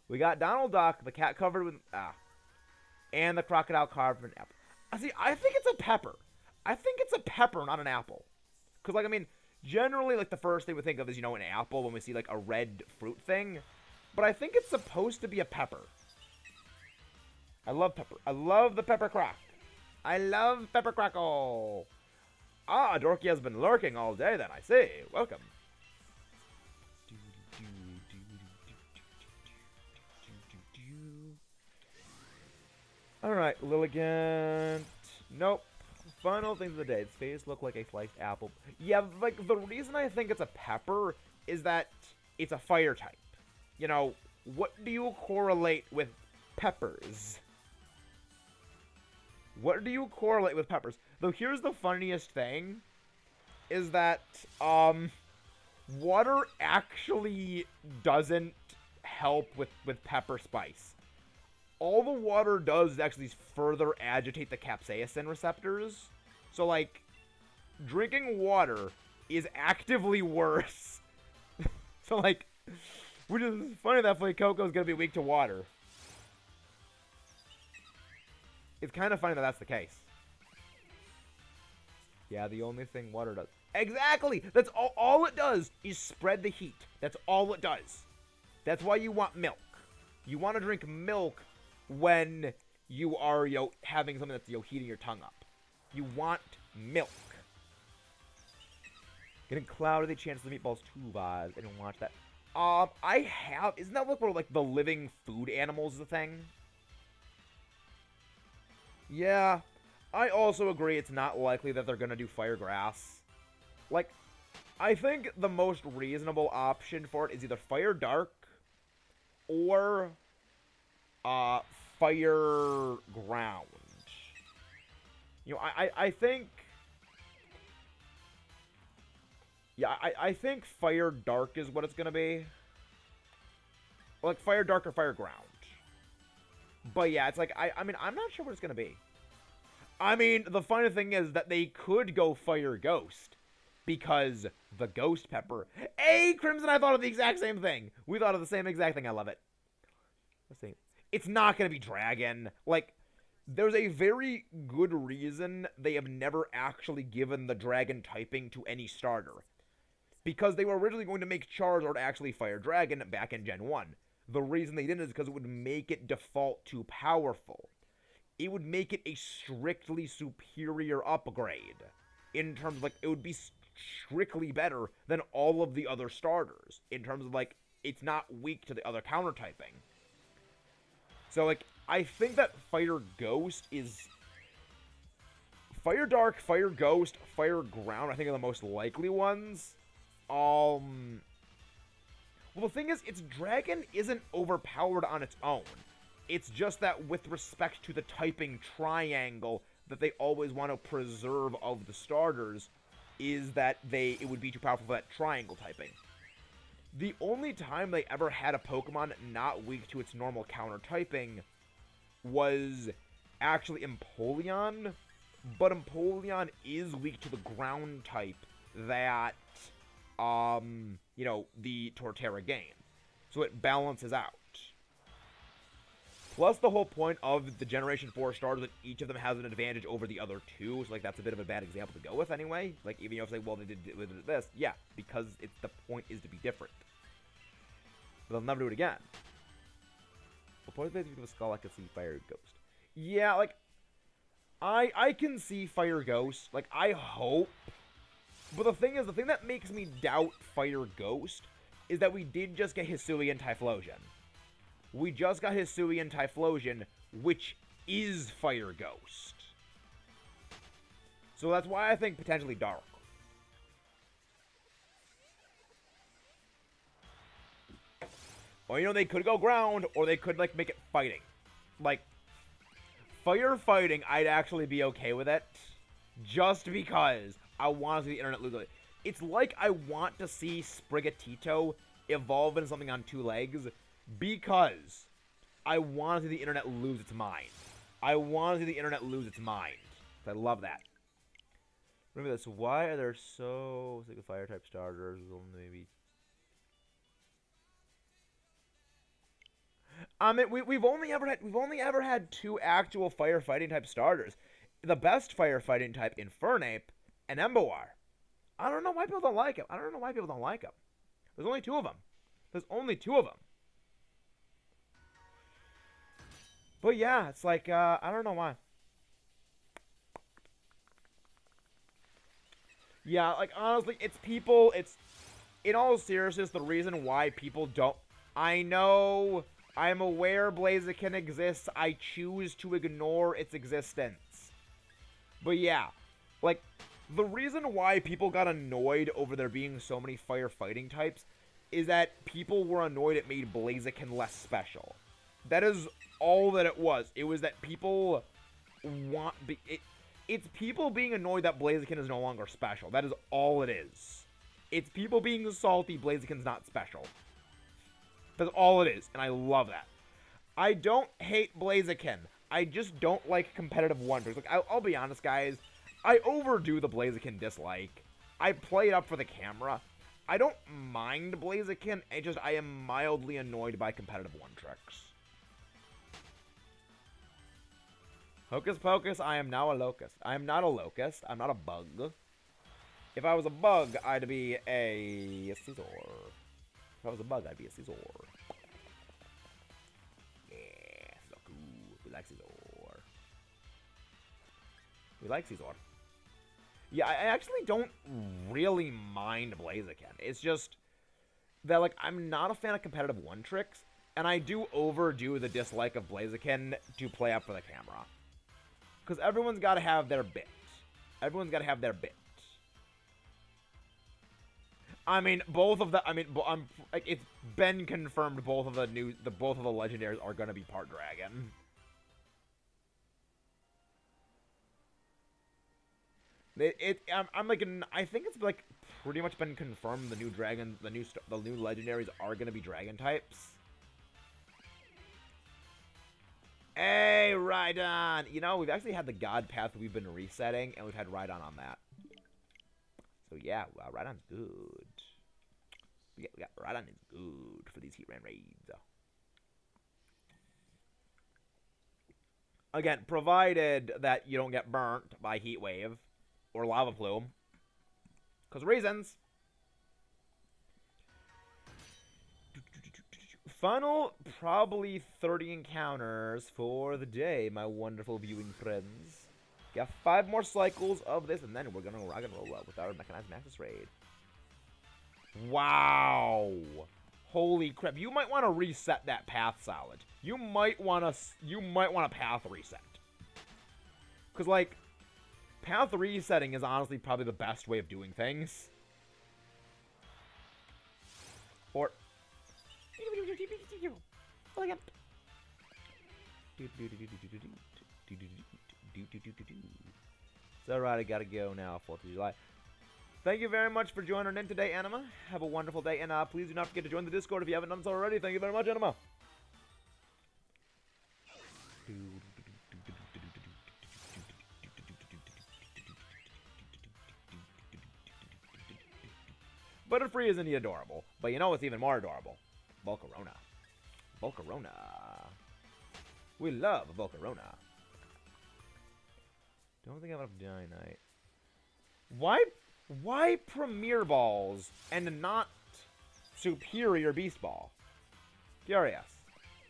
We got Donald Duck, the cat covered with... and the crocodile carved with an apple. See, I think it's a pepper. I think it's a pepper, not an apple. Because, like, I mean, generally, like, the first thing we think of is, you know, an apple when we see, like, a red fruit thing. But I think it's supposed to be a pepper. I love pepper. I love the pepper crack. I love pepper crackle. Ah, Dorky has been lurking all day then, I see. Welcome. Alright, Liligant. Nope. Final things of the day. Its face looked like a sliced apple. Yeah, like, the reason I think it's a pepper is that it's a fire type. You know, what do you correlate with peppers? What do you correlate with peppers? Though here's the funniest thing, is that, water actually doesn't help with pepper spice. All the water does is actually further agitate the capsaicin receptors. So, like, drinking water is actively worse. So, like, which is funny that Coco's gonna be weak to water. It's kind of funny that that's the case. Yeah, the only thing water does. Exactly! That's all it does is spread the heat. That's all it does. That's why you want milk. You want to drink milk when you are, you know, having something that's, you know, heating your tongue up. You want milk. Getting clouded the chance of the meatballs too, guys. I didn't watch that. I have. Isn't that where, like, the living food animals is a thing? Yeah. I also agree it's not likely that they're gonna do fire grass. Like, I think the most reasonable option for it is either fire dark or fire ground. You know, I think... Yeah, I think fire dark is what it's gonna be. Like, fire dark or fire ground. But yeah, it's like, I mean, I'm not sure what it's gonna be. I mean, the funny thing is that they could go fire ghost. Because the ghost pepper... Hey, Crimson, I thought of the exact same thing. We thought of the same exact thing. I love it. Let's see. It's not going to be dragon. Like, there's a very good reason they have never actually given the dragon typing to any starter. Because they were originally going to make Charizard actually fire dragon back in Gen 1. The reason they didn't is because it would make it default too powerful. It would make it a strictly superior upgrade. In terms of, like, it would be strictly better than all of the other starters. In terms of, like, it's not weak to the other counter typing. So, like, I think that Fire Ghost is... Fire Dark, Fire Ghost, Fire Ground, I think are the most likely ones. Well, the thing is, its dragon isn't overpowered on its own. It's just that with respect to the typing triangle that they always want to preserve of the starters, is that it would be too powerful for that triangle typing. The only time they ever had a Pokemon not weak to its normal counter typing was actually Empoleon, but Empoleon is weak to the ground type that, you know, the Torterra game. So it balances out. Plus, the whole point of the Generation 4 starters that each of them has an advantage over the other two. So, like, that's a bit of a bad example to go with anyway. Like, even if you say, well, they did this. Yeah, because the point is to be different. But they'll never do it again. The point is to give a skull, I can see Fire Ghost. Yeah, like, I can see Fire Ghost. Like, I hope. But the thing is, the thing that makes me doubt Fire Ghost is that we did just get Hisuian Typhlosion. We just got Hisuian Typhlosion, which is Fire Ghost. So that's why I think potentially Dark. Or, you know, they could go ground, or they could, like, make it fighting. Like, fire fighting, I'd actually be okay with it. Just because I want to see the internet lose it. It's like I want to see Sprigatito evolve into something on two legs, Because I want to see the internet lose its mind. I want to see the internet lose its mind. I love that. Remember this. Why are there so sick of fire type starters? Maybe. We've only ever had 2 actual firefighting type starters. The best firefighting type, Infernape and Emboar. I don't know why people don't like him. There's only 2 of them. But yeah, it's like, I don't know why. Yeah, like, honestly, it's people, in all seriousness, the reason why people don't... I know, I'm aware Blaziken exists, I choose to ignore its existence. But yeah, like, the reason why people got annoyed over there being so many firefighting types is that people were annoyed it made Blaziken less special. That is all that it was. It was that people want... It's people being annoyed that Blaziken is no longer special. That is all it is. It's people being salty Blaziken's not special. That's all it is, and I love that. I don't hate Blaziken. I just don't like competitive wonders. Like, I'll be honest, guys. I overdo the Blaziken dislike. I play it up for the camera. I don't mind Blaziken. I am mildly annoyed by competitive one tricks. Hocus Pocus, I am now a locust. I am not a locust. I'm not a bug. If I was a bug, I'd be a Scizor. If I was a bug, I'd be a Scizor. Yeah, so cool. We like Scizor. Yeah, I actually don't really mind Blaziken. It's just that, like, I'm not a fan of competitive one tricks, and I do overdo the dislike of Blaziken to play up for the camera. Because everyone's got to have their bit. I mean, both of the. I mean, it's been confirmed both of the legendaries are going to be part dragon. I'm like, I think it's like pretty much been confirmed the new legendaries are going to be dragon types. Hey, Rhydon! You know, we've actually had the God Path we've been resetting, and we've had Rhydon on that. So yeah, Rhydon's good. Rhydon is good for these Heatran raids. Again, provided that you don't get burnt by Heat Wave or Lava Plume. Because reasons. Final, probably 30 encounters for the day, my wonderful viewing friends. Got 5 more cycles of this, and then we're gonna rock and roll up with our Mechanized Maxis raid. Wow! Holy crap! You might want to reset that path, Solid. You might want to path reset. Cause like, path resetting is honestly probably the best way of doing things. Or. So, alright, I gotta go now, 4th of July. Thank you very much for joining in today, Anima. Have a wonderful day, and please do not forget to join the Discord if you haven't done so already. Thank you very much, Anima. Butterfree isn't he adorable? But you know what's even more adorable? Volcarona. Volcarona. We love Volcarona. Don't think I have enough Dynite. Why Premier Balls and not Superior Beast Ball? Curious.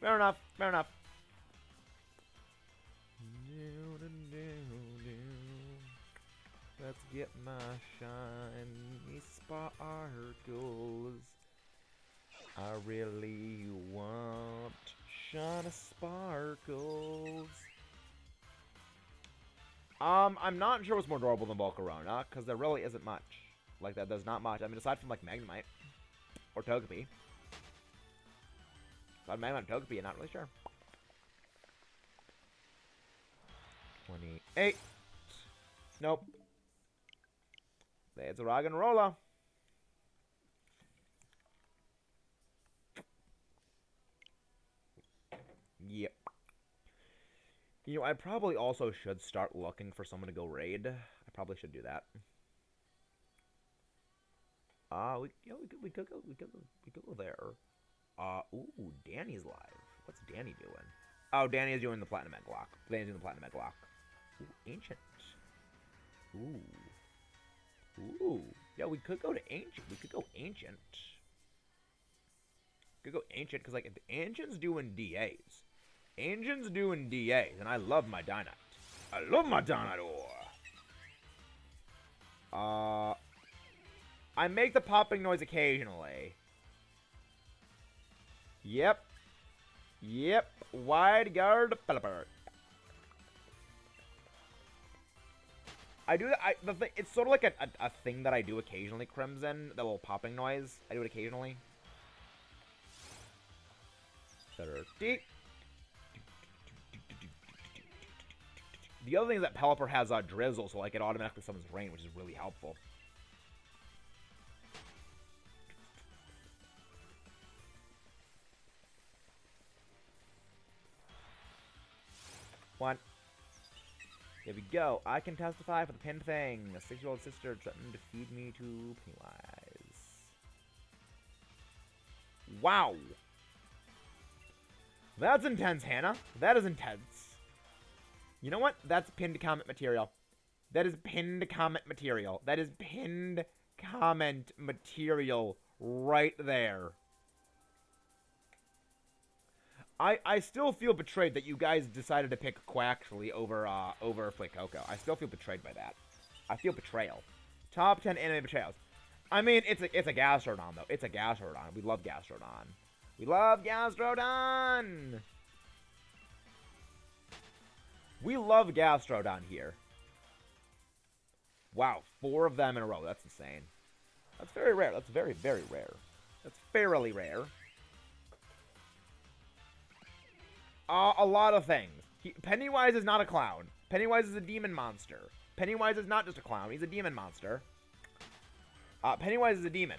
Fair enough. Fair enough. Let's get my shiny sparkles. I really want shiny sparkles. I'm not sure what's more adorable than Volcarona, because there really isn't much. Like, there's not much. I mean, aside from, like, Magnemite. Or Togepi. Aside from Magnemite and Togepi, I'm not really sure. 28. Nope. It's a rock and roller. Yep. You know, I probably also should start looking for someone to go raid. I probably should do that. We could go there. Ooh, Danny's live. What's Danny doing? Oh, Danny is doing the Platinum Egg Lock. Danny's doing the Platinum Egg Lock. Ooh, Ancient. Ooh. Yeah, we could go to Ancient. We could go Ancient. Because, like, if Ancient's doing DAs. Ancient's doing DAs, and I love my Dynite. I love my Dynite. I make the popping noise occasionally. Yep. Wide guard developer. I do that. It's sort of like a thing that I do occasionally, Crimson. The little popping noise. I do it occasionally. 30. The other thing is that Pelipper has Drizzle, so like it automatically summons Rain, which is really helpful. One. Here we go. I can testify for the pinned thing. A 6-year-old sister threatened to feed me to Pennywise. Wow. That's intense, Hannah. That is intense. You know what? That's pinned comment material. That is pinned comment material. That is pinned comment material right there. I still feel betrayed that you guys decided to pick Quaxley over Flacoco. I still feel betrayed by that. I feel betrayal. Top 10 anime betrayals. I mean, it's a Gastrodon, though. It's a Gastrodon. We love Gastrodon. We love Gastrodon! We love Gastrodon here. Wow, 4 of them in a row. That's insane. That's very rare. That's very, very rare. That's fairly rare. A lot of things. Pennywise is not a clown. Pennywise is a demon monster. Pennywise is not just a clown. He's a demon monster. Pennywise is a demon.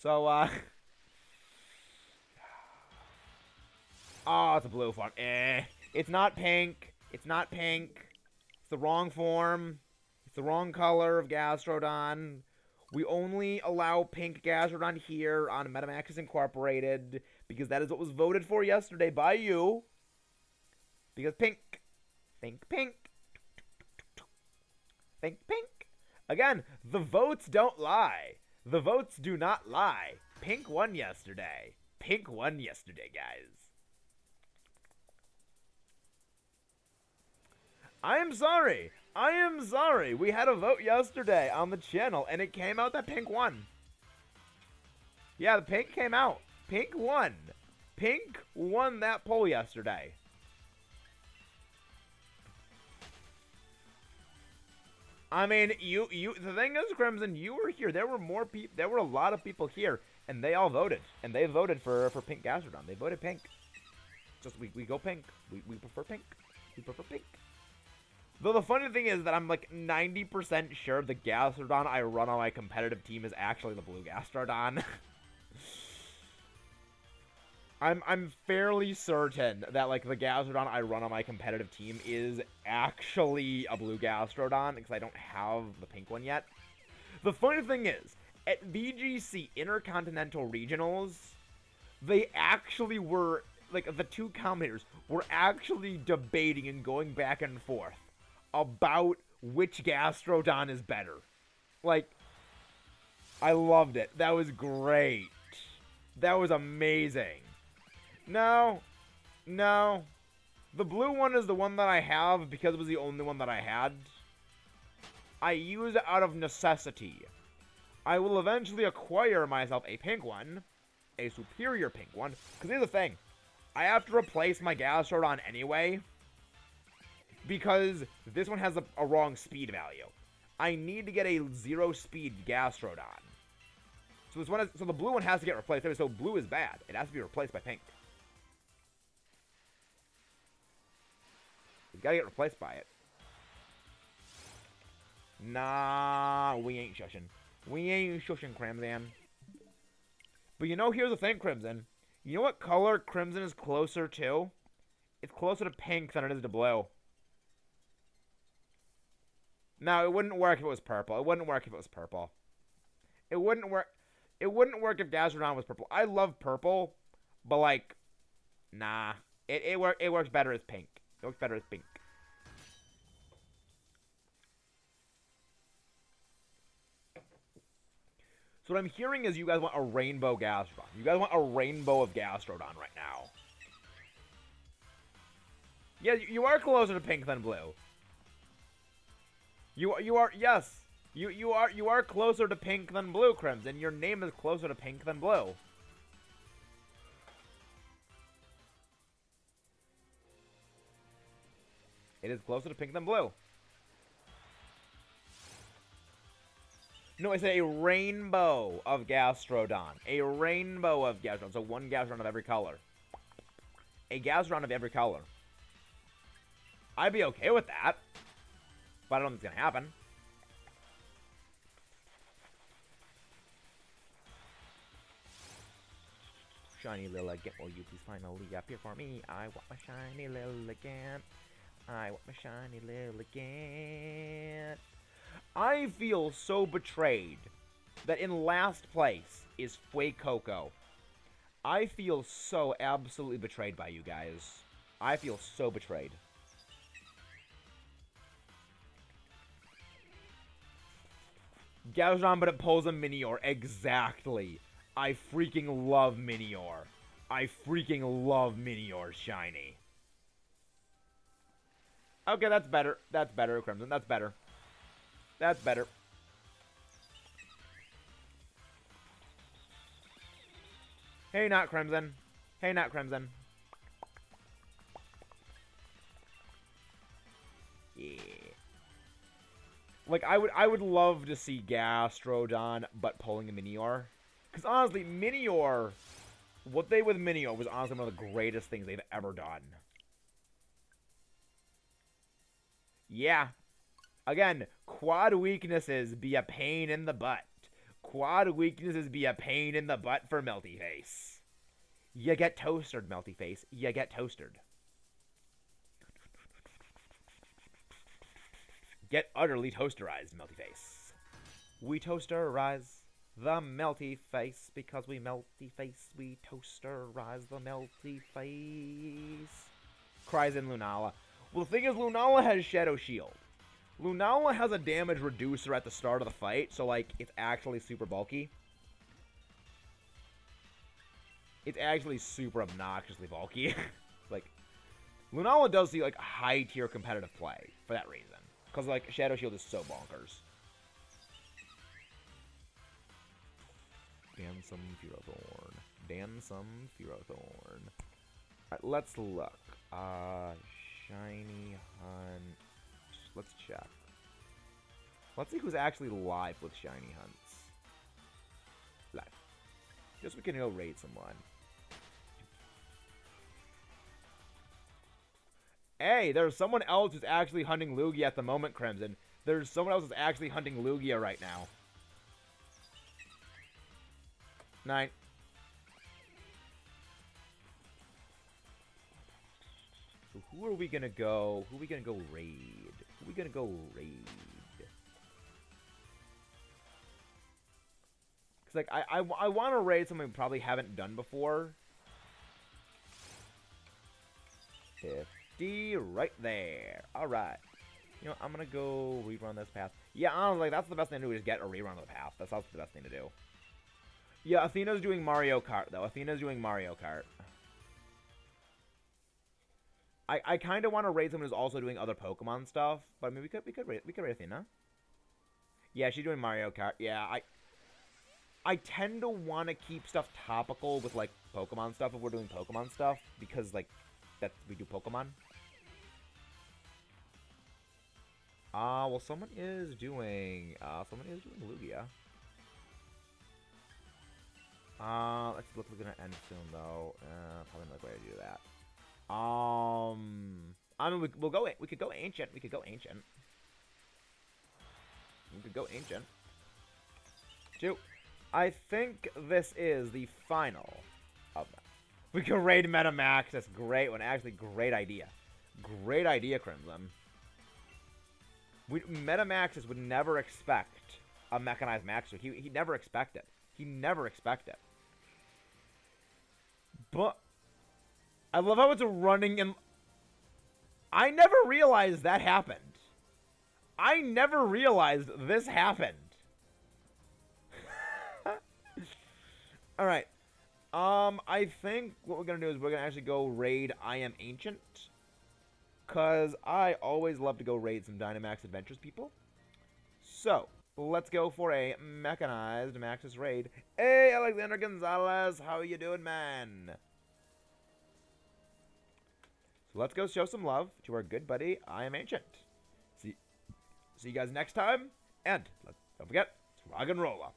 So, oh, it's a blue form. It's not pink. It's not pink. It's the wrong form. It's the wrong color of Gastrodon. We only allow pink Gastrodon here on Metamaxis Incorporated because that is what was voted for yesterday by you. Because pink. Think pink. Think pink. Again, the votes don't lie. The votes do not lie. Pink won yesterday. Pink won yesterday, guys. I am sorry. I am sorry. We had a vote yesterday on the channel, and it came out that Pink won. Yeah, the Pink came out. Pink won. Pink won that poll yesterday. I mean, the thing is, Crimson, you were here. There were more people. There were a lot of people here, and they all voted. And they voted for Pink Gastrodon. They voted Pink. Just, we go Pink. We prefer Pink. We prefer Pink. Though the funny thing is that I'm like 90% sure the Gastrodon I run on my competitive team is actually the blue Gastrodon. I'm fairly certain that like the Gastrodon I run on my competitive team is actually a blue Gastrodon because I don't have the pink one yet. The funny thing is, at VGC Intercontinental Regionals, they actually were, like, the two commentators were actually debating and going back and forth about which Gastrodon is better. Like, I loved it. That was great. That was amazing. No. The blue one is the one that I have because it was the only one that I had. I use it out of necessity. I will eventually acquire myself a pink one. A superior pink one. Because here's the thing. I have to replace my Gastrodon anyway. Because this one has a wrong speed value. I need to get a 0 speed Gastrodon. So this one so the blue one has to get replaced. So blue is bad. It has to be replaced by pink. We gotta get replaced by it. Nah, we ain't shushing. We ain't shushing, Crimson. But you know, here's the thing, Crimson. You know what color Crimson is closer to? It's closer to pink than it is to blue. No, it wouldn't work if it was purple. It wouldn't work if it was purple. It wouldn't work. It wouldn't work if Gastrodon was purple. I love purple, but like, nah. It works better as pink. It works better as pink. So what I'm hearing is you guys want a rainbow Gastrodon. You guys want a rainbow of Gastrodon right now. Yeah, you are closer to pink than blue. You are yes. You are closer to pink than blue, Crimson. Your name is closer to pink than blue. It is closer to pink than blue. No, I said a rainbow of Gastrodon. A rainbow of Gastrodon. So one Gastrodon of every color. A Gastrodon of every color. I'd be okay with that. But I don't think it's gonna happen. Shiny Liligant, will you please finally appear for me? I want my shiny Liligant. I want my shiny Liligant. I feel so betrayed that in last place is Fuecoco. I feel so absolutely betrayed by you guys. I feel so betrayed. Gastrodon, but it pulls a Minior. Exactly. I freaking love Minior. I freaking love Minior shiny. Okay, that's better. That's better, Crimson. That's better. That's better. Hey, not Crimson. Hey, not Crimson. Yeah. Like, I would love to see Gastrodon, but pulling a Minior. Because honestly, Minior, what they with Minior was honestly one of the greatest things they've ever done. Yeah. Again, quad weaknesses be a pain in the butt. Quad weaknesses be a pain in the butt for Melty Face. You get toasted, Melty Face. You get toasted. Get utterly toasterized, Melty Face. We toasterize the Melty Face because we Melty Face. We toasterize the Melty Face. Cries in Lunala. Well, the thing is, Lunala has Shadow Shield. Lunala has a damage reducer at the start of the fight, so, like, it's actually super bulky. It's actually super obnoxiously bulky. Like, Lunala does see, like, high-tier competitive play for that reason. Because, like, Shadow Shield is so bonkers. Dansome Fearothorn. Dansome Fearothorn. Alright, let's look. Shiny Hunt. Let's check. Let's see who's actually live with Shiny Hunts. Live. Just so we can go raid someone. Hey, there's someone else who's actually hunting Lugia at the moment, Crimson. There's someone else who's actually hunting Lugia right now. 9. So who are we gonna go? Who are we gonna go raid? Who are we gonna go raid? Cause like I want to raid something we probably haven't done before. 50 right there. All right. You know, I'm gonna go rerun this path. Yeah, honestly, that's the best thing to do is get a rerun of the path. That's the best thing to do. Yeah, Athena's doing Mario Kart though. Athena's doing Mario Kart. I kind of want to raid someone who's also doing other Pokemon stuff, but I mean we could raid Athena. Yeah, she's doing Mario Kart. Yeah, I tend to want to keep stuff topical with like Pokemon stuff if we're doing Pokemon stuff because like that we do Pokemon. Well someone is doing Lugia. Let's look, we're gonna end soon though. Probably not the way to do that. I mean, we could go ancient. We could go ancient. 2. I think this is the final of that. We can raid Metamax. That's great one. Actually, great idea. Great idea, Crimson. Metamaxes would never expect a mechanized Maxer. He'd never expect it. He never expect it. But I love how it's running in. I never realized that happened. I never realized this happened. Alright. I think what we're going to do is we're going to actually go raid I Am Ancient. Because I always love to go raid some Dynamax Adventures people. So, let's go for a mechanized Maxis raid. Hey, Alexander Gonzalez, how you doing, man? So let's go show some love to our good buddy, I Am Ancient. See you guys next time, and don't forget, it's rock and rolla.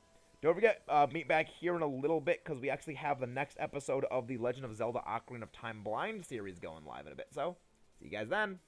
Don't forget, meet back here in a little bit, because we actually have the next episode of the Legend of Zelda Ocarina of Time Blind series going live in a bit, so see you guys then.